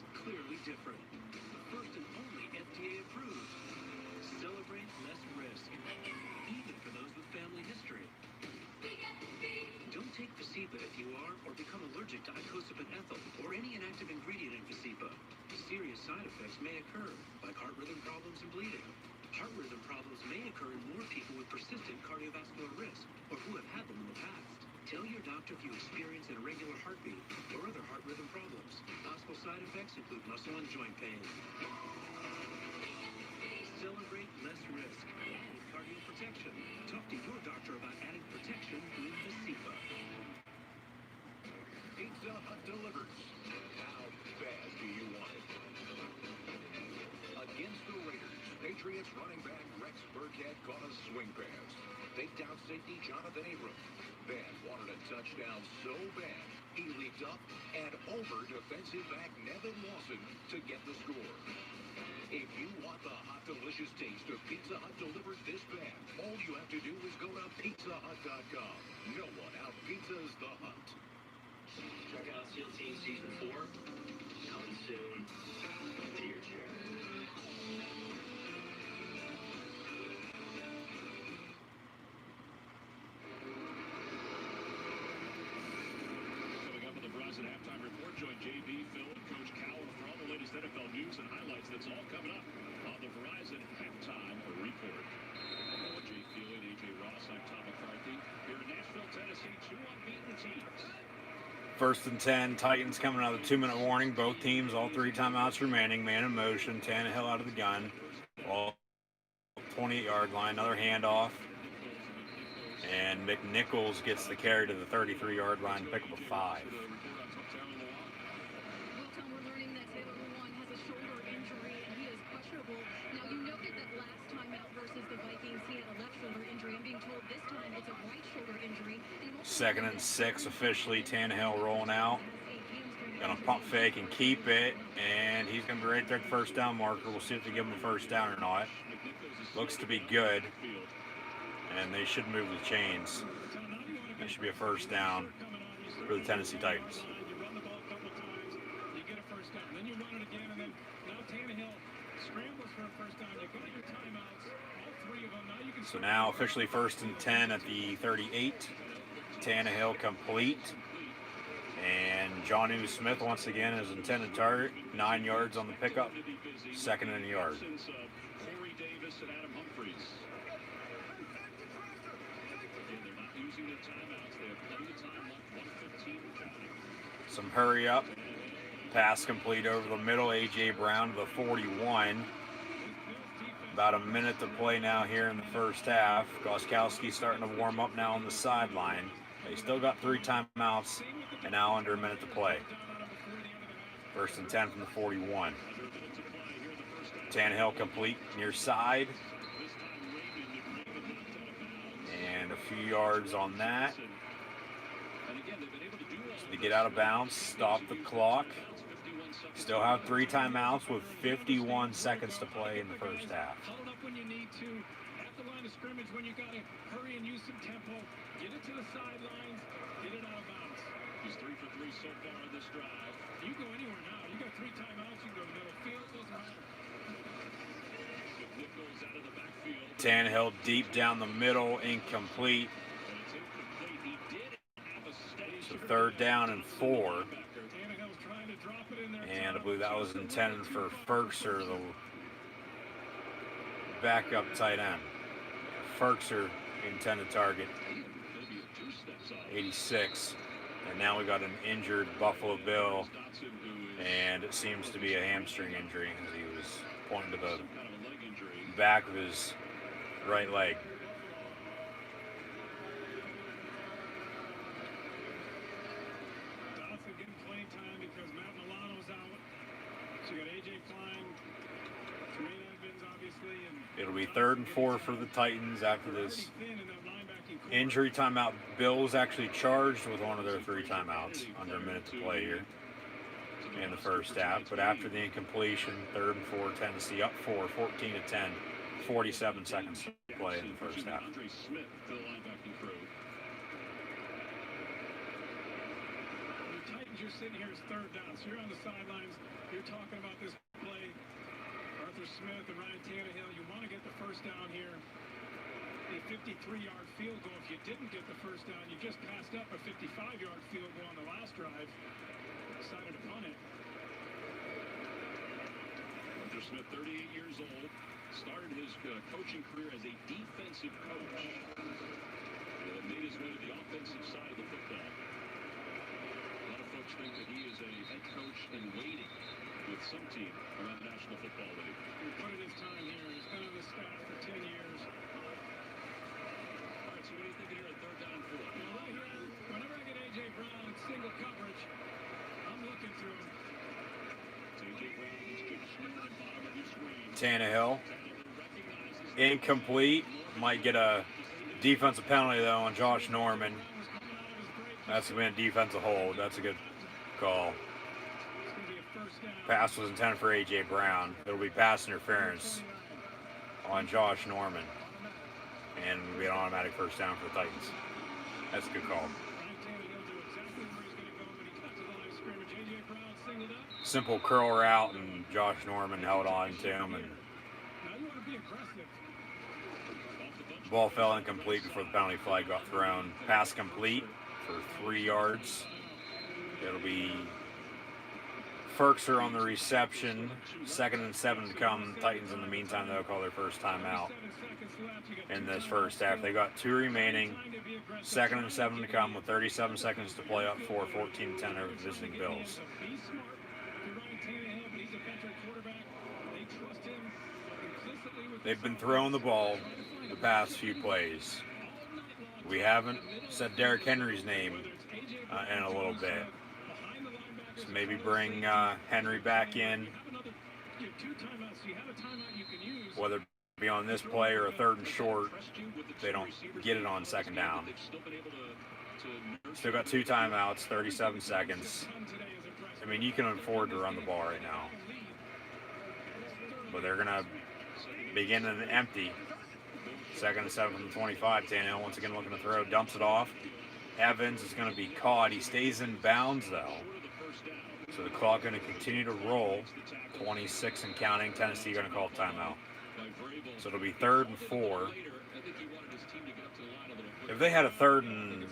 allergic to icosapent ethyl or any inactive ingredient in Visipa. Serious side effects may occur, like heart rhythm problems and bleeding. Heart rhythm problems may occur in more people with persistent cardiovascular risk or who have had them in the past. Tell your doctor if you experience an irregular heartbeat or other heart rhythm problems. Possible side effects include muscle and joint pain. Celebrate less risk and cardio protection. Talk to your doctor about adding protection with Visipa. Pizza Hut delivers. How bad do you want it? Against the Raiders, Patriots running back Rex Burkhead caught a swing pass. Faked out safety Jonathan Abram. Ben wanted a touchdown so bad, he leaped up and over defensive back Nevin Lawson to get the score. If you want the hot, delicious taste of Pizza Hut delivered this bad, all you have to do is go to pizzahut.com. No one out-pizzas the Hut. Check out SEAL Team Season 4, coming soon to your chair. Coming up with the Verizon halftime report, join JB, Phil, and Coach Cowher for all the latest NFL news and highlights. That's all coming up on the Verizon halftime report. With Jay Feely and AJ Ross, I'm Tom McCarthy. Here in Nashville, Tennessee, two unbeaten teams. 1st and 10, Titans coming out of the 2-minute warning. Both teams, all 3 timeouts remaining. Man in motion, Tannehill out of the gun. All 28-yard line, another handoff. And McNichols gets the carry to the 33-yard line, pick up a 5. Well, Tom, we're learning that Taylor Lewan has a shoulder injury and he is questionable. Now, you noted that last time out versus the Vikings, he had a left shoulder injury. I'm being told this time it's a right shoulder injury. 2nd and 6 officially. Tannehill rolling out. Gonna pump fake and keep it, and he's gonna be right there at the first down marker. We'll see if they give him a first down or not. Looks to be good, and they should move the chains. That should be a first down for the Tennessee Titans. You run the ball a couple times, you get a first down. Then you run it again, and then now Tannehill scrambles for a first down. You've got your timeouts, all 3 of them. Now you can. So now officially 1st and 10 at the 38. Tannehill complete. And Jonnu Smith once again is intended target. 9 yards on the pickup. 2nd and a yard. Corey Davis and Adam Humphries. Again, they're not using their timeouts. They have plenty of time left. 1:15 counting. Some hurry up. Pass complete over the middle. A.J. Brown to the 41. About a minute to play now here in the first half. Gostkowski starting to warm up now on the sideline. They still got 3 timeouts and now under a minute to play. 1st and 10 from the 41. Tannehill complete near side. And a few yards on that. So they get out of bounds, stop the clock. Still have 3 timeouts with 51 seconds to play in the first half. Hold up when you need to. At the line of scrimmage when you got to hurry and use some tempo. Get it to the sidelines. Get it out of bounds. He's 3 for 3 so far on this drive. You go anywhere now. You got 3 timeouts. You can go to middle field. Doesn't matter. Nichols out of the backfield. Tannehill deep down the middle, incomplete. And it's incomplete. He did have a steady. So 3rd down and 4. Tannehill's trying to drop it in there. And I believe that was intended for Ferkser, the backup tight end. Ferkser intended target. 86. And now we got an injured Buffalo Bill. And it seems to be a hamstring injury as he was pointing to the back of his right leg. Dawson getting playing time because Matt Milano's out. So you got A.J. Klein, Tremaine Edmonds, obviously, and It'll be 3rd and 4 for the Titans after this thin in that linebacking core. injury timeout. Bill's actually charged with one of their 3 timeouts under a minute to play here in the first half. But after the incompletion, 3rd and 4, Tennessee up 4, 14 to 10, 47 seconds to play in the first half. Andre Smith to the linebacking crew. The Titans, you're sitting here as 3rd down, so you're on the sidelines. You're talking about this play. Arthur Smith and Ryan Tannehill, you want to get the first down here. a 53-yard field goal if you didn't get the first down. You just passed up a 55-yard field goal on the last drive. Decided to punt it. Arthur Smith, 38 years old, started his coaching career as a defensive coach. Made his way to the offensive side of the football. A lot of folks think that he is a head coach in waiting with some team around the National Football League. He put in his time here. He's been on the staff for 10 years. All right, so what are you thinking here at third down and 4? Well, right here, whenever I get A.J. Brown in single coverage, I'm looking through him. A.J. Brown is to the bottom of your screen. Tannehill. Incomplete. Might get a defensive penalty, though, on Josh Norman. That's going to be a defensive hold. That's a good call. Pass was intended for A.J. Brown. It'll be pass interference on Josh Norman. And it'll be an automatic first down for the Titans. That's a good call. Simple curl route, and Josh Norman held on to him. And ball fell incomplete before the penalty flag got thrown. Pass complete for 3 yards. It'll be Ferkser on the reception. 2nd and 7 to come. Titans in the meantime, they'll call their first timeout in this first half. They got 2 remaining. 2nd and 7 to come with 37 seconds to play up for 14-10 over the visiting Bills. They've been throwing the ball the past few plays. We haven't said Derrick Henry's name in a little bit. So maybe bring Henry back in, whether it be on this play or a 3rd and short. They don't get it on 2nd down. Still got 2 timeouts, 37 seconds. I mean, you can afford to run the ball right now. But they're going to begin in an empty. 2nd and 7 from the 25. Tannehill once again looking to throw. Dumps it off. Evans is going to be caught. He stays in bounds, though. So the clock going to continue to roll. 26 and counting. Tennessee going to call timeout. So it'll be 3rd and 4. If they had a 3rd and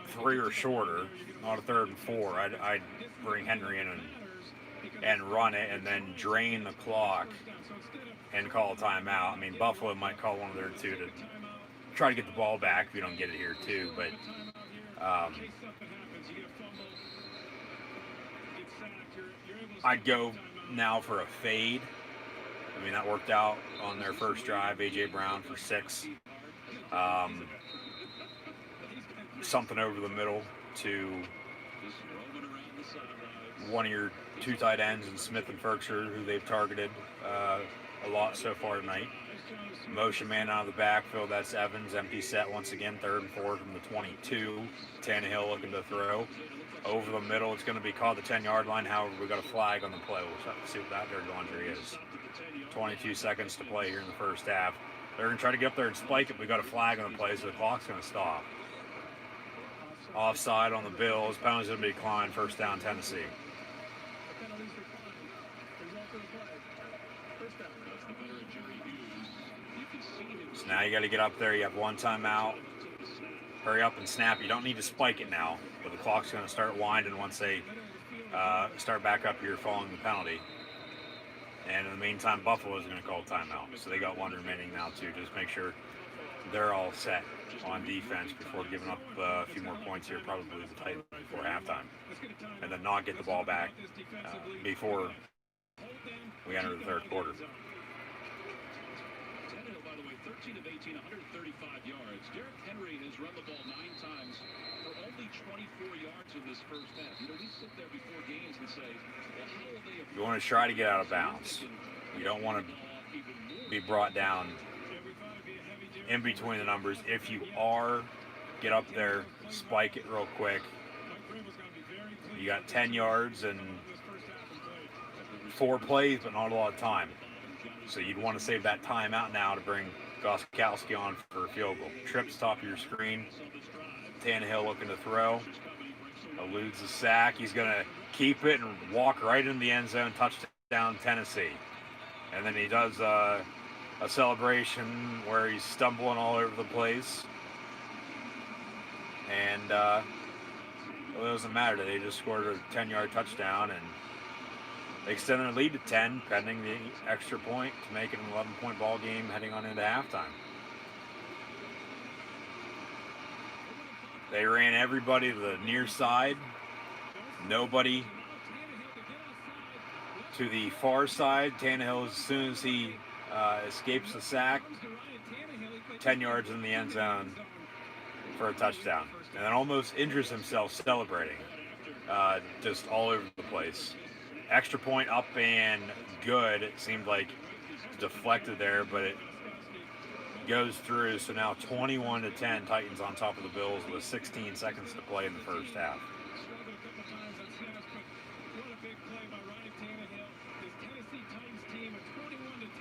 3 or shorter, not a 3rd and 4, I'd bring Henry in and run it and then drain the clock and call a timeout. I mean, Buffalo might call one of their 2 to try to get the ball back if you don't get it here too, but I'd go now for a fade. I mean, that worked out on their first drive. A.J. Brown for 6. Something over the middle to one of your 2 tight ends in Smith and Ferkser, who they've targeted a lot so far tonight. Motion man out of the backfield, that's Evans. Empty set once again, 3rd and 4 from the 22. Tannehill looking to throw. Over the middle, it's going to be called the 10-yard line. However, we got a flag on the play. We'll have to see what that dirty laundry is. 22 seconds to play here in the first half. They're going to try to get up there and spike it. We got a flag on the play, so the clock's going to stop. Offside on the Bills. Penalty's going to be declined. First down, Tennessee. So now you got to get up there. You have 1 timeout. Hurry up and snap. You don't need to spike it now, but the clock's going to start winding once they start back up here following the penalty. And in the meantime, Buffalo's going to call timeout. So they got 1 remaining now too. Just make sure they're all set on defense before giving up a few more points here, probably the Titans before halftime, and then not get the ball back before we enter the 3rd quarter. Tannehill, by the way, 13 of 18, 135 yards. Derrick Henry has run the ball 9 times for only 24 yards in this first half. You know, we sit there before games and say, well, how will they... You want to try to get out of bounds. You don't want to be brought down in between the numbers. If you are, get up there, spike it real quick. You got 10 yards and 4 plays, but not a lot of time. So you'd want to save that time out now to bring Gostkowski on for a field goal. Trips top of your screen. Tannehill looking to throw. Eludes the sack. He's going to keep it and walk right into the end zone. Touchdown, Tennessee. And then he does a celebration where he's stumbling all over the place. And it doesn't matter. They just scored a 10-yard touchdown and they extended their lead to 10, pending the extra point to make it an 11-point ball game heading on into halftime. They ran everybody to the near side. Nobody to the far side. Tannehill, as soon as he escapes the sack, 10 yards in the end zone for a touchdown. And then almost injures himself celebrating. Just all over the place. Extra point up and good. It seemed like deflected there, but it goes through. So now 21-10, Titans on top of the Bills with 16 seconds to play in the first half.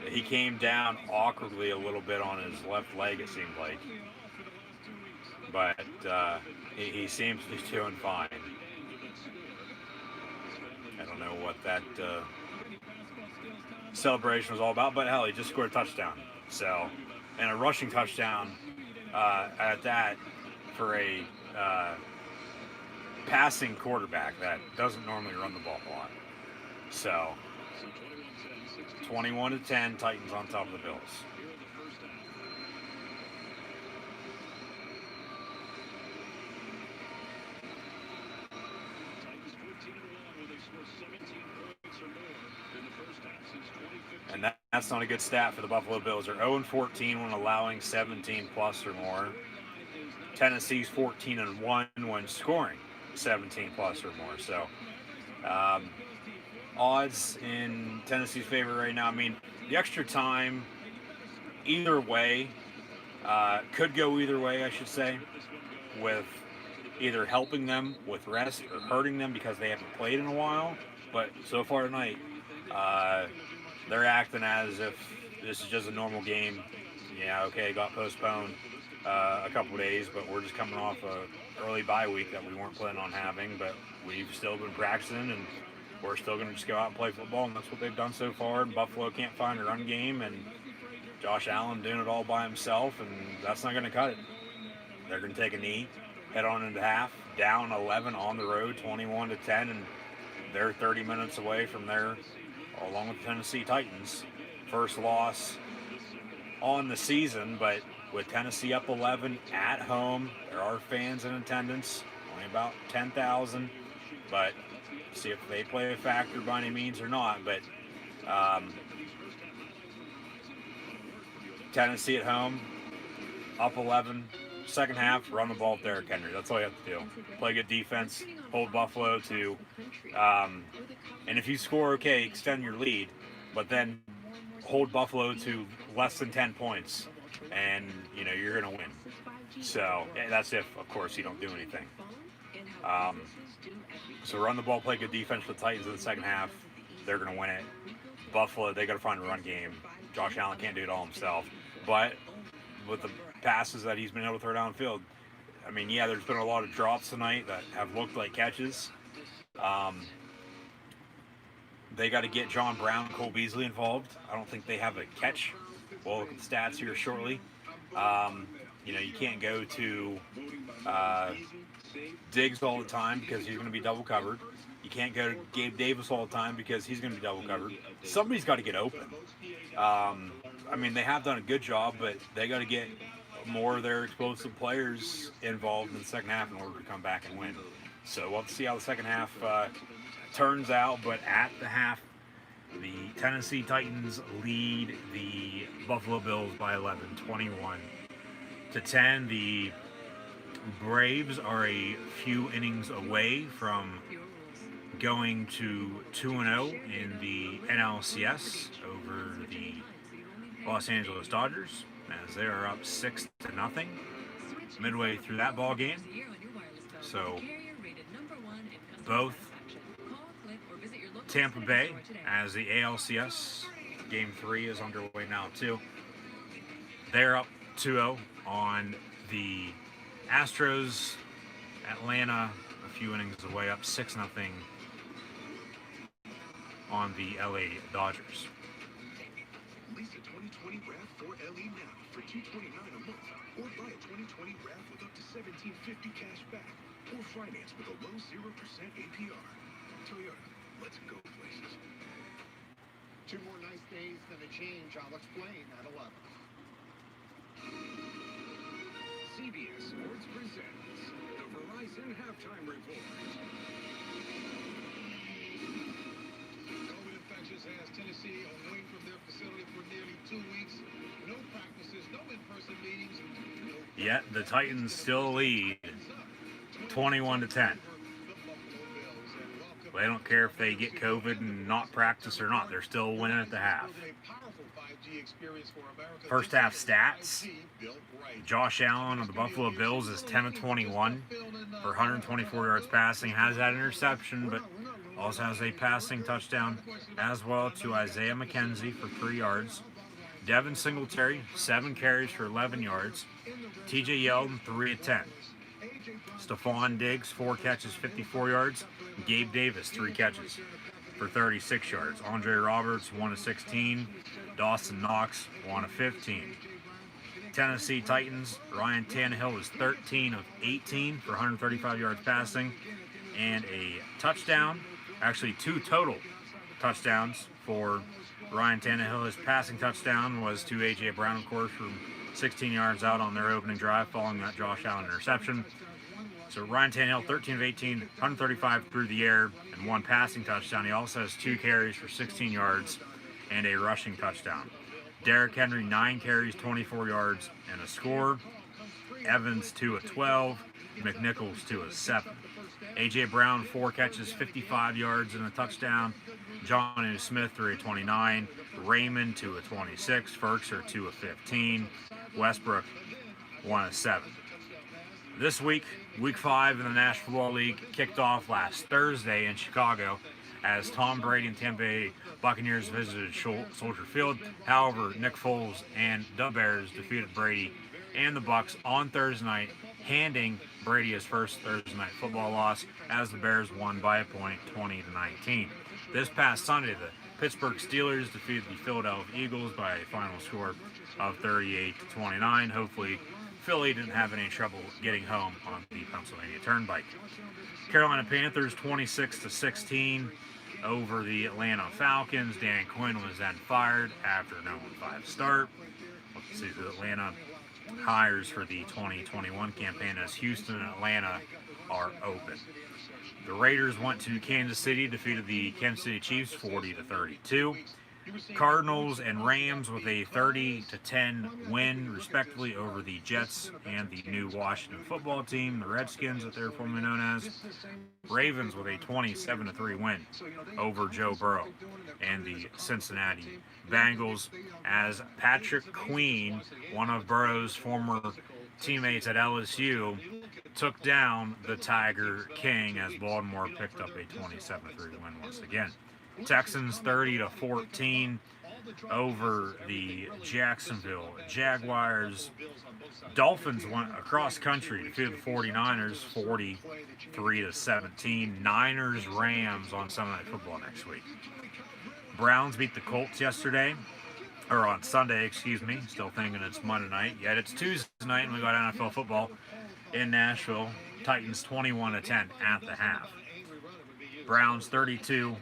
He came down awkwardly a little bit on his left leg, it seemed like. But he seems to be doing fine. I don't know what that celebration was all about, but hell, he just scored a touchdown. So, and a rushing touchdown at that for a passing quarterback that doesn't normally run the ball a lot. So, 21-10, Titans on top of the Bills. And that's not a good stat for the Buffalo Bills. They're 0-14 when allowing 17 plus or more. Tennessee's 14-1 when scoring 17 plus or more. So, odds in Tennessee's favor right now. I mean, the extra time, either way, could go either way, I should say, with either helping them with rest or hurting them because they haven't played in a while. But so far tonight, they're acting as if this is just a normal game. Yeah, okay, it got postponed a couple days, but we're just coming off a early bye week that we weren't planning on having, but we've still been practicing and we're still going to just go out and play football, and that's what they've done so far. And Buffalo can't find a run game, and Josh Allen doing it all by himself, and that's not going to cut it. They're going to take a knee, head on into half, down 11 on the road, 21-10, and they're 30 minutes away from there, along with the Tennessee Titans. First loss on the season, but with Tennessee up 11 at home, there are fans in attendance, only about 10,000, but see if they play a factor by any means or not. But Tennessee at home, up 11, second half, run the ball with Derrick Henry. That's all you have to do. Play good defense, hold Buffalo to, and if you score, okay, extend your lead, but then hold Buffalo to less than 10 points, and you're going to win. So that's if, of course, you don't do anything. So run the ball, play good defense for the Titans in the second half. They're going to win it. Buffalo, they got to find a run game. Josh Allen can't do it all himself. But with the passes that he's been able to throw downfield, I mean, yeah, there's been a lot of drops tonight that have looked like catches. They got to get John Brown and Cole Beasley involved. I don't think they have a catch. We'll look at the stats here shortly. You can't go to Diggs all the time because he's going to be double covered. You can't go to Gabe Davis all the time because he's going to be double covered. Somebody's got to get open. I mean, they have done a good job, but they got to get more of their explosive players involved in the second half in order to come back and win. So we'll have to see how the second half turns out. But at the half, the Tennessee Titans lead the Buffalo Bills by 11, 21-10. The Braves are a few innings away from going to 2-0 in the NLCS over the Los Angeles Dodgers, as they are up 6-0 midway through that ball game. So both Tampa Bay, as the ALCS Game 3 is underway now too, they're up 2-0 on the Astros. Atlanta a few innings away, up 6-0 on the LA Dodgers. 2020 RAV4 LE now for $229 a month. Or buy a 2020 RAV with up to $1,750 cash back. Or finance with a low 0% APR. Toyota, let's go places. 2 more nice days than a change. I'll explain at 11. CBS Sports presents the Verizon Halftime Report. COVID infections has Tennessee away from their facility for nearly 2 weeks. No practices, no in-person meetings, no... Yet the Titans still lead 21-10. They don't care if they get COVID and not practice or not. They're still winning at the half. First half stats. Josh Allen of the Buffalo Bills is 10 of 21 for 124 yards passing. Has that interception, but also has a passing touchdown as well to Isaiah McKenzie for 3 yards. Devin Singletary, 7 carries for 11 yards. TJ Yeldon, 3 of 10. Stephon Diggs, 4 catches, 54 yards. Gabe Davis, 3 catches for 36 yards. Andre Roberts, 1 of 16. Dawson Knox, 1 of 15. Tennessee Titans, Ryan Tannehill is 13 of 18 for 135 yards passing and a touchdown. Actually, 2 total touchdowns for Ryan Tannehill. His passing touchdown was to A.J. Brown, of course, from 16 yards out on their opening drive following that Josh Allen interception. So Ryan Tannehill, 13 of 18, 135 through the air, and 1 passing touchdown. He also has 2 carries for 16 yards and a rushing touchdown. Derrick Henry, 9 carries, 24 yards, and a score. Evans, 2 of 12. McNichols, 2 of 7. A.J. Brown, 4 catches, 55 yards, and a touchdown. Jonnu Smith, 3 of 29. Raymond, 2 of 26. Ferkser, 2 of 15. Westbrook, 1 of 7. This week, Week 5 in the National Football League kicked off last Thursday in Chicago as Tom Brady and Tampa Bay Buccaneers visited Soldier Field. However, Nick Foles and the Bears defeated Brady and the Bucs on Thursday night, handing Brady his first Thursday night football loss as the Bears won by a point, 20-19. This past Sunday, the Pittsburgh Steelers defeated the Philadelphia Eagles by a final score of 38-29. Hopefully, Philly didn't have any trouble getting home on the Pennsylvania Turnpike. Carolina Panthers 26-16 over the Atlanta Falcons. Dan Quinn was then fired after an 0-5 start. Let's see the Atlanta hires for the 2021 campaign as Houston and Atlanta are open. The Raiders went to Kansas City, defeated the Kansas City Chiefs 40-32. Cardinals and Rams with a 30-10 win, respectively, over the Jets and the new Washington football team, the Redskins, that they're formerly known as. Ravens with a 27-3 win over Joe Burrow and the Cincinnati Bengals, as Patrick Queen, one of Burrow's former teammates at LSU, took down the Tiger King as Baltimore picked up a 27-3 win once again. Texans 30-14 over the Jacksonville Jaguars. Dolphins went across country to defeat the 49ers 43-17. Niners Rams on Sunday Night Football next week. Browns beat the Colts yesterday, or on Sunday, excuse me. Still thinking it's Monday night. Yet it's Tuesday night and we got NFL football in Nashville. Titans 21-10 at the half. Browns 32-23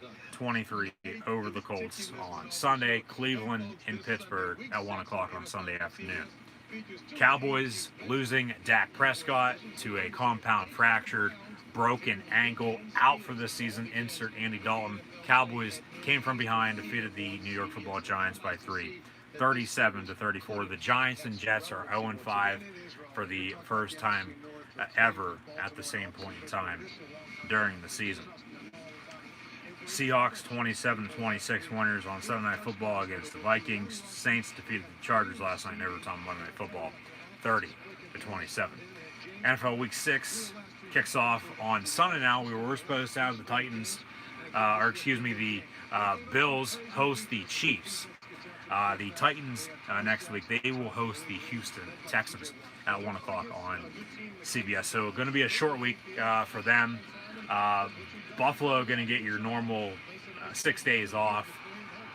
over the Colts on Sunday. Cleveland in Pittsburgh at 1 o'clock on Sunday afternoon. Cowboys losing Dak Prescott to a compound fractured broken ankle, out for this season. Insert Andy Dalton. Cowboys came from behind, defeated the New York Football Giants by 3, 37-34. The Giants and Jets are 0-5 for the first time ever at the same point in time during the season. Seahawks 27-26 winners on Sunday Night Football against the Vikings. Saints defeated the Chargers last night in overtime on Monday Night Football 30-27. NFL Week 6 kicks off on Sunday now. We were supposed to have the Titans, the Bills host the Chiefs. The Titans next week, they will host the Houston Texans at 1 o'clock on CBS. So going to be a short week for them. Buffalo going to get your normal 6 days off.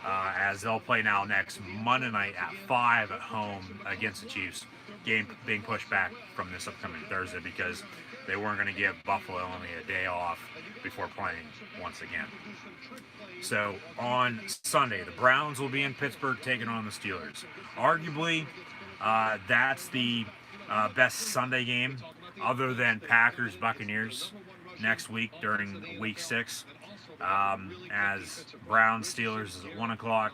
as they'll play now next Monday night at 5 at home against the Chiefs. Game being pushed back from this upcoming Thursday because they weren't going to give Buffalo only a day off before playing once again. So on Sunday, the Browns will be in Pittsburgh taking on the Steelers. Arguably, that's the best Sunday game other than Packers-Buccaneers next week during Week 6. As Browns-Steelers is at 1 o'clock.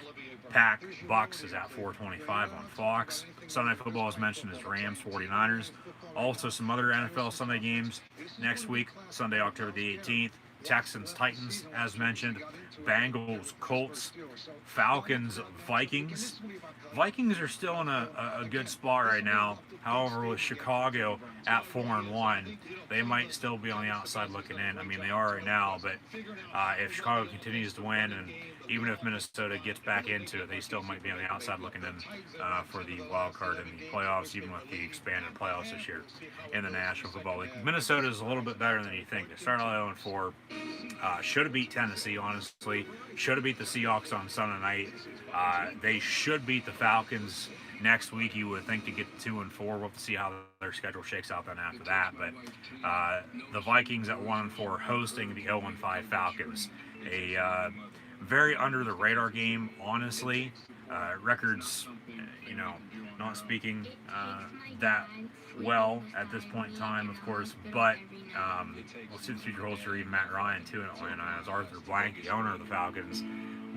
Pack-Bucks is at 4:25 on Fox. Sunday football, as mentioned, is Rams-49ers. Also, some other NFL Sunday games next week. Sunday, October the 18th. Texans-Titans, as mentioned. Bengals-Colts. Falcons-Vikings. Vikings are still in a good spot right now. However, with Chicago at 4-1, they might still be on the outside looking in. I mean, they are right now, but if Chicago continues to win, and even if Minnesota gets back into it, they still might be on the outside looking in for the wild card in the playoffs, even with the expanded playoffs this year in the National Football League. Minnesota is a little bit better than you think. They started out 0-4. Should have beat Tennessee, honestly. Should have beat the Seahawks on Sunday night. They should beat the Falcons next week. You would think to get 2-4. We'll have to see how their schedule shakes out then after that. But the Vikings at 1-4 hosting the 0-5 Falcons. A very under the radar game, honestly. Records, not speaking that well at this point in time, of course, but we'll see the future holds for even Matt Ryan too in Atlanta, as Arthur Blank, the owner of the Falcons,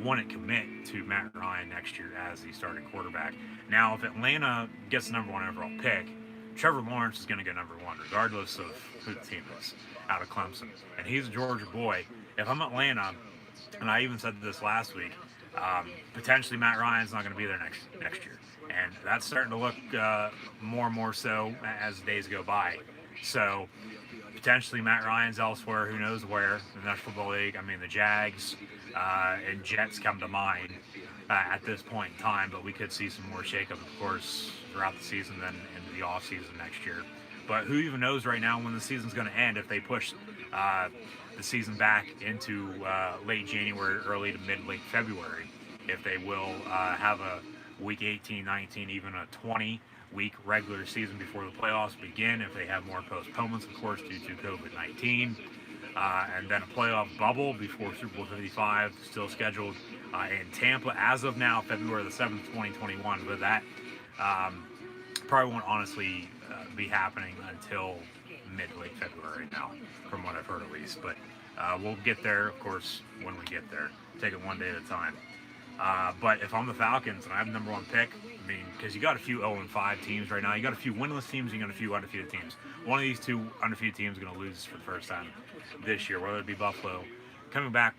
wouldn't commit to Matt Ryan next year as the starting quarterback. Now, if Atlanta gets the number 1 overall pick, Trevor Lawrence is going to get number 1 regardless of who the team is out of Clemson, and he's a Georgia boy. If I'm Atlanta, and I even said this last week, potentially Matt Ryan's not going to be there next year. And that's starting to look more and more so as the days go by. So potentially Matt Ryan's elsewhere, who knows where, in the National Football League. I mean, the Jags and Jets come to mind at this point in time, but we could see some more shakeup, of course, throughout the season, then into the offseason next year. But who even knows right now when the season's going to end if they push the season back into late January, early to mid-late February, if they will have a Week 18, 19, even a 20-week regular season before the playoffs begin, if they have more postponements, of course, due to COVID-19, and then a playoff bubble before Super Bowl 55, still scheduled in Tampa as of now, February the 7th, 2021, but that probably won't honestly be happening until mid-late February now, from what I've heard at least, but we'll get there, of course, when we get there. Take it one day at a time. But if I'm the Falcons and I have the number 1 pick, I mean, because you got a few 0-5 teams right now. You got a few winless teams, you got a few undefeated teams. One of these 2 undefeated teams is going to lose for the first time this year, whether it be Buffalo coming back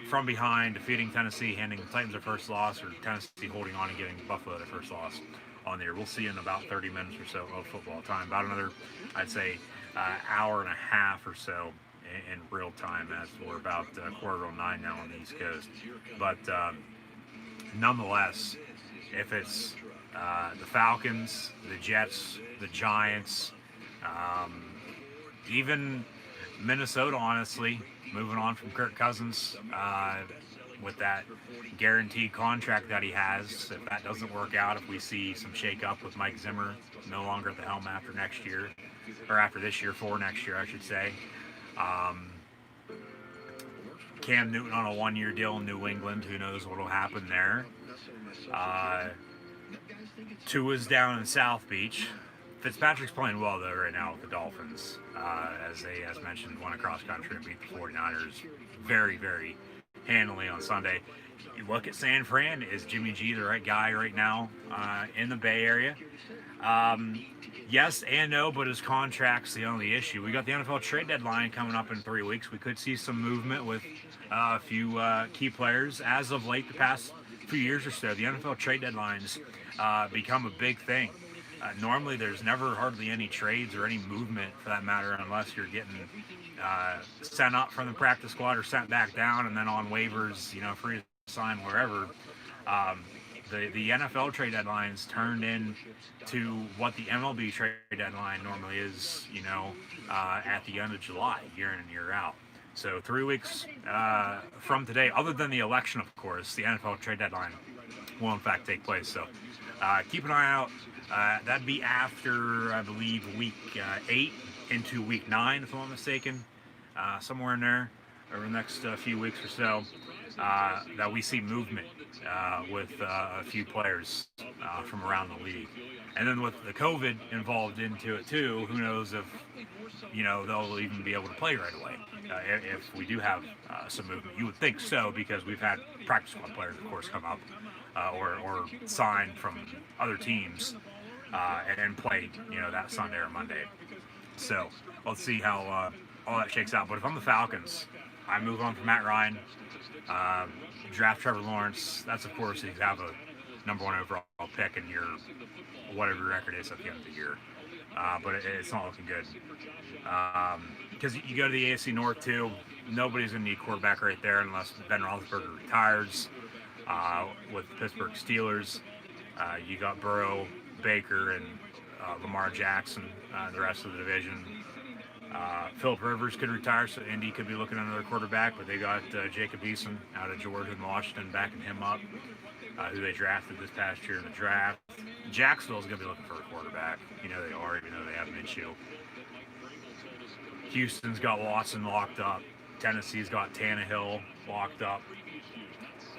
from behind, defeating Tennessee, handing the Titans their first loss, or Tennessee holding on and giving Buffalo their first loss on the year. We'll see in about 30 minutes or so of football time. About another, I'd say, hour and a half or so in real time, as we're about 8:45 now on the East Coast. But nonetheless, if it's the Falcons, the Jets, the Giants, even Minnesota, honestly, moving on from Kirk Cousins with that guaranteed contract that he has, if that doesn't work out, if we see some shake-up with Mike Zimmer no longer at the helm after next year, or after this year, for next year, I should say. Cam Newton on a 1-year deal in New England. Who knows what will happen there. Tua's down in South Beach. Fitzpatrick's playing well, though, right now with the Dolphins. As they, as mentioned, won across country and beat the 49ers very, very handily on Sunday. You look at San Fran. Is Jimmy G the right guy right now in the Bay Area? Yes and no, but his contract's the only issue. We got the NFL trade deadline coming up in 3 weeks. We could see some movement with a few key players. As of late, the past few years or so, the NFL trade deadlines become a big thing. Normally, there's never hardly any trades or any movement, for that matter, unless you're getting sent up from the practice squad or sent back down and then on waivers, free to sign wherever. The NFL trade deadlines turned into what the MLB trade deadline normally is, at the end of July, year in and year out. So 3 weeks from today, other than the election, of course, the NFL trade deadline will in fact take place. So keep an eye out. That'd be after, I believe, week 8 into week 9, if I'm not mistaken, somewhere in there, over the next few weeks or so, that we see movement with a few players from around the league. And then with the COVID involved into it too, who knows if they'll even be able to play right away if we do have some movement. You would think so, because we've had practice squad players, of course, come up or sign from other teams and play that Sunday or Monday. So let's see how all that shakes out. But if I'm the Falcons, I move on from Matt Ryan, draft Trevor Lawrence. That's, of course, if you have a number 1 overall pick in your whatever your record is at the end of the year. But it's not looking good. Because you go to the AFC North, too. Nobody's going to need quarterback right there unless Ben Roethlisberger retires. With the Pittsburgh Steelers, you got Burrow, Baker, and Lamar Jackson, the rest of the division. Philip Rivers could retire, so Indy could be looking at another quarterback, but they got Jacob Eason out of Georgia and Washington backing him up, who they drafted this past year in the draft. Jacksonville's going to be looking for a quarterback. They are, even though they have Minshew. Houston's got Watson locked up. Tennessee's got Tannehill locked up.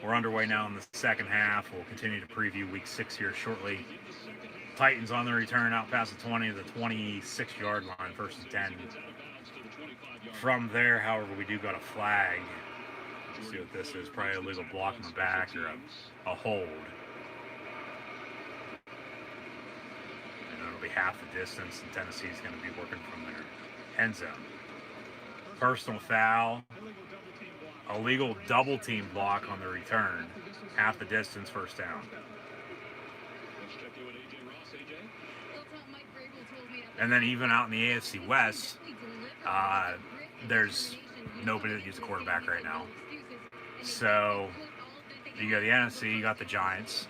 We're underway now in the second half. We'll continue to preview week 6 here shortly. Titans on the return out past the 20 to the 26-yard line, 1st and 10. From there, however, we do got a flag. Let's see what this is. Probably a legal block in the back or a hold. And it'll be half the distance, and Tennessee's going to be working from their end zone. Personal foul. Illegal double team block on the return. Half the distance, 1st down. And then even out in the AFC West, there's nobody that uses a quarterback right now. So you got the NFC, you got the Giants.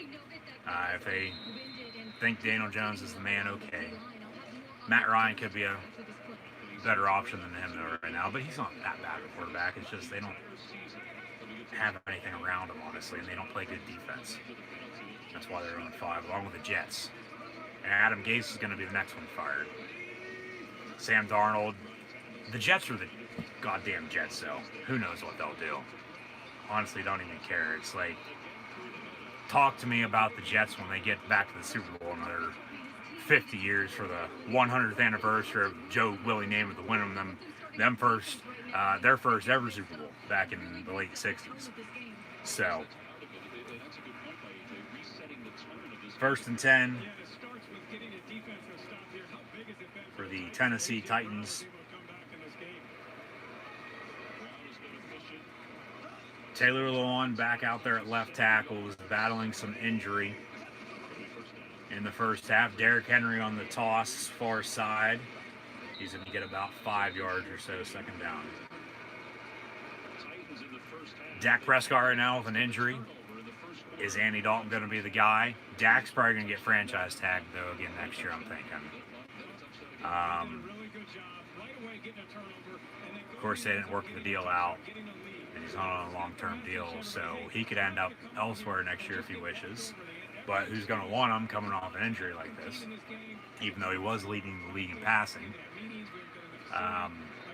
If they think Daniel Jones is the man, okay. Matt Ryan could be a better option than him though right now, but he's not that bad of a quarterback. It's just they don't have anything around him, honestly, and they don't play good defense. That's why they're 0-5, along with the Jets. And Adam Gase is going to be the next one fired. Sam Darnold. The Jets are the goddamn Jets, so who knows what they'll do. Honestly, don't even care. It's like, talk to me about the Jets when they get back to the Super Bowl in another 50 years for the 100th anniversary of Joe Willie Namath to win them their first ever Super Bowl back in the late 60s. So, 1st and 10 for the Tennessee Titans. Taylor Lewan back out there at left tackle, was battling some injury in the first half. Derrick Henry on the toss, far side. He's going to get about 5 yards or so, 2nd down. Dak Prescott right now with an injury. Is Andy Dalton going to be the guy? Dak's probably going to get franchise tagged, though, again next year, I'm thinking. Of course, they didn't work the deal out, and he's not on a long-term deal, so he could end up elsewhere next year if he wishes. But who's going to want him coming off an injury like this, even though he was leading the league in passing?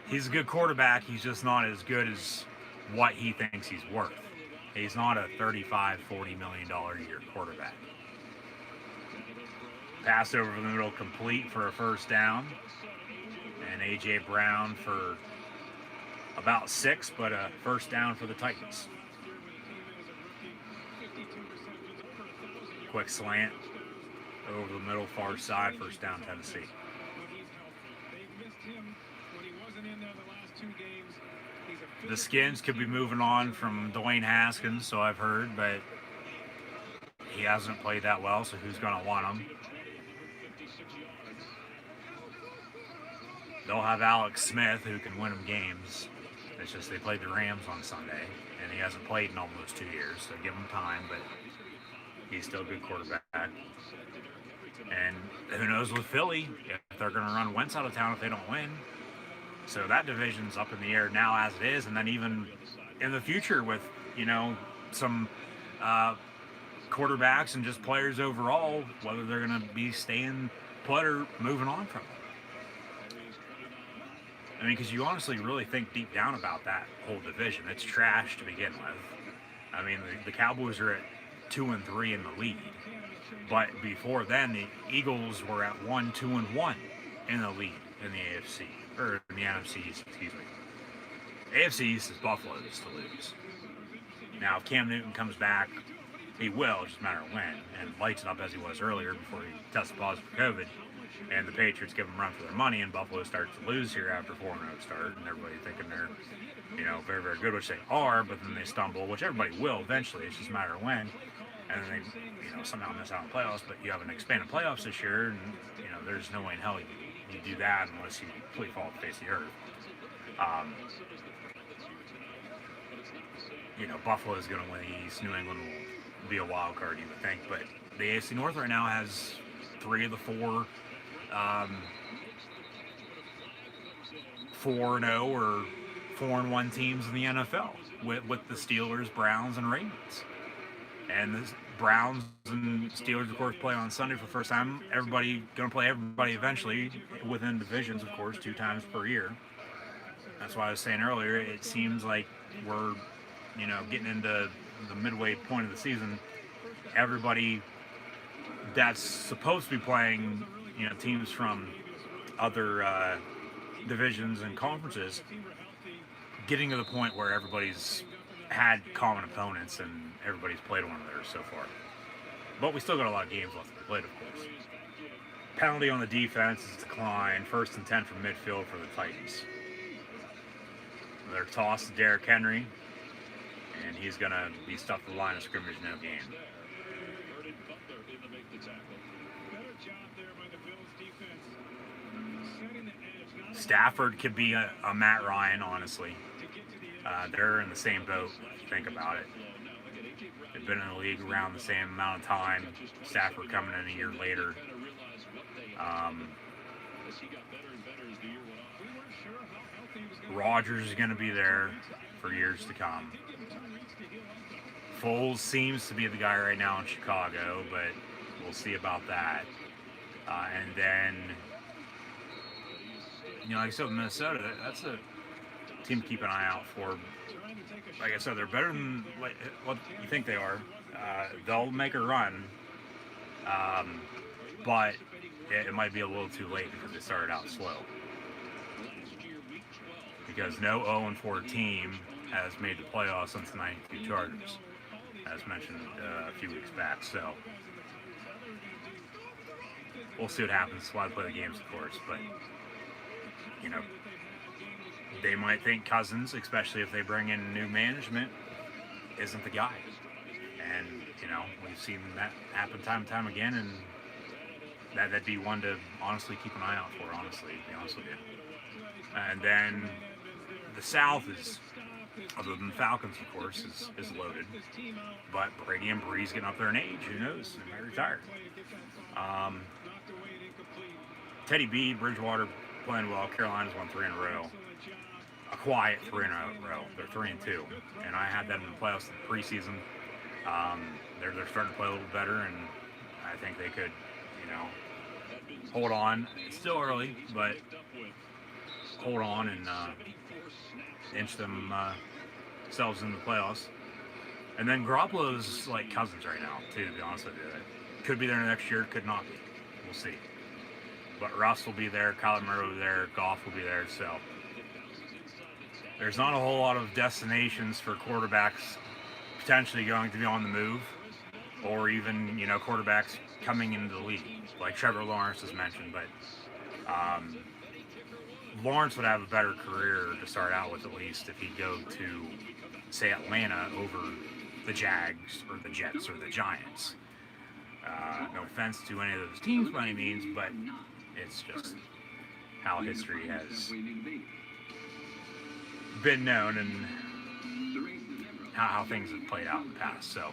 He's a good quarterback. He's just not as good as what he thinks he's worth. He's not a $35, $40 million a year quarterback. Pass over the middle complete for a 1st down. And A.J. Brown for about 6, but a 1st down for the Titans. Quick slant over the middle, far side, 1st down, Tennessee. The Skins could be moving on from Dwayne Haskins, so I've heard, but he hasn't played that well, so who's going to want him? They'll have Alex Smith, who can win them games. It's just they played the Rams on Sunday, and he hasn't played in almost 2 years, so give him time, but he's still a good quarterback. And who knows with Philly, if they're going to run Wentz out of town if they don't win. So that division's up in the air now as it is, and then even in the future with, some uh, quarterbacks and just players overall, whether they're going to be staying put or moving on from it. I mean, because you honestly really think deep down about that whole division. It's trash to begin with. I mean, the Cowboys are at 2-3 in the lead, but before then, the Eagles were at 1-2-1 in the lead in the AFC or in the NFC East. Excuse me. AFC East is Buffalo's to lose. Now, if Cam Newton comes back, he will, it's just a matter of when, and lights it up as he was earlier before he tested positive for COVID, and the Patriots give him a run for their money, and Buffalo starts to lose here after 4-0 start, and everybody thinking they're, very, very good, which they are, but then they stumble, which everybody will eventually, it's just a matter of when, and then they, somehow miss out on playoffs, but you have an expanded playoffs this year, and, there's no way in hell you do that unless you completely fall off the face of the earth. Buffalo is going to win the East. New England will be a wild card, you would think. But the AFC North right now has 3 of the 4 4-0 or 4-1 teams in the NFL with the Steelers, Browns, and Ravens. And the Browns and Steelers, of course, play on Sunday for the first time. Everybody going to play everybody eventually within divisions, of course, 2 times per year. That's why I was saying earlier, it seems like we're getting into the midway point of the season. Everybody that's supposed to be playing, teams from other divisions and conferences, getting to the point where everybody's had common opponents and everybody's played one of theirs so far. But we still got a lot of games left to be played, of course. Penalty on the defense is declined. 1st and 10 from midfield for the Titans. They're tossed to Derrick Henry, and he's going to be stuffed to the line of scrimmage, no game. Stafford could be a Matt Ryan, honestly. They're in the same boat, if you think about it. They've been in the league around the same amount of time. Stafford coming in a year later. Rodgers is going to be there for years to come. Foles seems to be the guy right now in Chicago, but we'll see about that. And then, like I said, Minnesota, that's a team to keep an eye out for. Like I said, they're better than what you think they are. They'll make a run, but it might be a little too late because they started out slow. Because no 0-4 team has made the playoffs since the 92 Chargers, as mentioned a few weeks back. So we'll see what happens. That's why they play the games, of course. But, they might think Cousins, especially if they bring in new management, isn't the guy. And, we've seen that happen time and time again, and that'd be one to honestly keep an eye out for, honestly, to be honest with you. And then the South is, other than the Falcons, of course, is loaded. But Brady and Breeze getting up there in age, who knows? They might retire. Teddy B, Bridgewater playing well. Carolina's won 3 in a row. A quiet 3 in a row. They're 3-2. And I had them in the playoffs in the preseason. They're starting to play a little better, and I think they could, hold on. It's still early, but hold on and inch themselves in the playoffs. And then Garoppolo's like Cousins right now, too, to be honest with you. Could be there next year, could not be. We'll see. But Russ will be there, Kyler Murray will be there, Goff will be there, so there's not a whole lot of destinations for quarterbacks potentially going to be on the move, or even, quarterbacks coming into the league, like Trevor Lawrence has mentioned, but Lawrence would have a better career to start out with, at least, if he'd go to, say, Atlanta over the Jags or the Jets or the Giants. No offense to any of those teams by any means, but it's just how history has been known and how things have played out in the past. So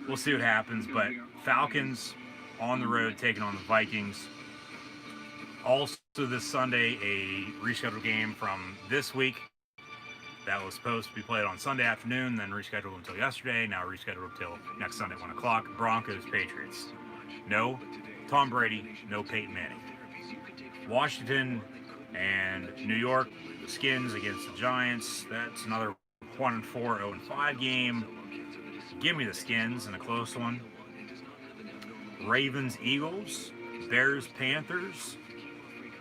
we'll see what happens. But Falcons on the road taking on the Vikings. Also this Sunday a rescheduled game from this week that was supposed to be played on Sunday afternoon, then rescheduled until yesterday, now rescheduled until next Sunday at 1 o'clock. Broncos, Patriots. No Tom Brady, no Peyton Manning. Washington and New York, the Skins against the Giants. That's another 1-4, 0-5 game. Give me the Skins in a close one. Ravens, Eagles. Bears, Panthers.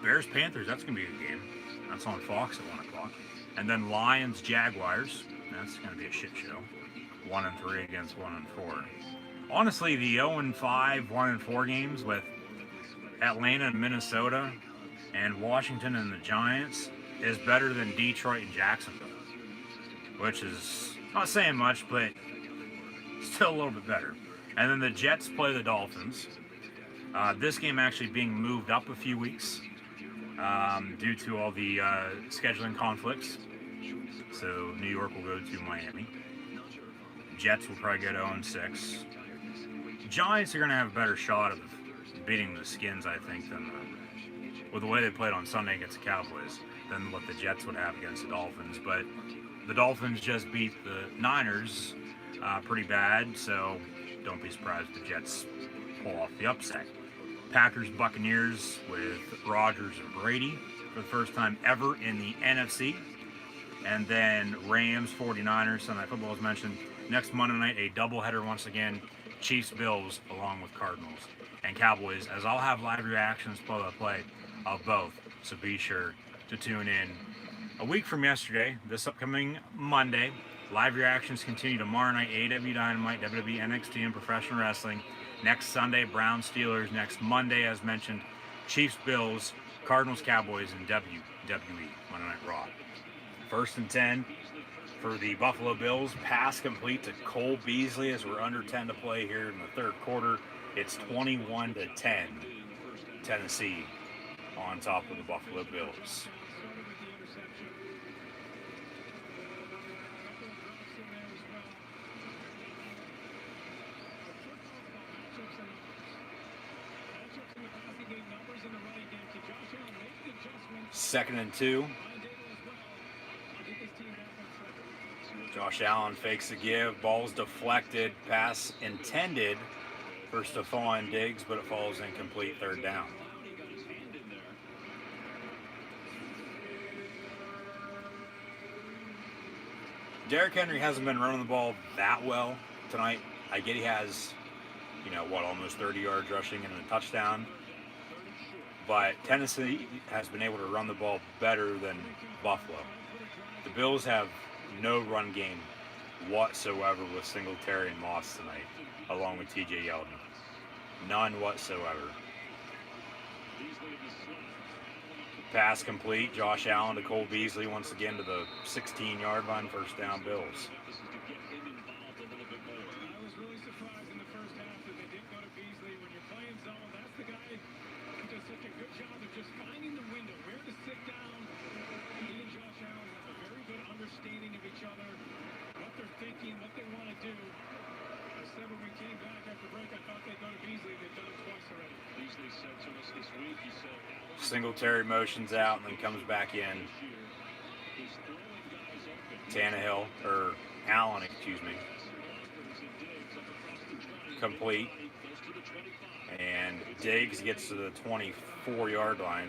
Bears, Panthers, that's going to be a good game. That's on Fox at 1 o'clock. And then Lions, Jaguars. That's going to be a shit show. 1-3 against 1-4. Honestly, the 0-5, 1-4 games with Atlanta and Minnesota and Washington and the Giants is better than Detroit and Jacksonville, which is not saying much, but still a little bit better. And then the Jets play the Dolphins. This game actually being moved up a few weeks due to all the scheduling conflicts. So New York will go to Miami. Jets will probably go to 0-6. Giants are going to have a better shot of beating the Skins, I think, than with the way they played on Sunday against the Cowboys, than what the Jets would have against the Dolphins. But the Dolphins just beat the Niners pretty bad, so don't be surprised if the Jets pull off the upset. Packers, Buccaneers with Rodgers and Brady for the first time ever in the NFC. And then Rams, 49ers, Sunday Night Football as mentioned. Next Monday night, a doubleheader once again. Chiefs, Bills, along with Cardinals and Cowboys, as I'll have live reactions play-by-play of both. So be sure to tune in. A week from yesterday, this upcoming Monday, live reactions continue tomorrow night, AEW Dynamite, WWE, NXT, and Professional Wrestling. Next Sunday, Browns, Steelers. Next Monday, as mentioned, Chiefs, Bills, Cardinals, Cowboys, and WWE, Monday Night Raw. 1st and 10 for the Buffalo Bills. Pass complete to Cole Beasley as we're under 10 to play here in the third quarter. It's 21-10. Tennessee on top of the Buffalo Bills. Second and 2. Josh Allen fakes the give. Ball's deflected. Pass intended for Stephon Diggs, but it falls incomplete. Third down. Derrick Henry hasn't been running the ball that well tonight. I get he has, almost 30 yards rushing and a touchdown. But Tennessee has been able to run the ball better than Buffalo. The Bills have no run game whatsoever with Singletary and Moss tonight, along with TJ Yeldon. None whatsoever. Pass complete. Josh Allen to Cole Beasley once again to the 16-yard line. First down, Bills. Singletary motions out and then comes back in. Allen, complete. And Diggs gets to the 24-yard line.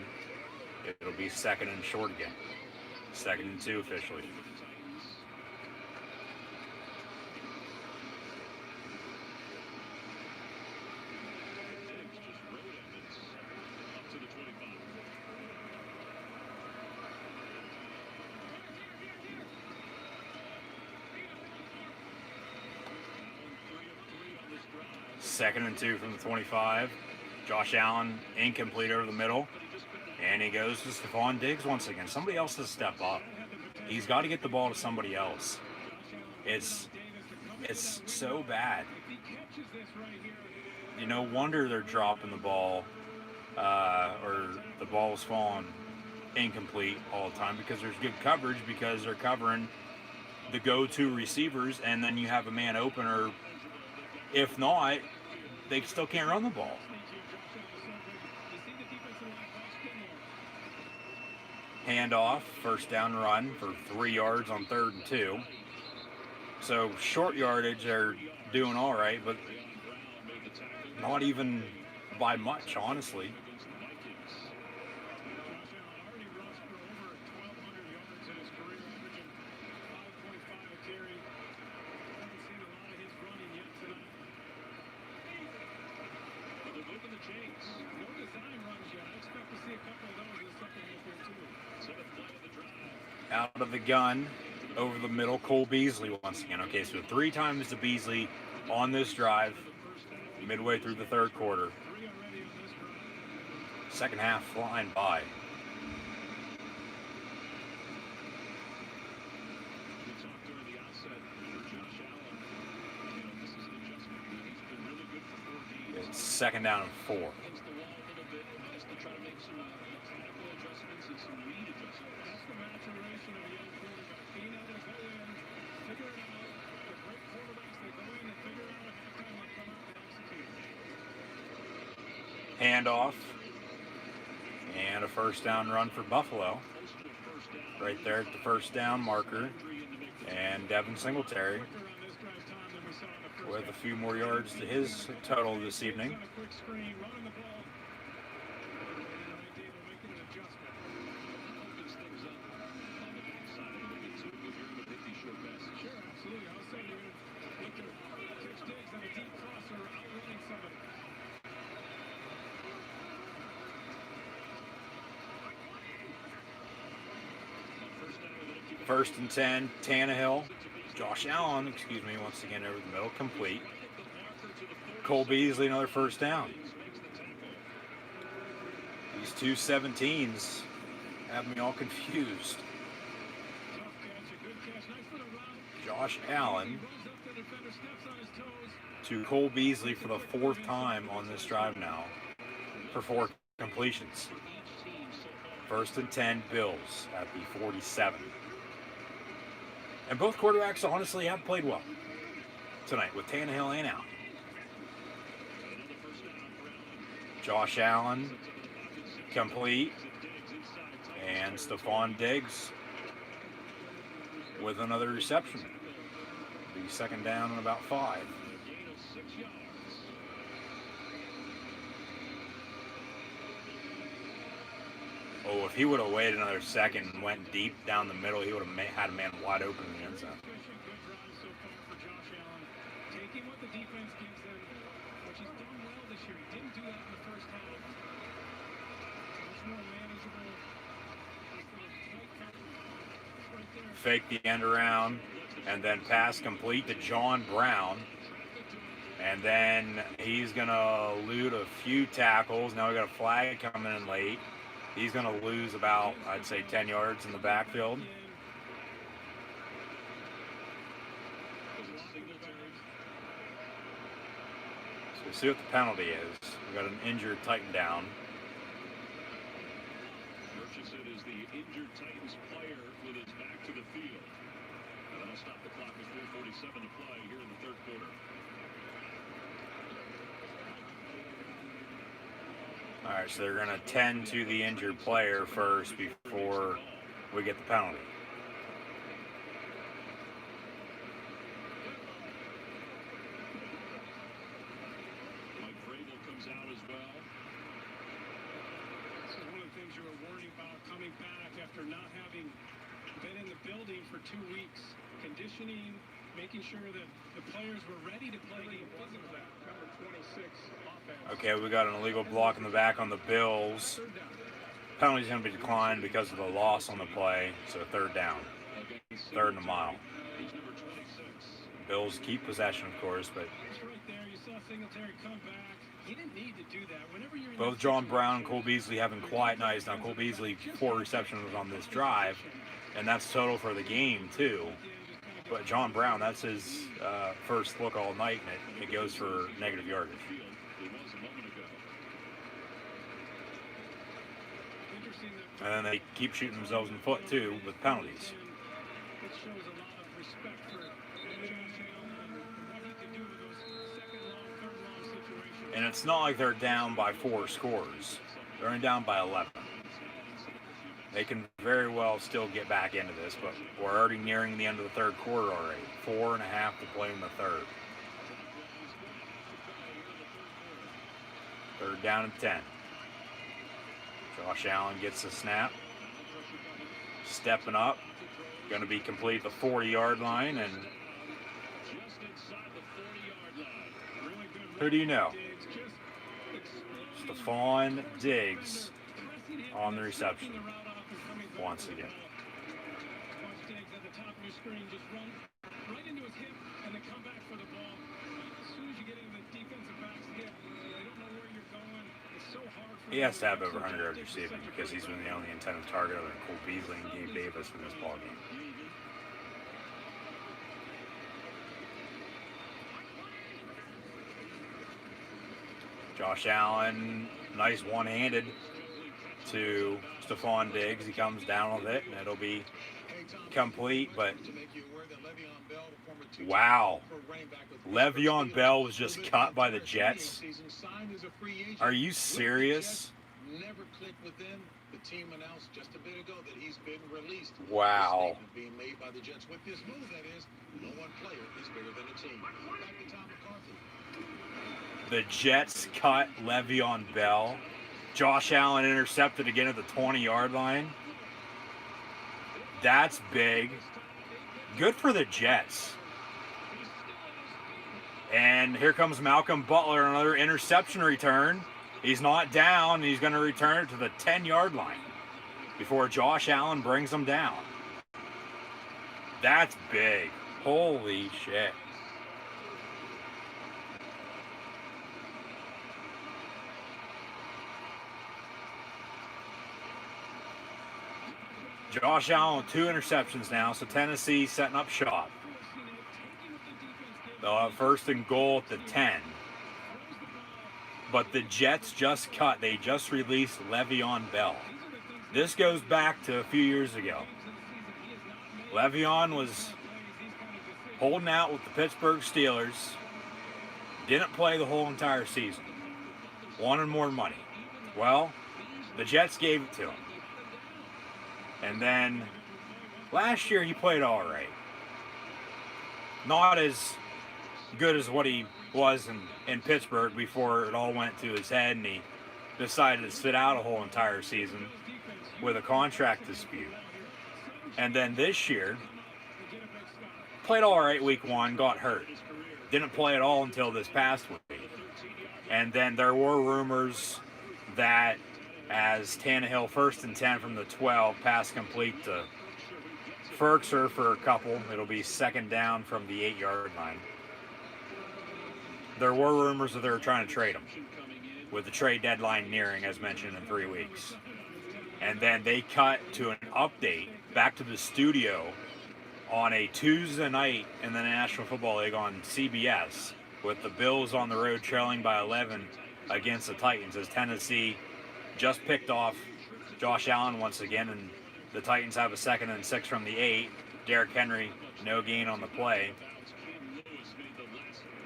It'll be second and short again. 2nd and 2 officially. Second and 2 from the 25. Josh Allen incomplete over the middle. And he goes to Stephon Diggs once again. Somebody else has to step up. He's got to get the ball to somebody else. It's so bad. No wonder they're dropping the ball or the ball's falling incomplete all the time, because there's good coverage, because they're covering the go-to receivers, and then you have a man open, or if not, they still can't run the ball. Handoff, first down run for 3 yards on 3rd and 2. So short yardage, they're doing all right, but not even by much, honestly. Out of the gun, over the middle, Cole Beasley once again. Okay, so 3 times to Beasley on this drive, midway through the 3rd quarter. Second half flying by. It's 2nd down and 4. Handoff, and a first down run for Buffalo. Right there at the first down marker, and Devin Singletary with a few more yards to his total this evening. First and 10, Tannehill. Josh Allen, once again over the middle, complete. Cole Beasley, another first down. These 2 17s have me all confused. Josh Allen to Cole Beasley for the 4th time on this drive now for 4 completions. First and 10, Bills at the 47. And both quarterbacks honestly have played well tonight with Tannehill and Allen. Josh Allen complete, and Stephon Diggs with another reception. The 2nd down and about 5. Oh, if he would have waited another second and went deep down the middle, he would have had a man wide open in the end zone. Taking what the defense gives them, which he's done well this year. He didn't do that in the first half. Much more manageable. Fake the end around, and then pass complete to John Brown. And then he's going to elude a few tackles. Now we got a flag coming in late. He's going to lose about, I'd say, 10 yards in the backfield. So we'll see what the penalty is. We've got an injured Titan down. Murchison is the injured Titans player with his back to the field. And that'll stop the clock with 4:47 to play here in the 3rd quarter. All right, so they're going to tend to the injured player first before we get the penalty. Mike Vrabel comes out as well. This is one of the things you were warning about coming back after not having been in the building for 2 weeks. Conditioning, making sure that the players were ready to play game. Number 26 offense. Okay, we got an illegal block in the back on the Bills. Penalty's going to be declined because of the loss on the play, so 3rd down. 3rd and a mile. Bills keep possession, of course, but both John Brown and Cole Beasley having quiet nights. Now, Cole Beasley, 4 receptions on this drive, and that's total for the game, too. But John Brown, that's his first look all night, and it goes for negative yardage. And then they keep shooting themselves in the foot, too, with penalties. And it's not like they're down by 4 scores. They're only down by 11. They can very well still get back into this, but we're already nearing the end of the third quarter already. 4.5 to play in the third. Third down and 10. Josh Allen gets the snap. Stepping up. Going to be complete the 40-yard line. And who do you know? Stephon Diggs on the reception once again. He has to have over 100 yards receiving because he's been the only intended target other than Cole Beasley and Gabe Davis in this ballgame. Josh Allen, nice one-handed to Stephon Diggs. He comes down with it, and it'll be complete, but wow. Le'Veon Bell was just cut by the Jets. Are you serious? Never clicked with them. The team announced just a bit ago that he's been released. Wow. Being made by the Jets. With this move, that is, no one player is bigger than a team. Back to Tom McCarthy. The Jets cut Le'Veon Bell. Josh Allen intercepted again at the 20-yard line. That's big. Good for the Jets. And here comes Malcolm Butler, another interception return. He's not down. He's going to return it to the 10-yard line before Josh Allen brings him down. That's big. Holy shit. Josh Allen with 2 interceptions now, so Tennessee setting up shop. They'll have first and goal at the 10. But the Jets just cut. They just released Le'Veon Bell. This goes back to a few years ago. Le'Veon was holding out with the Pittsburgh Steelers. Didn't play the whole entire season. Wanted more money. Well, the Jets gave it to him. And then last year he played all right. Not as good as what he was in Pittsburgh before it all went to his head and he decided to sit out a whole entire season with a contract dispute. And then this year, played all right week 1, got hurt. Didn't play at all until this past week. And then there were rumors that as Tannehill first and 10 from the 12, pass complete to Ferkser for a couple. It'll be second down from the 8-yard line. There were rumors that they were trying to trade him, with the trade deadline nearing, as mentioned, in 3 weeks. And then they cut to an update back to the studio on a Tuesday night in the National Football League on CBS, with the Bills on the road trailing by 11 against the Titans, as Tennessee just picked off Josh Allen once again, and the Titans have a 2nd and 6 from the 8. Derrick Henry, no gain on the play.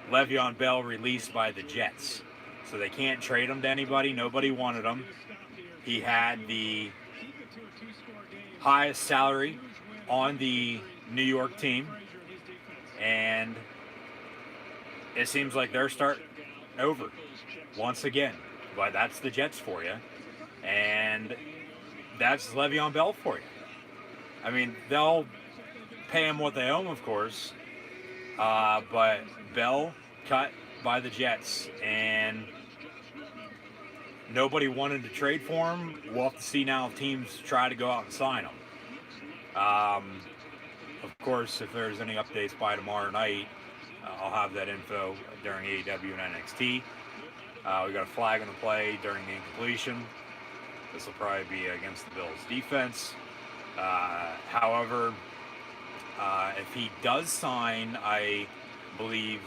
Le'Veon Bell released by the Jets. So they can't trade him to anybody. Nobody wanted him. He had the highest salary on the New York team. And it seems like they're starting over once again. But that's the Jets for you. And that's Le'Veon Bell for you. I mean, they'll pay him what they owe him, of course. But Bell cut by the Jets, and nobody wanted to trade for him. We'll have to see now if teams try to go out and sign him. Of course, if there's any updates by tomorrow night, I'll have that info during AEW and NXT. We got a flag on the play during the incompletion. This will probably be against the Bills' defense. However, if he does sign, I believe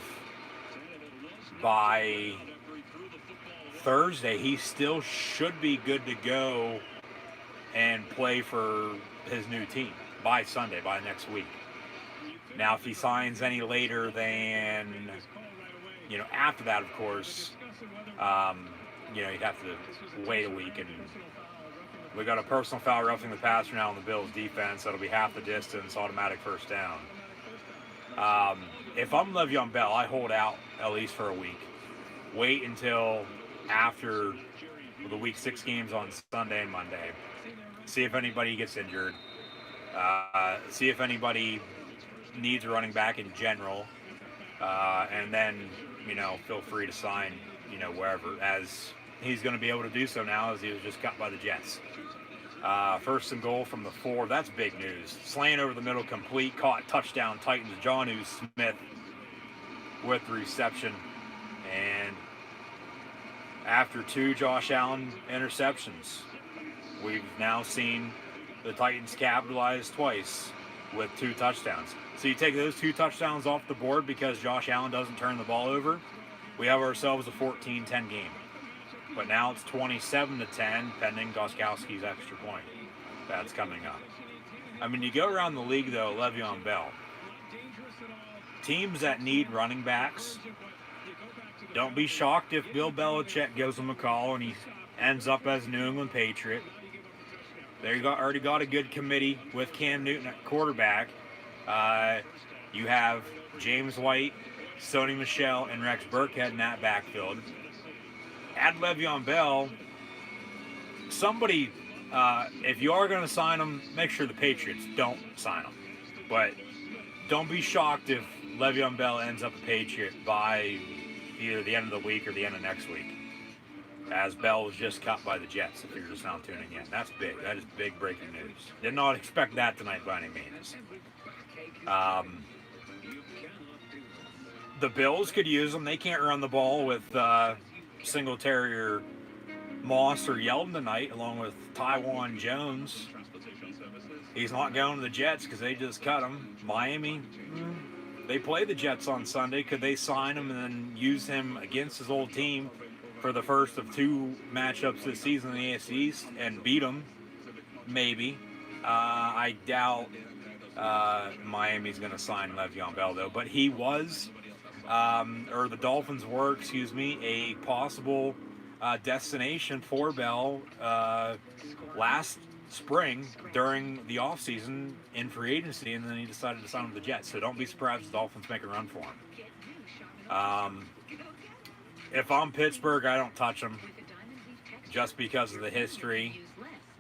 by Thursday, he still should be good to go and play for his new team by Sunday, by next week. Now, if he signs any later than, after that, of course, you'd have to wait a week and We got a personal foul roughing the passer now on the Bills defense. That'll be half the distance, automatic first down. If I'm Le'Veon Bell, I hold out at least for a week. Wait until after the Week 6 games on Sunday and Monday. See if anybody gets injured. See if anybody needs a running back in general. And then, feel free to sign, wherever, as he's going to be able to do so now as he was just cut by the Jets. First and goal from the 4. That's big news. Slant over the middle, complete, caught, touchdown, Titans. Jonnu Smith with the reception. And after 2 Josh Allen interceptions, we've now seen the Titans capitalize twice with 2 touchdowns. So you take those 2 touchdowns off the board because Josh Allen doesn't turn the ball over, we have ourselves a 14-10 game. But now it's 27-10, pending Gostkowski's extra point. That's coming up. I mean, you go around the league, though, Le'Veon Bell. Teams that need running backs, don't be shocked if Bill Belichick gives him a call and he ends up as a New England Patriot. They already got a good committee with Cam Newton at quarterback. You have James White, Sony Michel, and Rex Burkhead in that backfield. Add Le'Veon Bell. Somebody, if you are going to sign him, make sure the Patriots don't sign him. But don't be shocked if Le'Veon Bell ends up a Patriot by either the end of the week or the end of next week, as Bell was just cut by the Jets, if you're just now tuning in. That's big. That is big breaking news. Did not expect that tonight by any means. The Bills could use them. They can't run the ball with Singletary or Moss or Yeldon tonight, along with Tywan Jones. He's not going to the Jets because they just cut him. Miami, they play the Jets on Sunday. Could they sign him and then use him against his old team for the first of 2 matchups this season in the AFC East and beat them? Maybe. I doubt Miami's going to sign Le'Veon Bell, though. But he was, or the Dolphins were, a possible destination for Bell last spring during the offseason in free agency, and then he decided to sign with the Jets. So don't be surprised if the Dolphins make a run for him. If I'm Pittsburgh, I don't touch him just because of the history,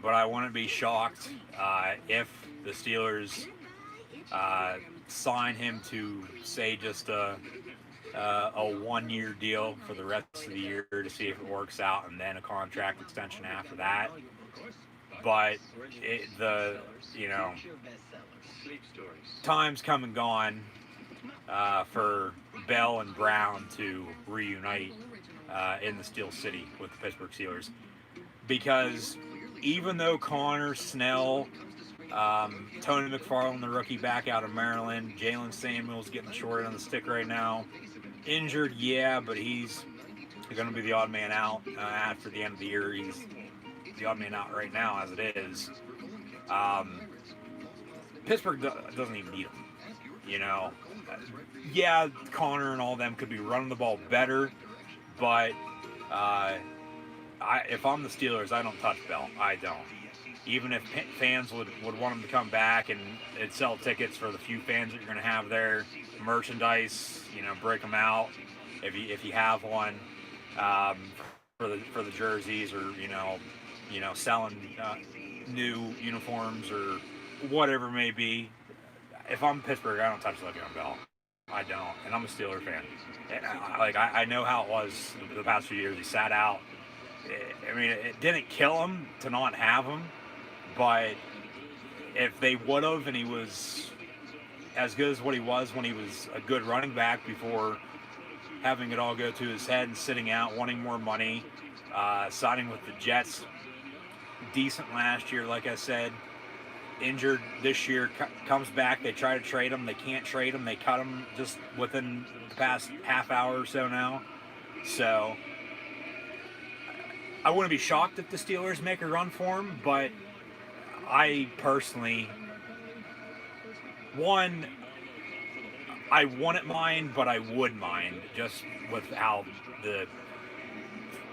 but I wouldn't be shocked if the Steelers sign him to, say, just a 1-year deal for the rest of the year to see if it works out, and then a contract extension after that. But time's come and gone for Bell and Brown to reunite in the Steel City with the Pittsburgh Steelers, because even though Connor, Snell, Tony McFarland, the rookie back out of Maryland, Jalen Samuels getting the short end of the stick right now, injured, yeah, but he's going to be the odd man out after the end of the year. He's the odd man out right now as it is. Pittsburgh doesn't even need him. Yeah, Connor and all them could be running the ball better, but if I'm the Steelers, I don't touch Bell. I don't. Even if fans would want him to come back and it'd sell tickets for the few fans that you're going to have there, merchandise, break them out if you have one, for the jerseys, or selling new uniforms or whatever it may be. If I'm Pittsburgh, I don't touch Le'Veon Bell. I don't, and I'm a Steeler fan. I know how it was the past few years. He sat out. It didn't kill him to not have him, but if they would have, and he was as good as what he was when he was a good running back before having it all go to his head and sitting out, wanting more money, signing with the Jets, decent last year, like I said, injured this year, comes back, they try to trade him, they can't trade him, they cut him just within the past half hour or so now. So I wouldn't be shocked if the Steelers make a run for him, but I personally, I wouldn't mind, but I would mind, just with how the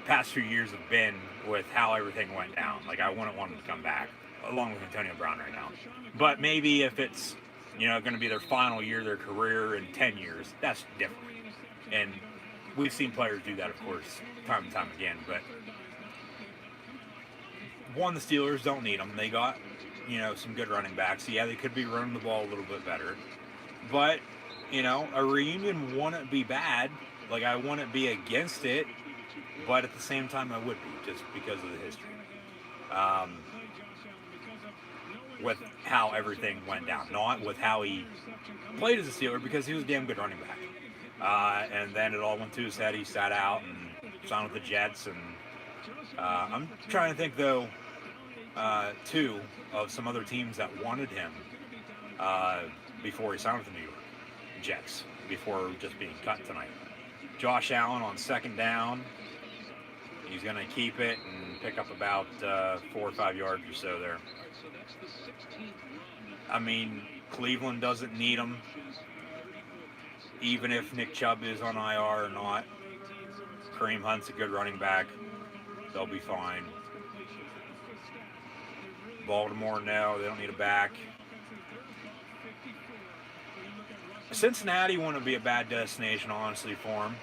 past few years have been with how everything went down. Like, I wouldn't want him to come back, along with Antonio Brown right now. But maybe if it's, going to be their final year of their career in 10 years, that's different. And we've seen players do that, of course, time and time again. But one, the Steelers don't need them. They got, some good running backs. Yeah, they could be running the ball a little bit better. But, a reunion wouldn't be bad. Like, I wouldn't be against it. But at the same time, I would be, just because of the history. With how everything went down. Not with how he played as a Steeler, because he was a damn good running back. And then it all went to his head. He sat out and signed with the Jets. And I'm trying to think, though, too, of some other teams that wanted him before he signed with the New York Jets, before just being cut tonight. Josh Allen on second down. He's going to keep it and pick up about 4 or 5 yards or so there. I mean, Cleveland doesn't need him, even if Nick Chubb is on IR or not. Kareem Hunt's a good running back. They'll be fine. Baltimore, no, they don't need a back. Cincinnati wouldn't be a bad destination, honestly, for him.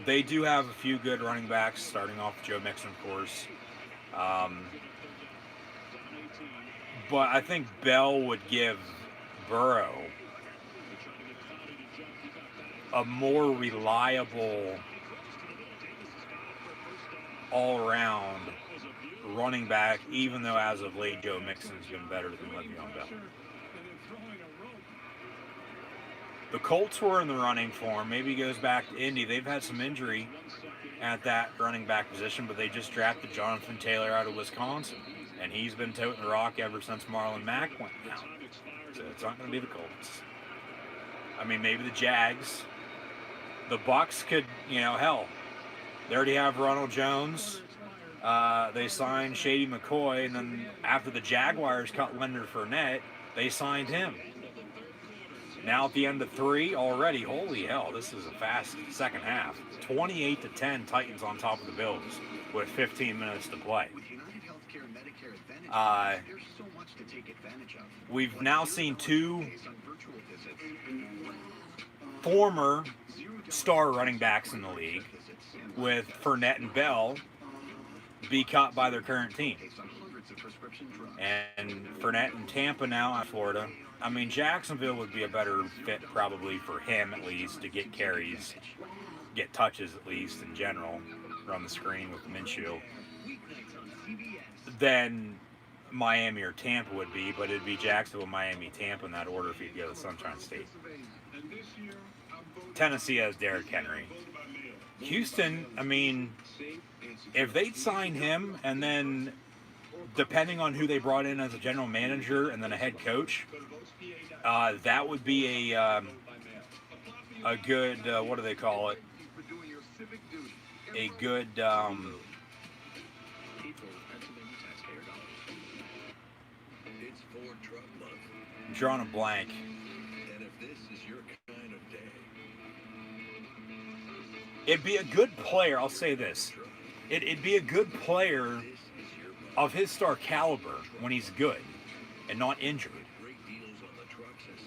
They do have a few good running backs, starting off with Joe Mixon, of course. But I think Bell would give Burrow a more reliable, all-around running back, even though as of late Joe Mixon's been better than Le'Veon Bell. The Colts were in the running for him. Maybe he goes back to Indy. They've had some injury at that running back position, but they just drafted Jonathan Taylor out of Wisconsin. And he's been toting the rock ever since Marlon Mack went down. So it's not going to be the Colts. I mean, maybe the Jags. The Bucks could, hell. They already have Ronald Jones. They signed Shady McCoy. And then after the Jaguars cut Leonard Fournette, they signed him. Now at the end of 3 already, holy hell, this is a fast second half. 28-10 Titans on top of the Bills with 15 minutes to play. We've now seen 2 former star running backs in the league, with Fournette and Bell, be cut by their current team. And Fournette in Tampa now at Florida. I mean, Jacksonville would be a better fit probably for him, at least, to get carries, get touches at least in general, run the screen with Minshew, than Miami or Tampa would be. But it'd be Jacksonville, Miami, Tampa in that order if he'd go to Sunshine State. Tennessee has Derrick Henry. Houston, I mean, if they'd sign him and then, depending on who they brought in as a general manager and then a head coach, that would be a good, what do they call it? A good, I'm drawing a blank. It'd be a good player, I'll say this. It'd be a good player of his star caliber when he's good and not injured,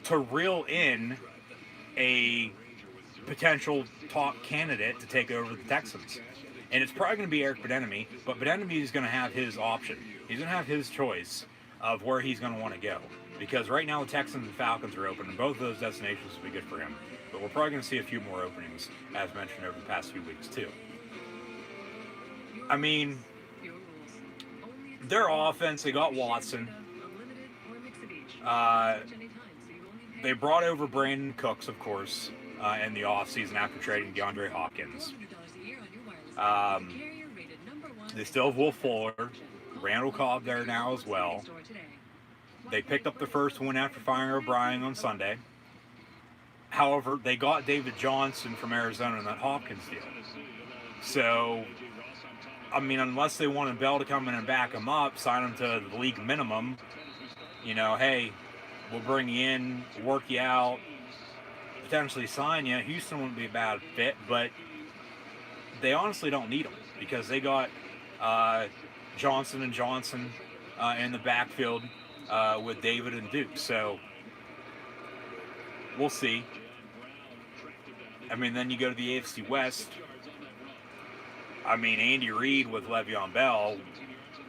to reel in a potential top candidate to take over the Texans. And it's probably going to be Eric Bieniemy, but Bieniemy is going to have his option. He's going to have his choice of where he's going to want to go. Because right now the Texans and Falcons are open, and both of those destinations will be good for him. But we're probably going to see a few more openings, as mentioned, over the past few weeks, too. I mean, their offense, they got Watson. They brought over Brandon Cooks, of course, in the offseason after trading DeAndre Hopkins. They still have Will Fuller, Randall Cobb there now as well. They picked up the first win after firing O'Brien on Sunday. However, they got David Johnson from Arizona in that Hopkins deal. So, I mean, unless they wanted Bell to come in and back him up, sign him to the league minimum, hey, we'll bring you in, work you out, potentially sign you. Houston wouldn't be a bad fit, but they honestly don't need him because they got Johnson and Johnson in the backfield with David and Duke. So we'll see. I mean, then you go to the AFC West. I mean, Andy Reid with Le'Veon Bell,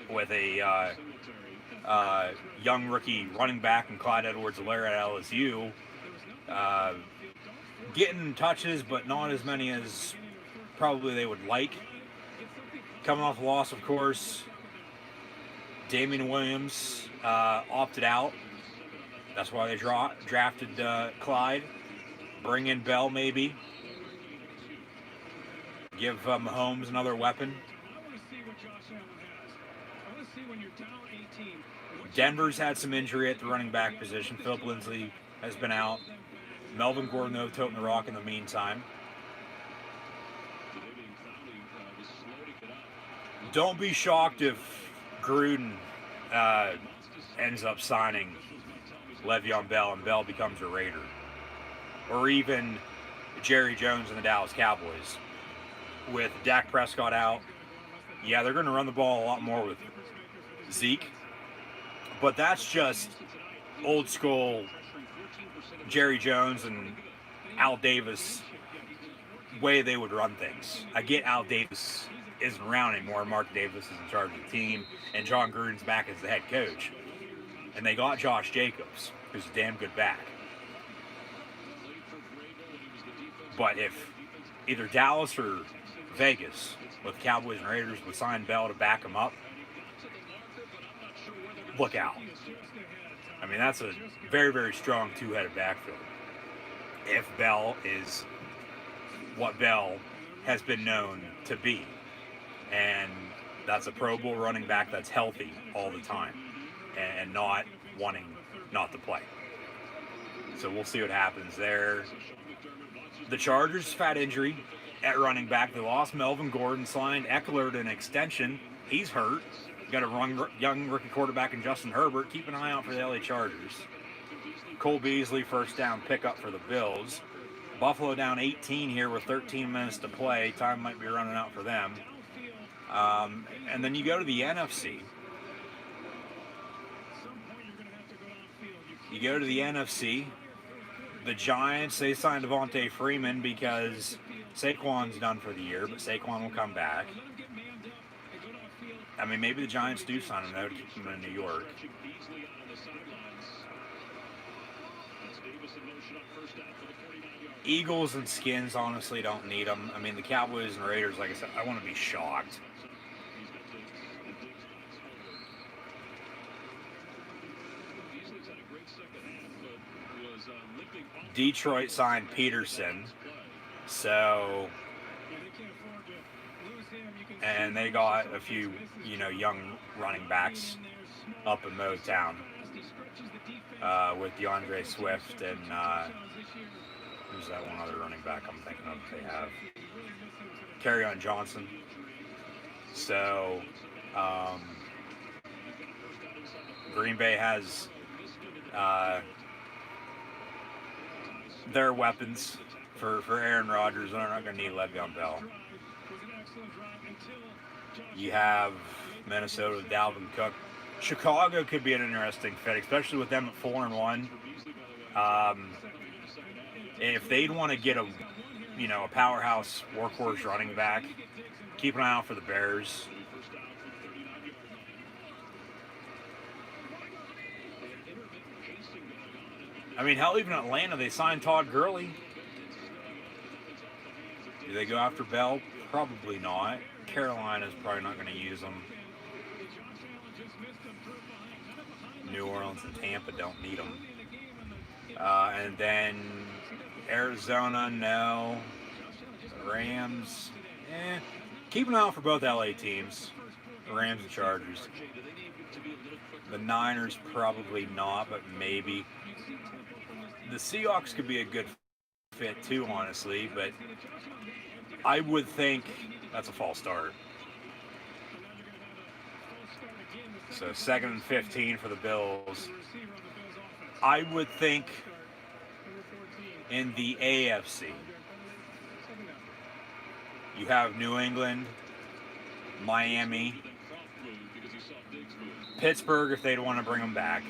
with a young rookie running back and Clyde Edwards-Helaire at LSU, getting touches, but not as many as probably they would like. Coming off the loss, of course, Damian Williams opted out. That's why they drafted Clyde. Bring in Bell, maybe. Give Mahomes another weapon. Denver's had some injury at the running back position. Philip Lindsay has been out. Melvin Gordon, though, toting the rock in the meantime. Don't be shocked if Gruden ends up signing Le'Veon Bell and Bell becomes a Raider. Or even Jerry Jones and the Dallas Cowboys. With Dak Prescott out, yeah, they're going to run the ball a lot more with Zeke. But that's just old school Jerry Jones and Al Davis way they would run things. I get Al Davis isn't around anymore. Mark Davis is in charge of the team, and John Gruden's back as the head coach. And they got Josh Jacobs, who's a damn good back. But if either Dallas or Vegas, with Cowboys and Raiders, would sign Bell to back him up, look out. I mean, that's a very, very strong two-headed backfield. If Bell is what Bell has been known to be. And that's a Pro Bowl running back that's healthy all the time and not wanting not to play. So we'll see what happens there. The Chargers had injury at running back. They lost Melvin Gordon, signed Eckler to an extension. He's hurt. Got a young rookie quarterback in Justin Herbert. Keep an eye out for the LA Chargers. Cole Beasley, first down pickup for the Bills. Buffalo down 18 here with 13 minutes to play. Time might be running out for them. And then you go to the NFC. You go to the NFC. The Giants, they signed Devontae Freeman because Saquon's done for the year, but Saquon will come back. I mean, maybe the Giants do sign him, though, to keep him in New York. Eagles and Skins honestly don't need them. I mean, the Cowboys and Raiders, like I said, I want to be shocked. Detroit signed Peterson, so, and they got a few, young running backs up in Motown with DeAndre Swift and who's that one other running back I'm thinking of they have? Kerryon Johnson. So, Green Bay has their weapons for Aaron Rodgers, and they're not going to need Le'Veon Bell. You have Minnesota with Dalvin Cook. Chicago could be an interesting fit, especially with them at 4-1. If they'd want to get a powerhouse workhorse running back, keep an eye out for the Bears. I mean, hell, even Atlanta, they signed Todd Gurley. Do they go after Bell? Probably not. Carolina's probably not going to use them. New Orleans and Tampa don't need them. And then Arizona, no. Rams, Keep an eye out for both LA teams. The Rams and Chargers. The Niners, probably not, but maybe. The Seahawks could be a good fit too, honestly, but I would think that's a false start. So 2nd and 15 for the Bills. I would think in the AFC, You have New England, Miami, Pittsburgh if they'd want to bring them back. I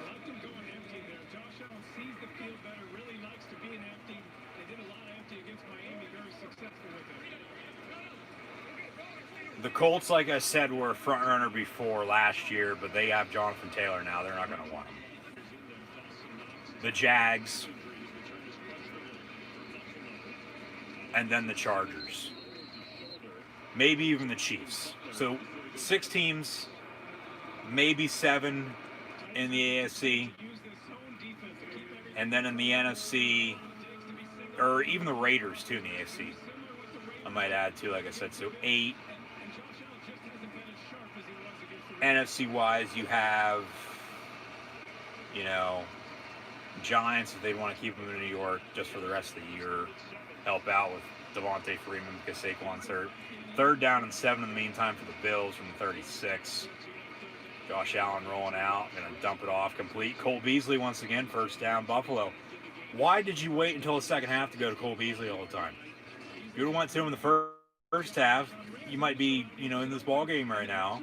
like them going empty there. Josh Allen sees the field better, really likes to be in empty. They did a lot of empty against Miami, very successful with it. The Colts, like I said, were a front runner before last year, but they have Jonathan Taylor now. They're not going to want him. The Jags, and then the Chargers. Maybe even the Chiefs. So 6 teams, maybe 7 in the AFC, and then in the NFC, or even the Raiders too in the AFC. I might add too, like I said, so 8. NFC wise, you have, you know, Giants if they want to keep them in New York just for the rest of the year, help out with Devontae Freeman because Saquon's hurt. 3rd down and 7 in the meantime for the Bills from 36. Josh Allen rolling out, gonna dump it off complete. Cole Beasley once again, 1st down, Buffalo. Why did you wait until the second half to go to Cole Beasley all the time? If you would have went to him in the first half, you might be, you know, in this ball game right now,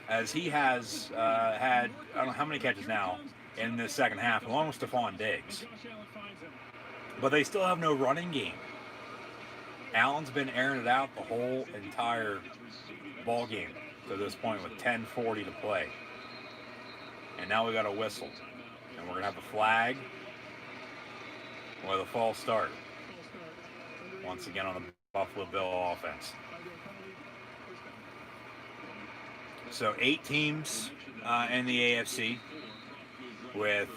as he has had, I don't know how many catches now in the second half, along with Stephon Diggs. But they still have no running game. Allen's been airing it out the whole entire ball game to this point with 10:40 to play. And now we got a whistle. And we're going to have a flag with a false start. Once again on the Buffalo Bill offense. So 8 teams in the AFC with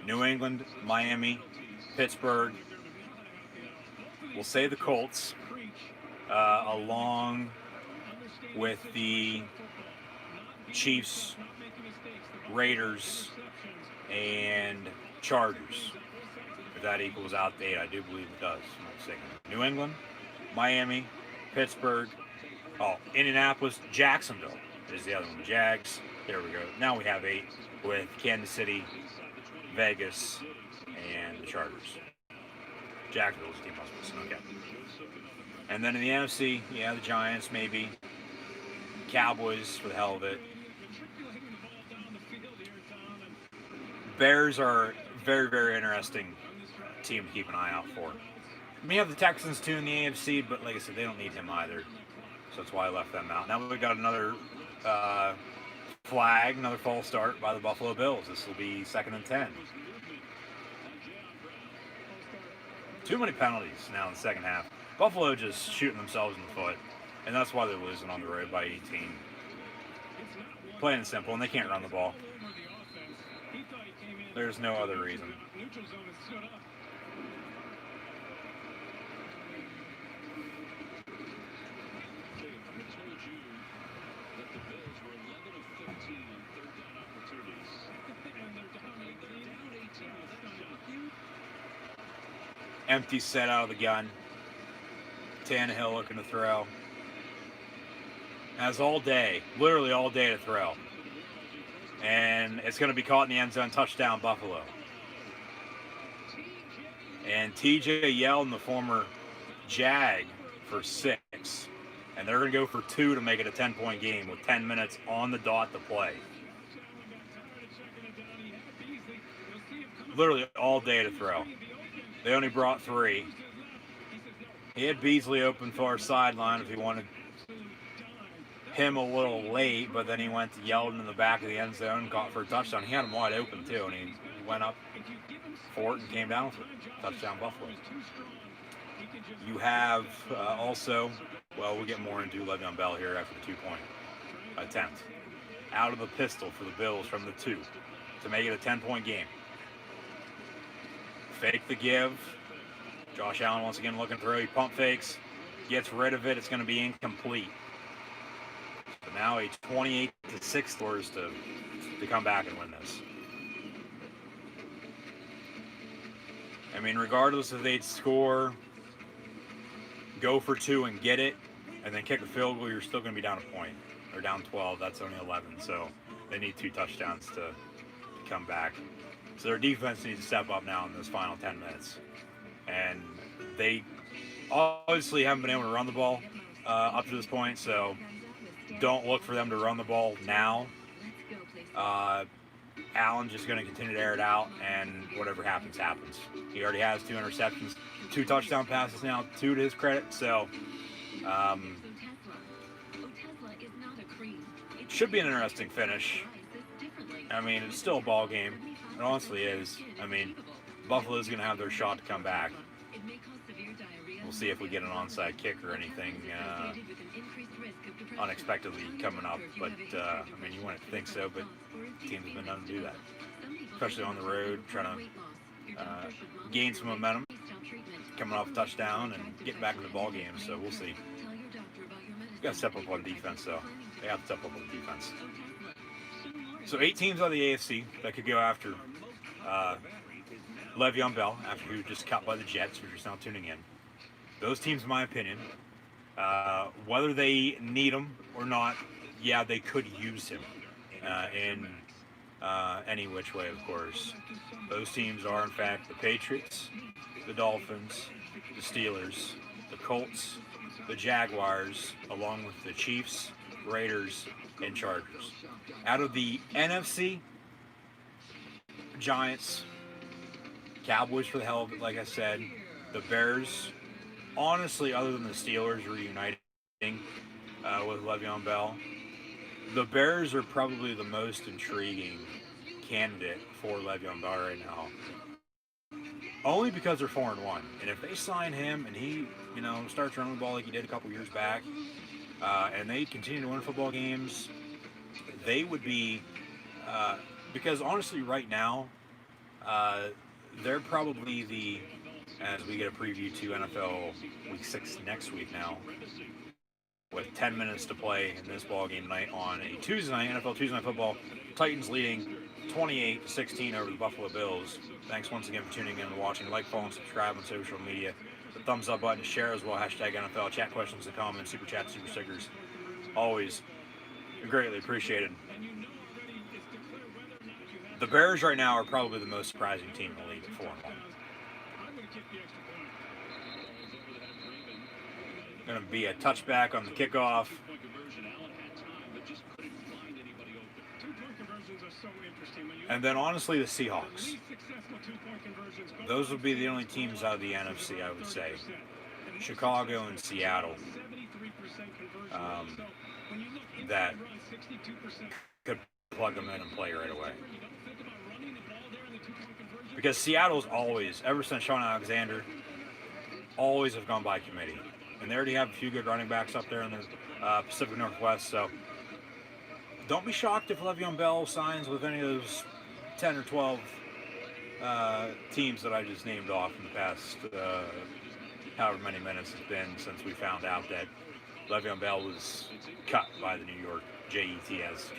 New England, Miami, Pittsburgh, we'll say the Colts, along with the Chiefs, Raiders, and Chargers. If that equals out to 8, I do believe it does. I'm not mistaken. New England, Miami, Pittsburgh, Indianapolis, Jacksonville is the other one. Jags, there we go. Now we have 8 with Kansas City, Vegas, and the Chargers. Jacksonville's the team I was missing, okay. And then in the NFC, yeah, the Giants maybe. Cowboys for the hell of it. Bears are very, very interesting team to keep an eye out for. We have the Texans too in the AFC, but like I said, they don't need him either. So that's why I left them out. Now we've got another flag, another false start by the Buffalo Bills. This will be 2nd and 10. Too many penalties now in the second half. Buffalo just shooting themselves in the foot, and that's why they're losing on the road by 18. Plain and simple, and they can't run the ball. There's no other reason. Empty set out of the gun. Tannehill looking to throw. Has all day, literally all day to throw. And it's going to be caught in the end zone, touchdown Buffalo. And TJ Yeldon, the former Jag, for 6. And they're going to go for 2 to make it a 10-point game with 10 minutes on the dot to play. Literally all day to throw. They only brought 3. He had Beasley open for our sideline if he wanted him a little late, but then he went to Yeldon in the back of the end zone, caught for a touchdown. He had him wide open too, and he went up for it and came down for it. Touchdown Buffalo. You have also, well, we'll get more into Le'Veon Bell here after the 2-point attempt. Out of the pistol for the Bills from the 2 to make it a 10-point game. Fake the give. Josh Allen once again looking through. He pump fakes, gets rid of it. It's going to be incomplete. So now a 28-6 scores to come back and win this. I mean, regardless if they'd score, go for 2 and get it, and then kick a field goal, you're still going to be down a point. Or down 12. That's only 11. So they need 2 touchdowns to come back. So their defense needs to step up now in this final 10 minutes. And they obviously haven't been able to run the ball up to this point, so don't look for them to run the ball now. Allen's just going to continue to air it out, and whatever happens, happens. He already has 2 interceptions, 2 touchdown passes now, 2 to his credit, so should be an interesting finish. I mean, it's still a ball game. It honestly is. I mean, Buffalo's going to have their shot to come back. We'll see if we get an onside kick or anything unexpectedly coming up. But, I mean, you wouldn't think so, but teams have been known to do that. Especially on the road, trying to gain some momentum, coming off a touchdown and getting back in the ball game. So we'll see. We've got to step up on defense, though. They have to step up on defense. So 8 teams out of the AFC that could go after Le'Veon Bell after he was just cut by the Jets, which are now tuning in. Those teams, in my opinion, whether they need him or not, yeah, they could use him in any which way, of course. Those teams are, in fact, the Patriots, the Dolphins, the Steelers, the Colts, the Jaguars, along with the Chiefs, Raiders, and Chargers. Out of the NFC, Giants, Cowboys for the hell of it, like I said, the Bears, honestly, other than the Steelers reuniting with Le'Veon Bell, the Bears are probably the most intriguing candidate for Le'Veon Bell right now. Only because they're 4-1. And if they sign him and he, starts running the ball like he did a couple years back, and they continue to win football games, they would be, because honestly right now, they're probably as we get a preview to NFL Week 6 next week now, with 10 minutes to play in this ball game tonight on a Tuesday night, NFL Tuesday Night Football, Titans leading 28-16 over the Buffalo Bills. Thanks once again for tuning in and watching. Like, follow, and subscribe on social media. The thumbs up button, share as well, hashtag NFL, chat questions and comments, super chat, super stickers. Always greatly appreciated. The Bears right now are probably the most surprising team in the league at 4-1. Going to be a touchback on the kickoff. And then honestly, the Seahawks. Those would be the only teams out of the NFC, I would say. Chicago and Seattle. That could plug them in and play right away. Because Seattle's always, ever since Sean Alexander, always have gone by committee. And they already have a few good running backs up there in the Pacific Northwest. So don't be shocked if Le'Veon Bell signs with any of those 10 or 12 teams that I just named off in the past however many minutes it's been since we found out that Le'Veon Bell was cut by the New York Jets.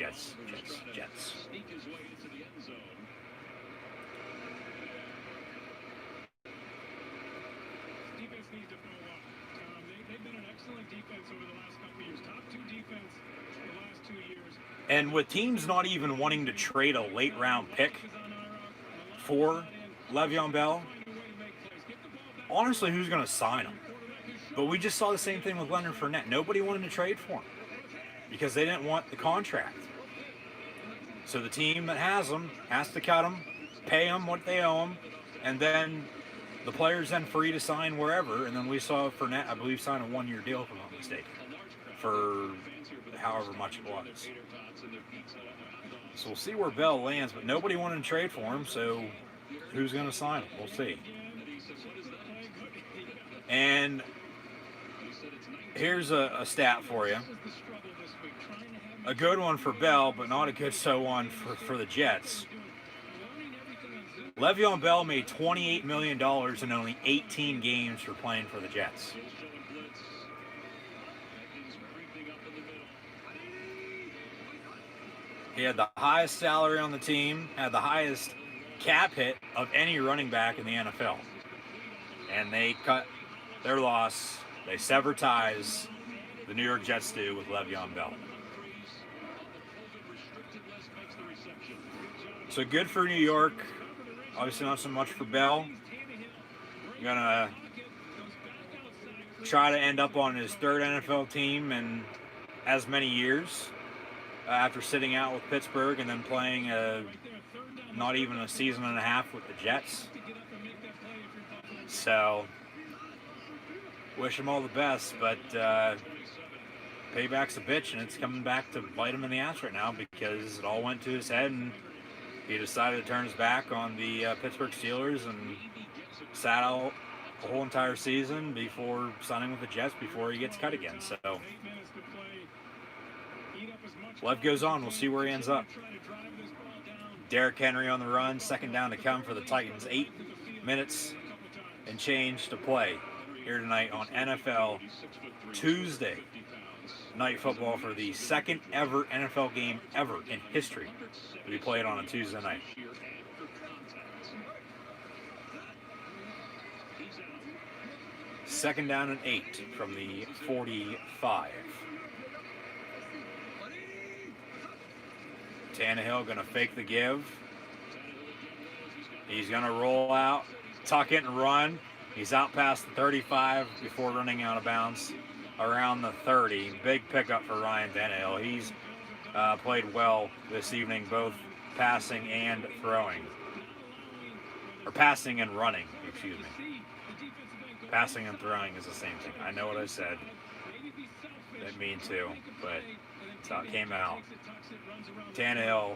And with teams not even wanting to trade a late round pick for Le'Veon Bell, honestly, who's going to sign him? But we just saw the same thing with Leonard Fournette. Nobody wanted to trade for him because they didn't want the contract. So the team that has him has to cut him, pay him what they owe him, and then the player's then free to sign wherever. And then we saw Fournette, I believe, sign a 1-year deal, if I'm not mistaken, for however much it was. So we'll see where Bell lands, but nobody wanted to trade for him, so who's going to sign him? We'll see. And here's a stat for you. A good one for Bell, but not a good one for the Jets. Le'Veon Bell made $28 million in only 18 games for playing for the Jets. He had the highest salary on the team, had the highest cap hit of any running back in the NFL. And they cut their loss. They sever ties, the New York Jets do, with Le'Veon Bell. So good for New York. Obviously not so much for Bell. Gonna try to end up on his third NFL team in as many years after sitting out with Pittsburgh and then playing not even a season and a half with the Jets. So, wish him all the best, but payback's a bitch, and it's coming back to bite him in the ass right now because it all went to his head, and he decided to turn his back on the Pittsburgh Steelers and sat out the whole entire season before signing with the Jets before he gets cut again. So, life goes on. We'll see where he ends up. Derrick Henry on the run, second down to come for the Titans. 8 minutes and change to play here tonight on NFL Tuesday night football for the second ever NFL game ever in history to be played on a Tuesday night. Second down and 8 from the 45. Tannehill going to fake the give. He's going to roll out, tuck it and run. He's out past the 35 before running out of bounds around the 30. Big pickup for Ryan Tannehill. He's played well this evening, both passing and throwing. Or passing and running, excuse me. Passing and throwing is the same thing. I know what I said. Didn't mean to, but that's how it came out. Tannehill,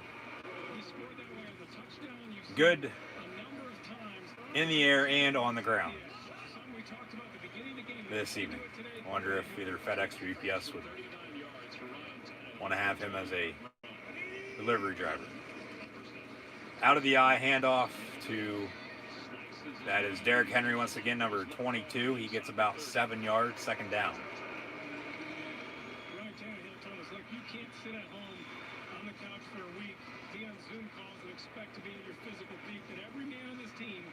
good in the air and on the ground this evening. I wonder if either FedEx or UPS would want to have him as a delivery driver. Out of the eye, handoff to, that is Derrick Henry once again, number 22. He gets about 7 yards, second down. Ryan Tannehill told us, look, you can't sit at home on the couch for a week, be on Zoom calls and expect to be at your physical peak. That every man on this team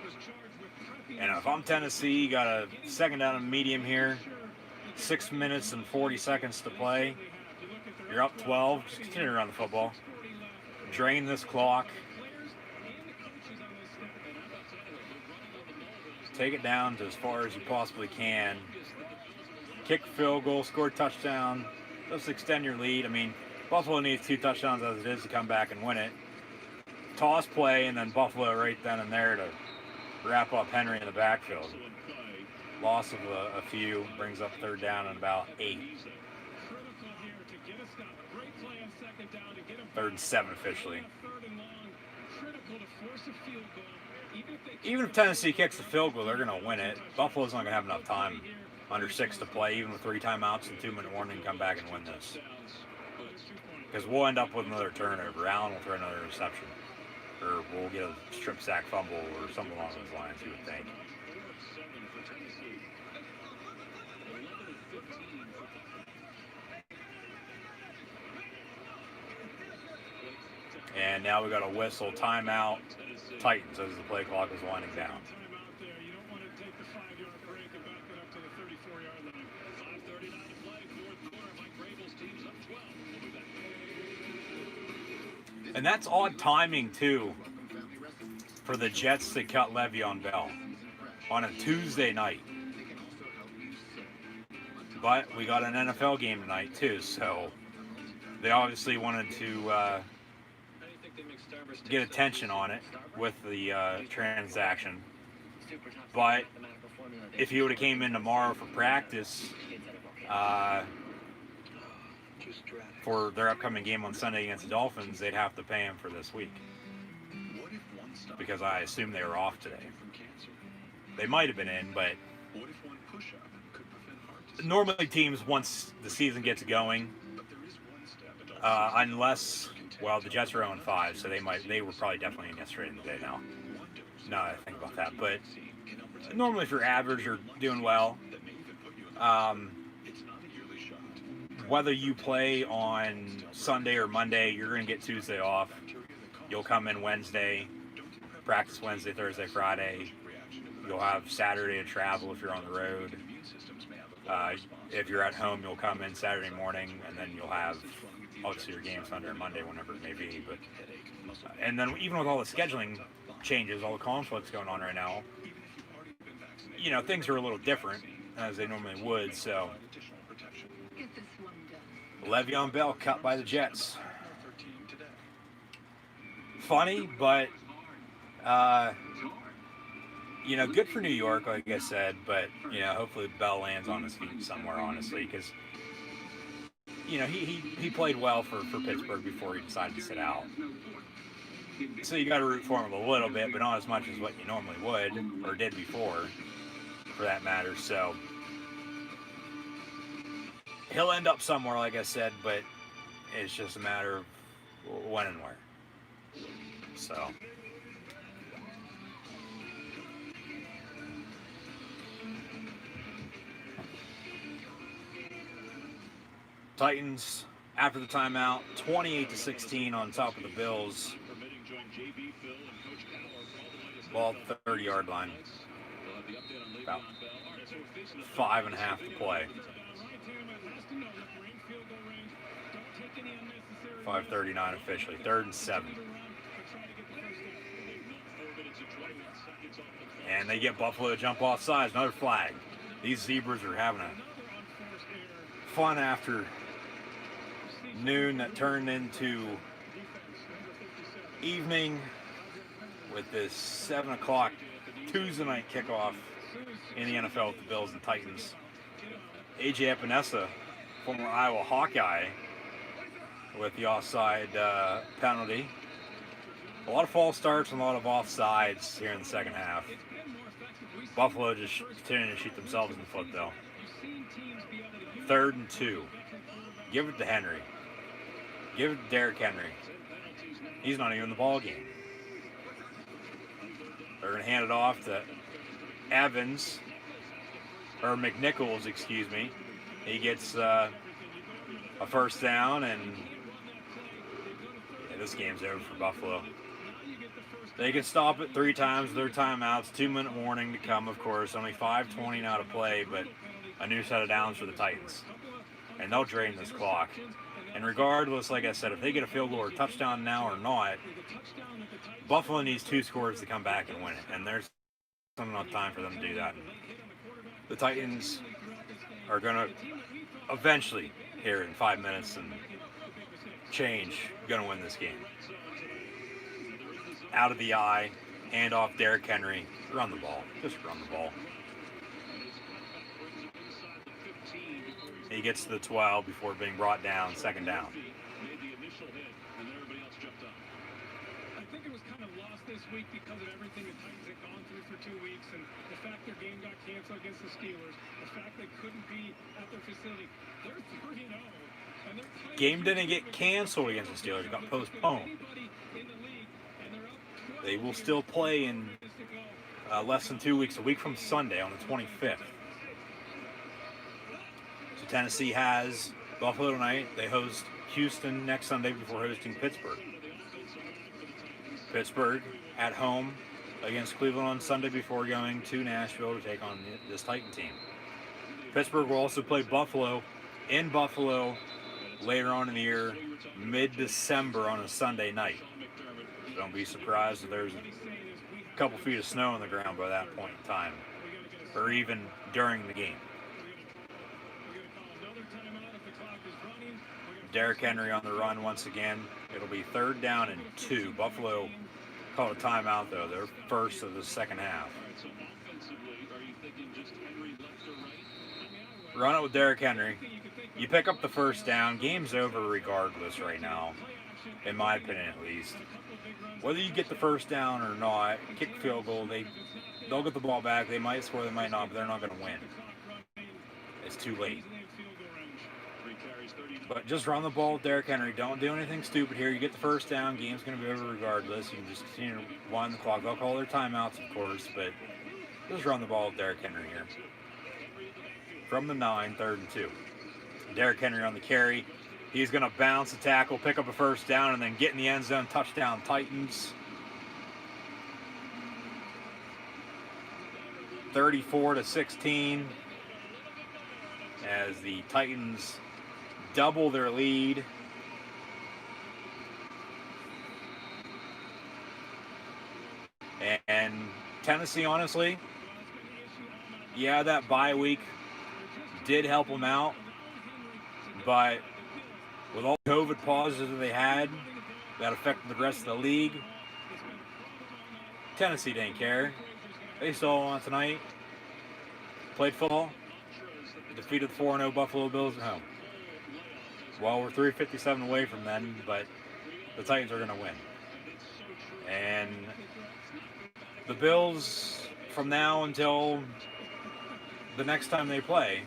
was charged with prepping. And if I'm Tennessee, you got a second down and medium here. 6 minutes and 40 seconds to play. You're up 12. Just continue to run the football. Drain this clock. Take it down to as far as you possibly can. Kick field goal, score a touchdown. Just extend your lead. I mean, Buffalo needs 2 touchdowns as it is to come back and win it. Toss play, and then Buffalo right then and there to wrap up Henry in the backfield. Loss of a few brings up third down and about 8. Third and 7 officially. Even if Tennessee kicks the field goal, they're going to win it. Buffalo's not going to have enough time under 6 to play, even with 3 timeouts and 2-minute warning, come back and win this. Because we'll end up with another turnover. Allen will throw another interception. Or we'll get a strip sack fumble or something along those lines, you would think. And now we got a whistle, timeout, Titans as the play clock is winding down. You don't want to take the 5-yard break and back it up to the 34-yard line. 5:39 to play, fourth quarter. Mike Vrabel's team's up 12. We'll be back. And that's odd timing, too, for the Jets to cut Le'Veon Bell on a Tuesday night. But we got an NFL game tonight, too, so they obviously wanted to get attention on it with the transaction. But if he would have came in tomorrow for practice for their upcoming game on Sunday against the Dolphins, they'd have to pay him for this week. Because I assume they were off today. They might have been in, but normally teams, once the season gets going, unless, well, the Jets are 0-5, so they were probably definitely in yesterday and today now. Now that I think about that, but normally if you're average or doing well, whether you play on Sunday or Monday, you're going to get Tuesday off. You'll come in Wednesday, practice Wednesday, Thursday, Friday. You'll have Saturday to travel if you're on the road. If you're at home, you'll come in Saturday morning, and then you'll have obviously your game Sunday or Monday, whenever it may be. But and then even with all the scheduling changes, all the conflicts going on right now, you know, things are a little different as they normally would. So Additional protection. Get this one done. Le'Veon Bell cut by the Jets. Funny, but you know, good for New York, like I said. But you know, hopefully Bell lands on his feet somewhere, honestly, because you know he played well for Pittsburgh before he decided to sit out. So you got to root for him a little bit, but not as much as what you normally would or did before, for that matter. So he'll end up somewhere, like I said, but it's just a matter of when and where. So Titans after the timeout, 28-16 on top of the Bills. Ball 30-yard line. About 5.5 to play. 5:39 officially. 3rd and 7. And they get Buffalo to jump off sides. Another flag. These Zebras are having a fun afternoon that turned into evening with this 7 o'clock Tuesday night kickoff in the NFL with the Bills and Titans. A.J. Epinesa, former Iowa Hawkeye, with the offside penalty. A lot of false starts and a lot of offsides here in the second half. Buffalo just continuing to shoot themselves in the foot, though. 3rd and 2. Give it to Henry. Give it to Derrick Henry. He's not even in the ball game. They're going to hand it off to Evans, or McNichols, excuse me. He gets a first down, and this game's over for Buffalo. They can stop it 3 times, their timeouts, 2-minute warning to come, of course. Only 5:20 now to play, but a new set of downs for the Titans. And they'll drain this clock. And regardless, like I said, if they get a field goal or touchdown now or not, Buffalo needs 2 scores to come back and win it. And there's not enough time for them to do that. The Titans are going to eventually, here in 5 minutes and change, going to win this game. Out of the eye, hand off Derrick Henry. Run the ball. Just run the ball. He gets to the 12 before being brought down. 2nd down. I think it was kind of lost this week because of everything the Titans had gone through for 2 weeks, and the fact their game got canceled against the Steelers, the fact they couldn't be at their facility. They're 3-0. Game didn't get canceled against the Steelers. It got postponed. They will still play in less than 2 weeks, a week from Sunday on the 25th. So Tennessee has Buffalo tonight. They host Houston next Sunday before hosting Pittsburgh. Pittsburgh at home against Cleveland on Sunday before going to Nashville to take on this Titan team. Pittsburgh will also play Buffalo in Buffalo later on in the year, mid-December on a Sunday night. So don't be surprised if there's a couple feet of snow on the ground by that point in time, or even during the game. Derrick Henry on the run once again. It'll be 3rd down and 2. Buffalo called a timeout, though. They're first of the second half. Run it with Derrick Henry. You pick up the first down. Game's over regardless right now, in my opinion at least. Whether you get the first down or not, kick the field goal, they'll get the ball back. They might score, they might not, but they're not going to win. It's too late. But just run the ball with Derrick Henry. Don't do anything stupid here. You get the first down, game's going to be over regardless. You can just continue to wind the clock. They'll call their timeouts, of course, but just run the ball with Derrick Henry here. From the 9, 3rd and 2. Derrick Henry on the carry. He's going to bounce the tackle, pick up a first down, and then get in the end zone. Touchdown, Titans. 34-16. As the Titans double their lead. And Tennessee, honestly, yeah, that bye week did help them out, but with all the COVID pauses that they had that affected the rest of the league, Tennessee didn't care. They still won tonight, played football, defeated the 4-0 Buffalo Bills at home. Well, we're 357 away from them, but the Titans are going to win. And the Bills, from now until the next time they play,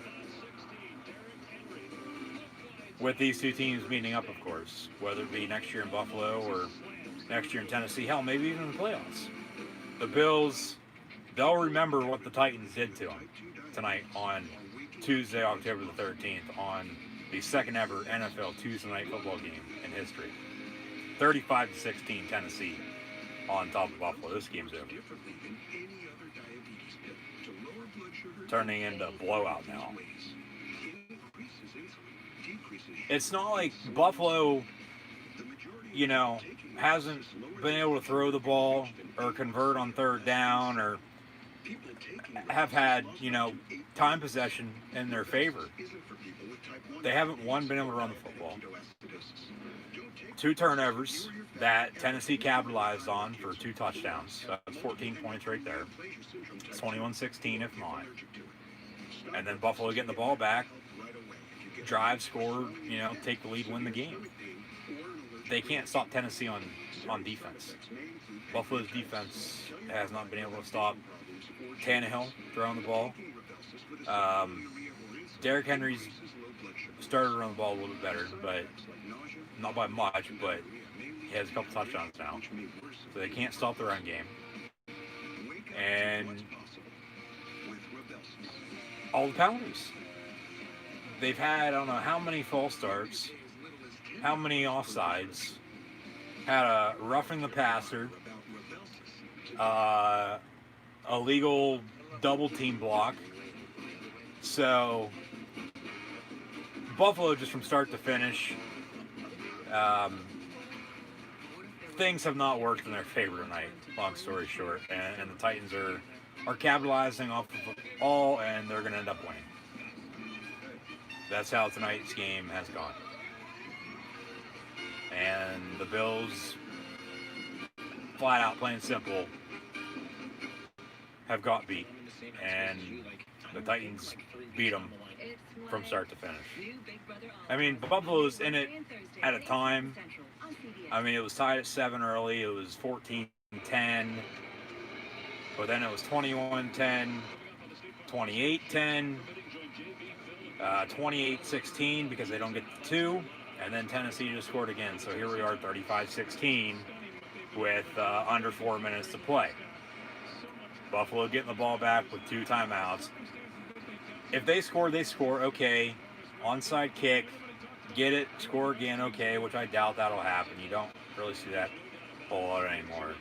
with these two teams meeting up, of course, whether it be next year in Buffalo or next year in Tennessee, hell, maybe even in the playoffs. The Bills, they'll remember what the Titans did to them tonight on Tuesday, October the 13th, on the second ever NFL Tuesday night football game in history. 35-16 Tennessee on top of Buffalo. This game's over. Turning into a blowout now. It's not like Buffalo, you know, hasn't been able to throw the ball or convert on third down or have had, you know, time possession in their favor. They haven't been able to run the football. 2 turnovers that Tennessee capitalized on for 2 touchdowns. So that's 14 points right there. It's 21-16 if not. And then Buffalo getting the ball back, drive, score, you know, take the lead, win the game. They can't stop Tennessee on defense. Buffalo's defense has not been able to stop Tannehill throwing the ball. Derrick Henry's started to run the ball a little bit better, but not by much, but he has a couple touchdowns now. So they can't stop the run game. And all the penalties. They've had, I don't know how many false starts, how many offsides, had a roughing the passer, illegal double team block. So Buffalo, just from start to finish, things have not worked in their favor tonight, long story short. And the Titans are capitalizing off of it all, and they're going to end up winning. That's how tonight's game has gone. And the Bills, flat out, plain simple, have got beat. And the Titans beat them from start to finish. I mean, Buffalo's in it at a time. I mean, it was tied at 7 early. It was 14-10. But then it was 21-10, 28-10. 28-16 because they don't get the 2, and then Tennessee just scored again. So here we are, 35-16 with under 4 minutes to play. Buffalo getting the ball back with 2 timeouts. If they score, they score. Okay, onside kick, get it, score again. Okay, which I doubt that'll happen. You don't really see that a whole lot anymore.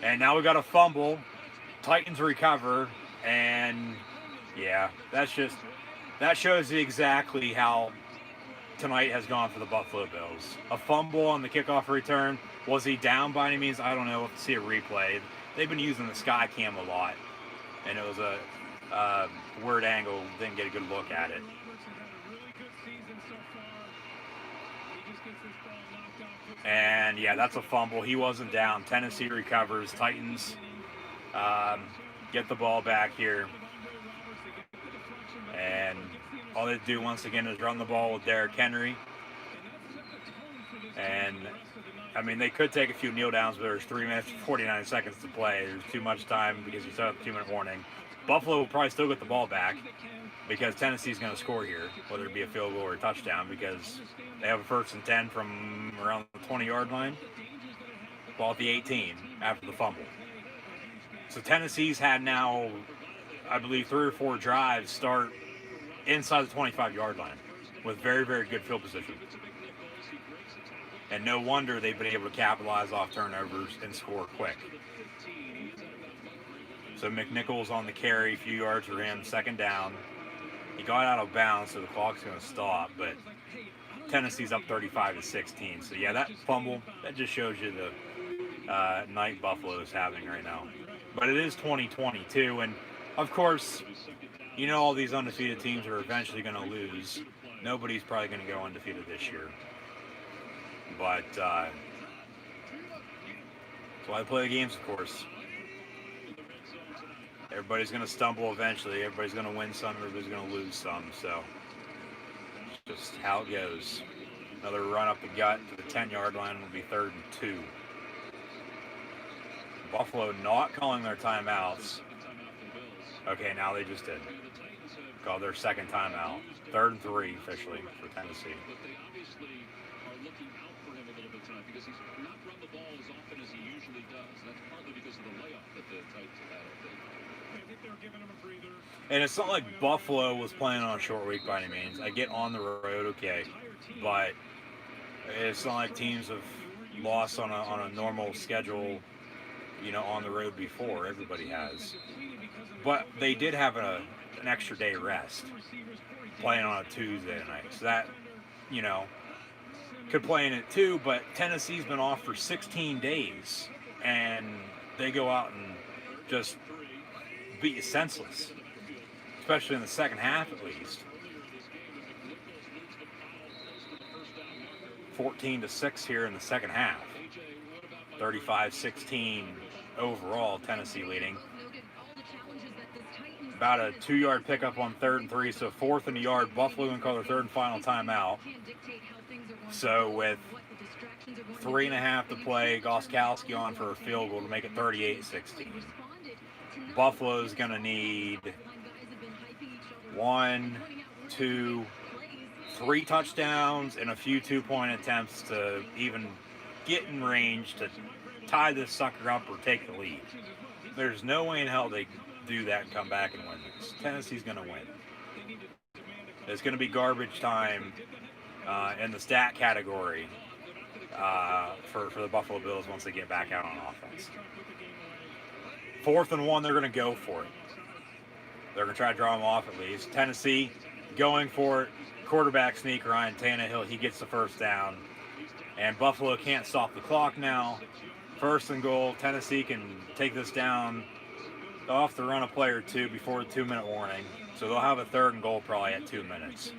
And now we got a fumble. Titans recover, and yeah, that shows you exactly how tonight has gone for the Buffalo Bills. A fumble on the kickoff return. Was he down by any means? I don't know. We'll have to see a replay. They've been using the sky cam a lot, and it was a weird angle. Didn't get a good look at it. And yeah, that's a fumble. He wasn't down. Tennessee recovers. Titans get the ball back here. And all they do once again is run the ball with Derrick Henry. And I mean, they could take a few kneel downs, but there's 3 minutes and 49 seconds to play. There's too much time because you still have a 2-minute warning. Buffalo will probably still get the ball back because Tennessee's going to score here, whether it be a field goal or a touchdown, because they have a 1st and 10 from around the 20-yard line. Ball at the 18 after the fumble. So Tennessee's had now, I believe, 3 or 4 drives start inside the 25-yard line with very, very good field position. And no wonder they've been able to capitalize off turnovers and score quick. So McNichols on the carry, a few yards for him, 2nd down. He got out of bounds, so the clock's going to stop, but Tennessee's up 35-16. So yeah, that fumble, that just shows you the night Buffalo is having right now. But it is 2022, and of course, You know, all these undefeated teams are eventually going to lose. Nobody's probably going to go undefeated this year. But that's why I play the games, of course. Everybody's going to stumble eventually. Everybody's going to win some. Everybody's going to lose some. So it's just how it goes. Another run up the gut to the 10-yard line will be 3rd and 2. Buffalo not calling their timeouts. Okay, now they just did. Called their second timeout. 3rd and 3 officially for Tennessee. But they obviously are looking out for him a little bit tonight because he's not run the ball as often as he usually does. That's partly because of the layoff that the Titans have had, I think. I think they're giving him a breather. And it's not like Buffalo was playing on a short week by any means. I get on the road, okay, but it's not like teams have lost on a normal schedule, you know, on the road before. Everybody has. But they did have an extra day rest playing on a Tuesday night. So that, you know, could play in it too, but Tennessee's been off for 16 days and they go out and just beat you senseless, especially in the second half at least. 14-6 here in the second half. 35-16 overall, Tennessee leading. About a 2-yard pickup on 3rd and 3, so 4th and a yard. Buffalo going to call their 3rd and final timeout. So with 3.5 to play, Gostkowski on for a field goal to make it 38-16. Buffalo's going to need 1, 2, 3 touchdowns and a few 2-point attempts to even get in range to tie this sucker up or take the lead. There's no way in hell they do that and come back and win this. Tennessee's going to win. It's going to be garbage time in the stat category for the Buffalo Bills once they get back out on offense. 4th and 1, they're going to go for it. They're going to try to draw them off at least. Tennessee going for it. Quarterback sneak, Ryan Tannehill, he gets the first down. And Buffalo can't stop the clock now. 1st and goal. Tennessee can take this down. They'll have to run a play or two before the 2-minute warning. So they'll have a 3rd and goal probably at 2 minutes.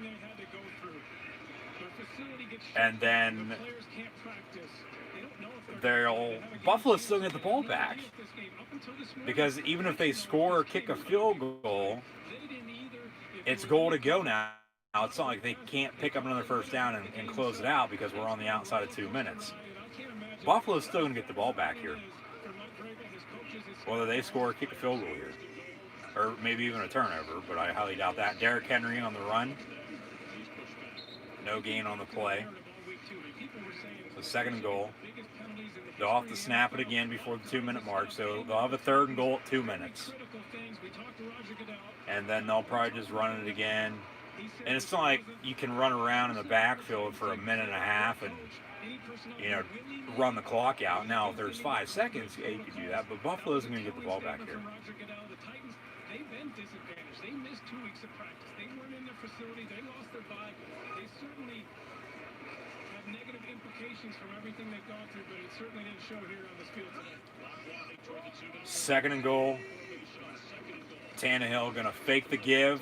And then Buffalo's still going to get the ball back. Because even if they score or kick a field goal, it's goal to go now. Now, it's not like they can't pick up another first down and close it out because we're on the outside of 2 minutes. Buffalo's still going to get the ball back here. Whether they score or kick a field goal here. Or maybe even a turnover, but I highly doubt that. Derrick Henry on the run. No gain on the play. So 2nd and goal. They'll have to snap it again before the 2-minute mark, so they'll have a 3rd and goal at 2 minutes. And then they'll probably just run it again. And it's not like you can run around in the backfield for a minute and a half and, you know, run the clock out. Now, if there's 5 seconds, yeah, you could do that, but Buffalo's going to get the ball back here. They've been disadvantaged. They missed 2 weeks of practice. They weren't in their facility. They lost their bye. They certainly have negative implications from everything they've gone through, but it certainly didn't show here on this field today. 2nd and goal. Tannehill going to fake the give.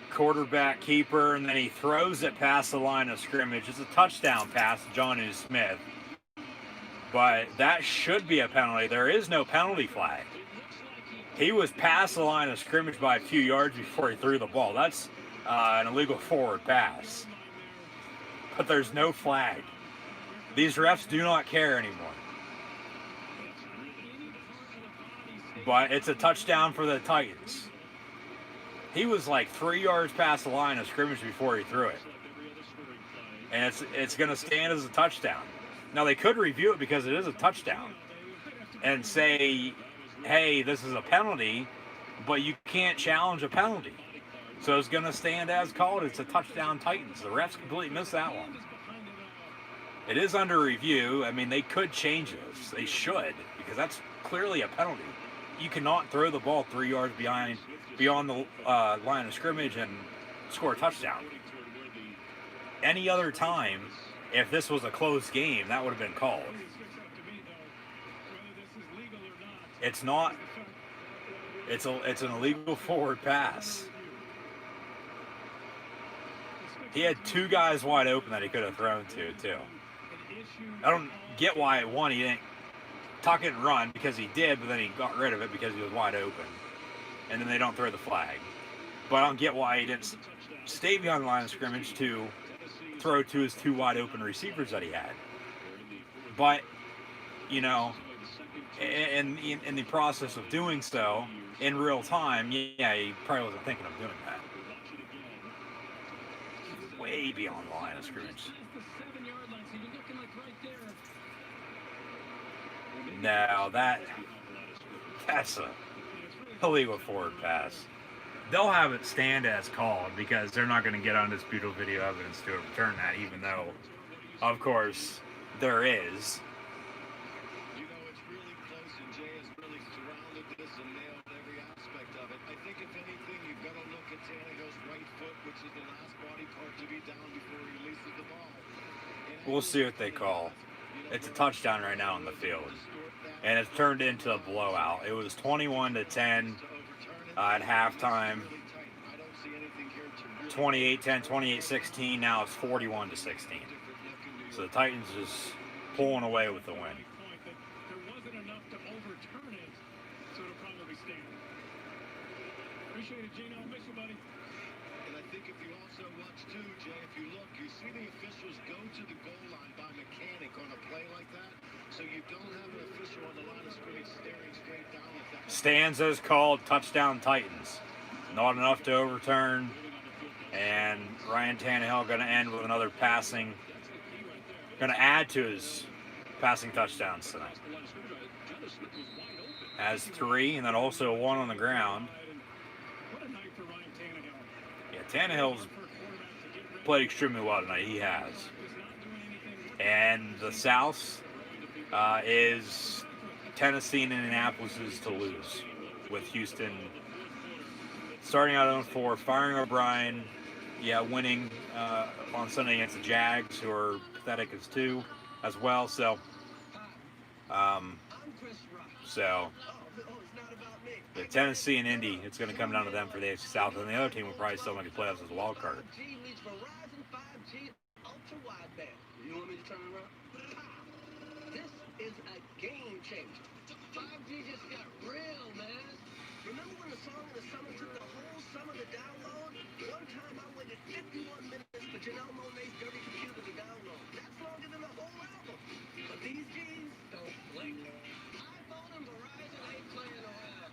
Quarterback keeper, and then he throws it past the line of scrimmage. It's a touchdown pass to Jonnu Smith. But that should be a penalty. There is no penalty flag. He was past the line of scrimmage by a few yards before he threw the ball. That's an illegal forward pass. But there's no flag. These refs do not care anymore. But it's a touchdown for the Titans. He was like 3 yards past the line of scrimmage before he threw it. And it's going to stand as a touchdown. Now, they could review it because it is a touchdown and say, hey, this is a penalty, but you can't challenge a penalty. So it's going to stand as called. It's a touchdown Titans. The refs completely missed that one. It is under review. I mean, they could change this. They should, because that's clearly a penalty. You cannot throw the ball 3 yards beyond the line of scrimmage and score a touchdown. Any other time, if this was a close game, that would have been called. It's not It's an illegal forward pass. He had two guys wide open that he could have thrown to, too. I don't get why, one, he didn't tuck it and run, because he did, but then he got rid of it because he was wide open. And then they don't throw the flag. But I don't get why he didn't stay beyond the line of scrimmage to throw to his two wide open receivers that he had. But, you know, in the process of doing so, in real time, yeah, he probably wasn't thinking of doing that. Way beyond the line of scrimmage. No, that's a illegal forward pass. They'll have it stand as called because they're not going to get undisputed video evidence to overturn that, even though, of course, there is. You know, it's really close, and Jay has really surrounded this and nailed every aspect of it. I think, if anything, you've got to look at Tannehill's right foot, which is the last body part to be down before he releases the ball. We'll see what they call. It's a touchdown right now on the field, and it's turned into a blowout. It was 21-10 at halftime. 28-10, 28-16. Now it's 41-16. So the Titans just pulling away with the win. There wasn't enough to overturn it, so it'll probably stand. Appreciate it, Gino. Miss you, buddy. And I think if you also watch too, Jay, if you look, you see the officials go to the goal line by mechanic on a play like that, so you don't have an official on the line of scrimmage staring straight down at that. Stands as called, touchdown Titans. Not enough to overturn, and Ryan Tannehill going to end with another passing, going to add to his passing touchdowns tonight. Has 3, and then also 1 on the ground. Yeah, Tannehill's played extremely well tonight. He has. And the South is Tennessee and Indianapolis's to lose, with Houston starting out on 4, firing O'Brien, winning on Sunday against the Jags, who are pathetic as well. So, the Tennessee and Indy, it's going to come down to them for the AFC South, and the other team will probably still make the playoffs as a wild card. Verizon 5G ultra wideband. You want me to turn around? This is a game changer. 5G just got real, man. Remember when the song in the summer took the whole summer to download? One time I waited 51 minutes for Janelle Monáe's dirty computer to download. That's longer than the whole album. But these G's don't blink. iPhone and Verizon ain't playing around.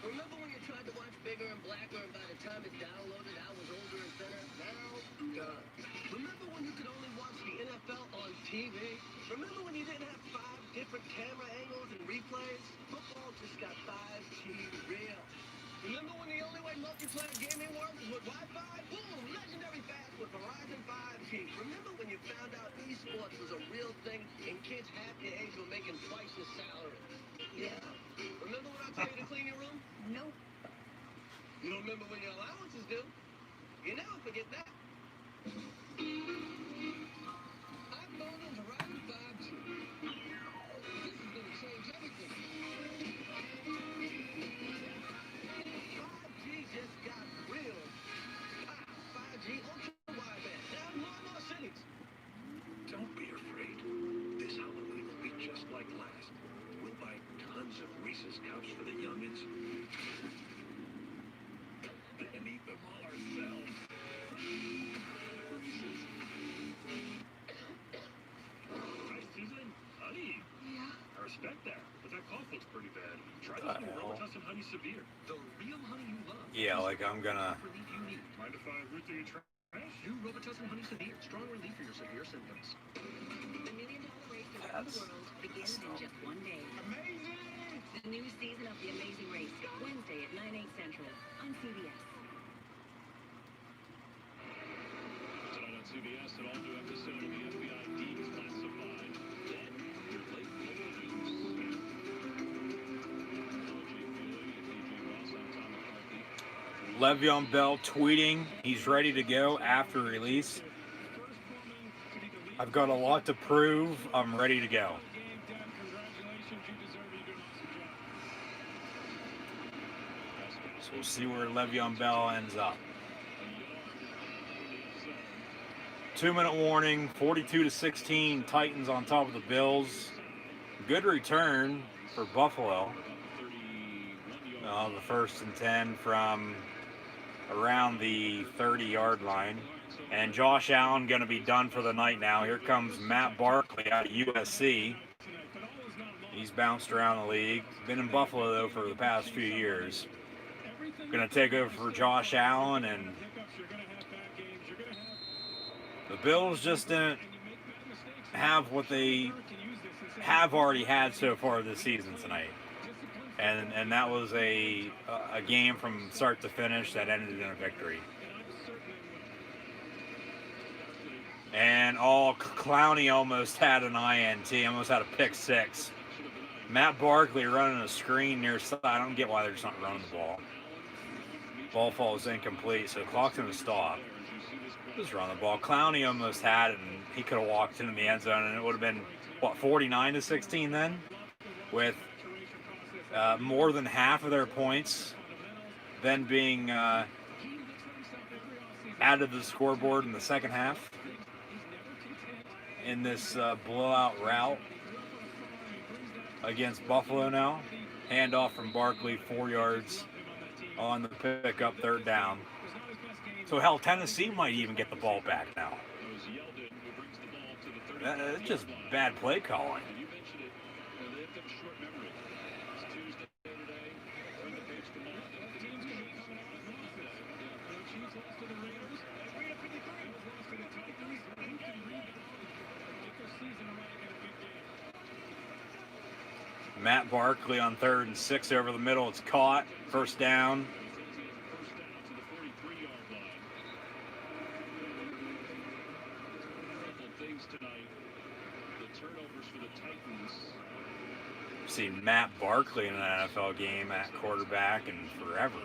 Remember when you tried to watch Bigger and Blacker, and by the time it downloaded, I was older and thinner? Now, done. Remember when you could only watch the NFL on TV? Remember when you didn't have 5 different camera angles and replays? Football just got 5G real. Remember when the only way multiplayer gaming worked was with Wi-Fi? Boom! Legendary fast with Verizon 5G. Remember when you found out esports was a real thing and kids half your age were making twice your salary? Yeah. Remember when I told you to clean your room? Nope. You don't remember when your allowances due? You never forget that. iPhone and Verizon 5G. This is going to change everything. 5G just got real. 5G ultra wideband. Now in more cities. Don't be afraid. This Halloween will be just like last. We'll buy tons of Reese's Cups for the youngins. And eat them all ourselves. Reese's. Hi, Susan. Honey. Yeah. I respect that, but that cough looks pretty bad. Try this new Robitussin Honey Severe. The real honey you love. Yeah, like I'm gonna. Relief you need. Mind if I root through your trash? New Robitussin Honey Severe. Strong relief for your severe symptoms. The $1 million race around the world begins in just one day. Amazing! The new season of The Amazing Race, Wednesday at 9/8 Central on CBS. Tonight on CBS, an all-new episode of the FBI Declassified. Then, your late local news. Le'Veon Bell tweeting he's ready to go after release. I've got a lot to prove. I'm ready to go. We'll see where Le'Veon Bell ends up. 2-minute warning, 42-16, Titans on top of the Bills. Good return for Buffalo. The 1st and 10 from around the 30-yard line. And Josh Allen going to be done for the night now. Here comes Matt Barkley out of USC. He's bounced around the league. Been in Buffalo, though, for the past few years. Going to take over for Josh Allen, and the Bills just didn't have what they have already had so far this season tonight. And that was a game from start to finish that ended in a victory. And Clowney almost had an INT, almost had a pick six. Matt Barkley running a screen near side. I don't get why they're just not running the ball. Ball falls incomplete, so clock's going to stop. Just run the ball. Clowney almost had it, and he could have walked into the end zone, and it would have been, 49-16 then? With more than half of their points then being added to the scoreboard in the second half in this blowout rout against Buffalo now. Handoff from Barkley, 4 yards on the pickup, 3rd down. So hell, Tennessee might even get the ball back now. It's just bad play calling. Matt Barkley on 3rd and 6 over the middle. It's caught. 1st down. I've seen Matt Barkley in an NFL game at quarterback in forever.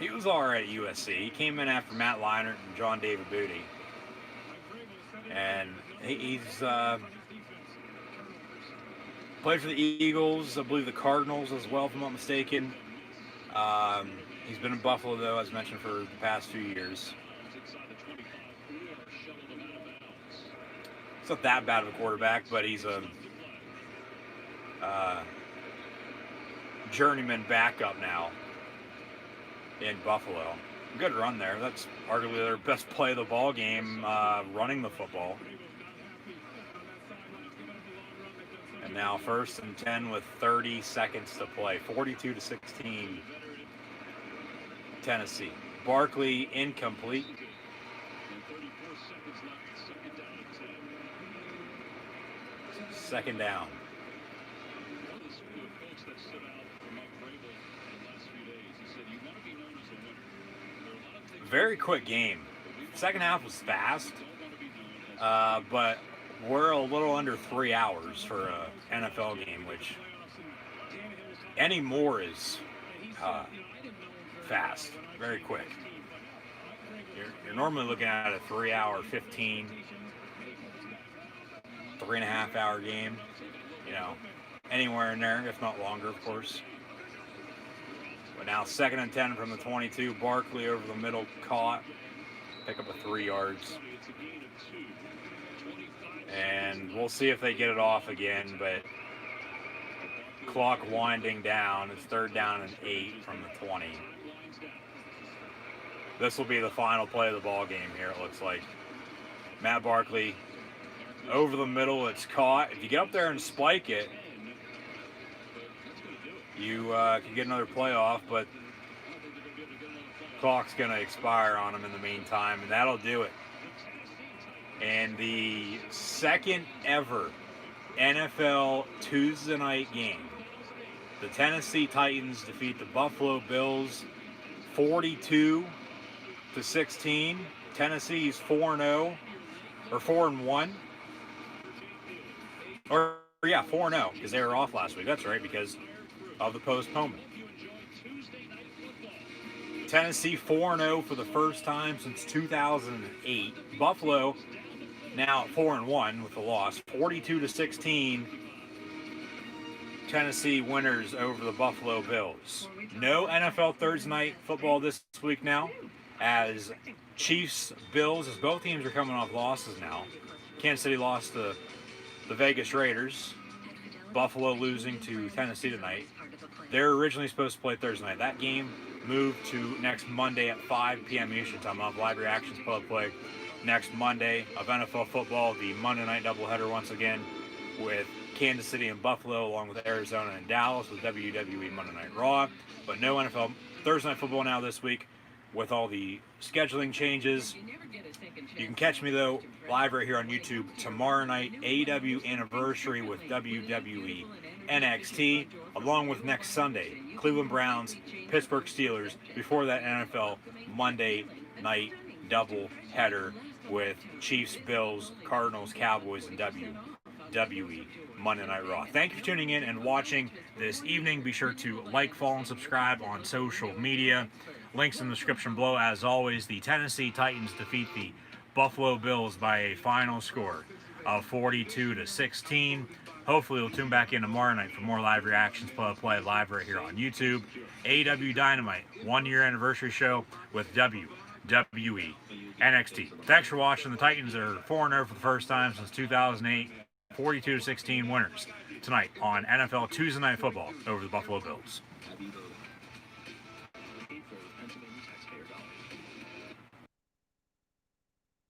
He was all right at USC. He came in after Matt Leinart and John David Booty. And he's played for the Eagles, I believe the Cardinals as well, if I'm not mistaken. He's been in Buffalo, though, as mentioned, for the past few years. It's not that bad of a quarterback, but he's a journeyman backup now in Buffalo. Good run there. That's arguably their best play of the ball game, running the football. And now 1st and 10 with 30 seconds to play. 42-16, Tennessee. Barkley incomplete. Second down. Very quick game. Second half was fast, but we're a little under 3 hours for an NFL game, which any more is fast, very quick. You're normally looking at a 3-hour, 15, 3.5-hour game, anywhere in there, if not longer, of course. But now 2nd and 10 from the 22. Barkley over the middle, caught. Pick up a 3 yards. And we'll see if they get it off again, but clock winding down. It's 3rd down and 8 from the 20. This will be the final play of the ball game here, it looks like. Matt Barkley over the middle. It's caught. If you get up there and spike it, you can get another play off, but clock's going to expire on him in the meantime, and that'll do it. And the second ever NFL Tuesday night game, the Tennessee Titans defeat the Buffalo Bills 42-16. Tennessee's 4-0 or 4-1. Or yeah, 4-0 because they were off last week. That's right, because of the postponement. Tennessee 4-0 for the first time since 2008. Buffalo now at 4-1 with the loss, 42-16. Tennessee winners over the Buffalo Bills. No NFL Thursday night football this week now, as Chiefs, Bills, as both teams are coming off losses now. Kansas City lost to the Vegas Raiders. Buffalo losing to Tennessee tonight. They're originally supposed to play Thursday night. That game moved to next Monday at 5 p.m. Eastern Time. I'll have live reactions play next Monday of NFL football, the Monday night doubleheader once again with Kansas City and Buffalo, along with Arizona and Dallas with WWE Monday Night Raw. But no NFL Thursday night football now this week with all the scheduling changes. You can catch me, though, live right here on YouTube tomorrow night, AEW Anniversary with WWE NXT, along with next Sunday, Cleveland Browns, Pittsburgh Steelers, before that NFL Monday night double header with Chiefs, Bills, Cardinals, Cowboys, and WWE Monday Night Raw. Thank you for tuning in and watching this evening. Be sure to like, follow, and subscribe on social media. Links in the description below. As always, the Tennessee Titans defeat the Buffalo Bills by a final score of 42-16. Hopefully, we'll tune back in tomorrow night for more live reactions, play live right here on YouTube. AEW Dynamite, 1-year anniversary show with WWE NXT. Thanks for watching. The Titans are 4-0 for the first time since 2008. 42-16 winners tonight on NFL Tuesday Night Football over the Buffalo Bills.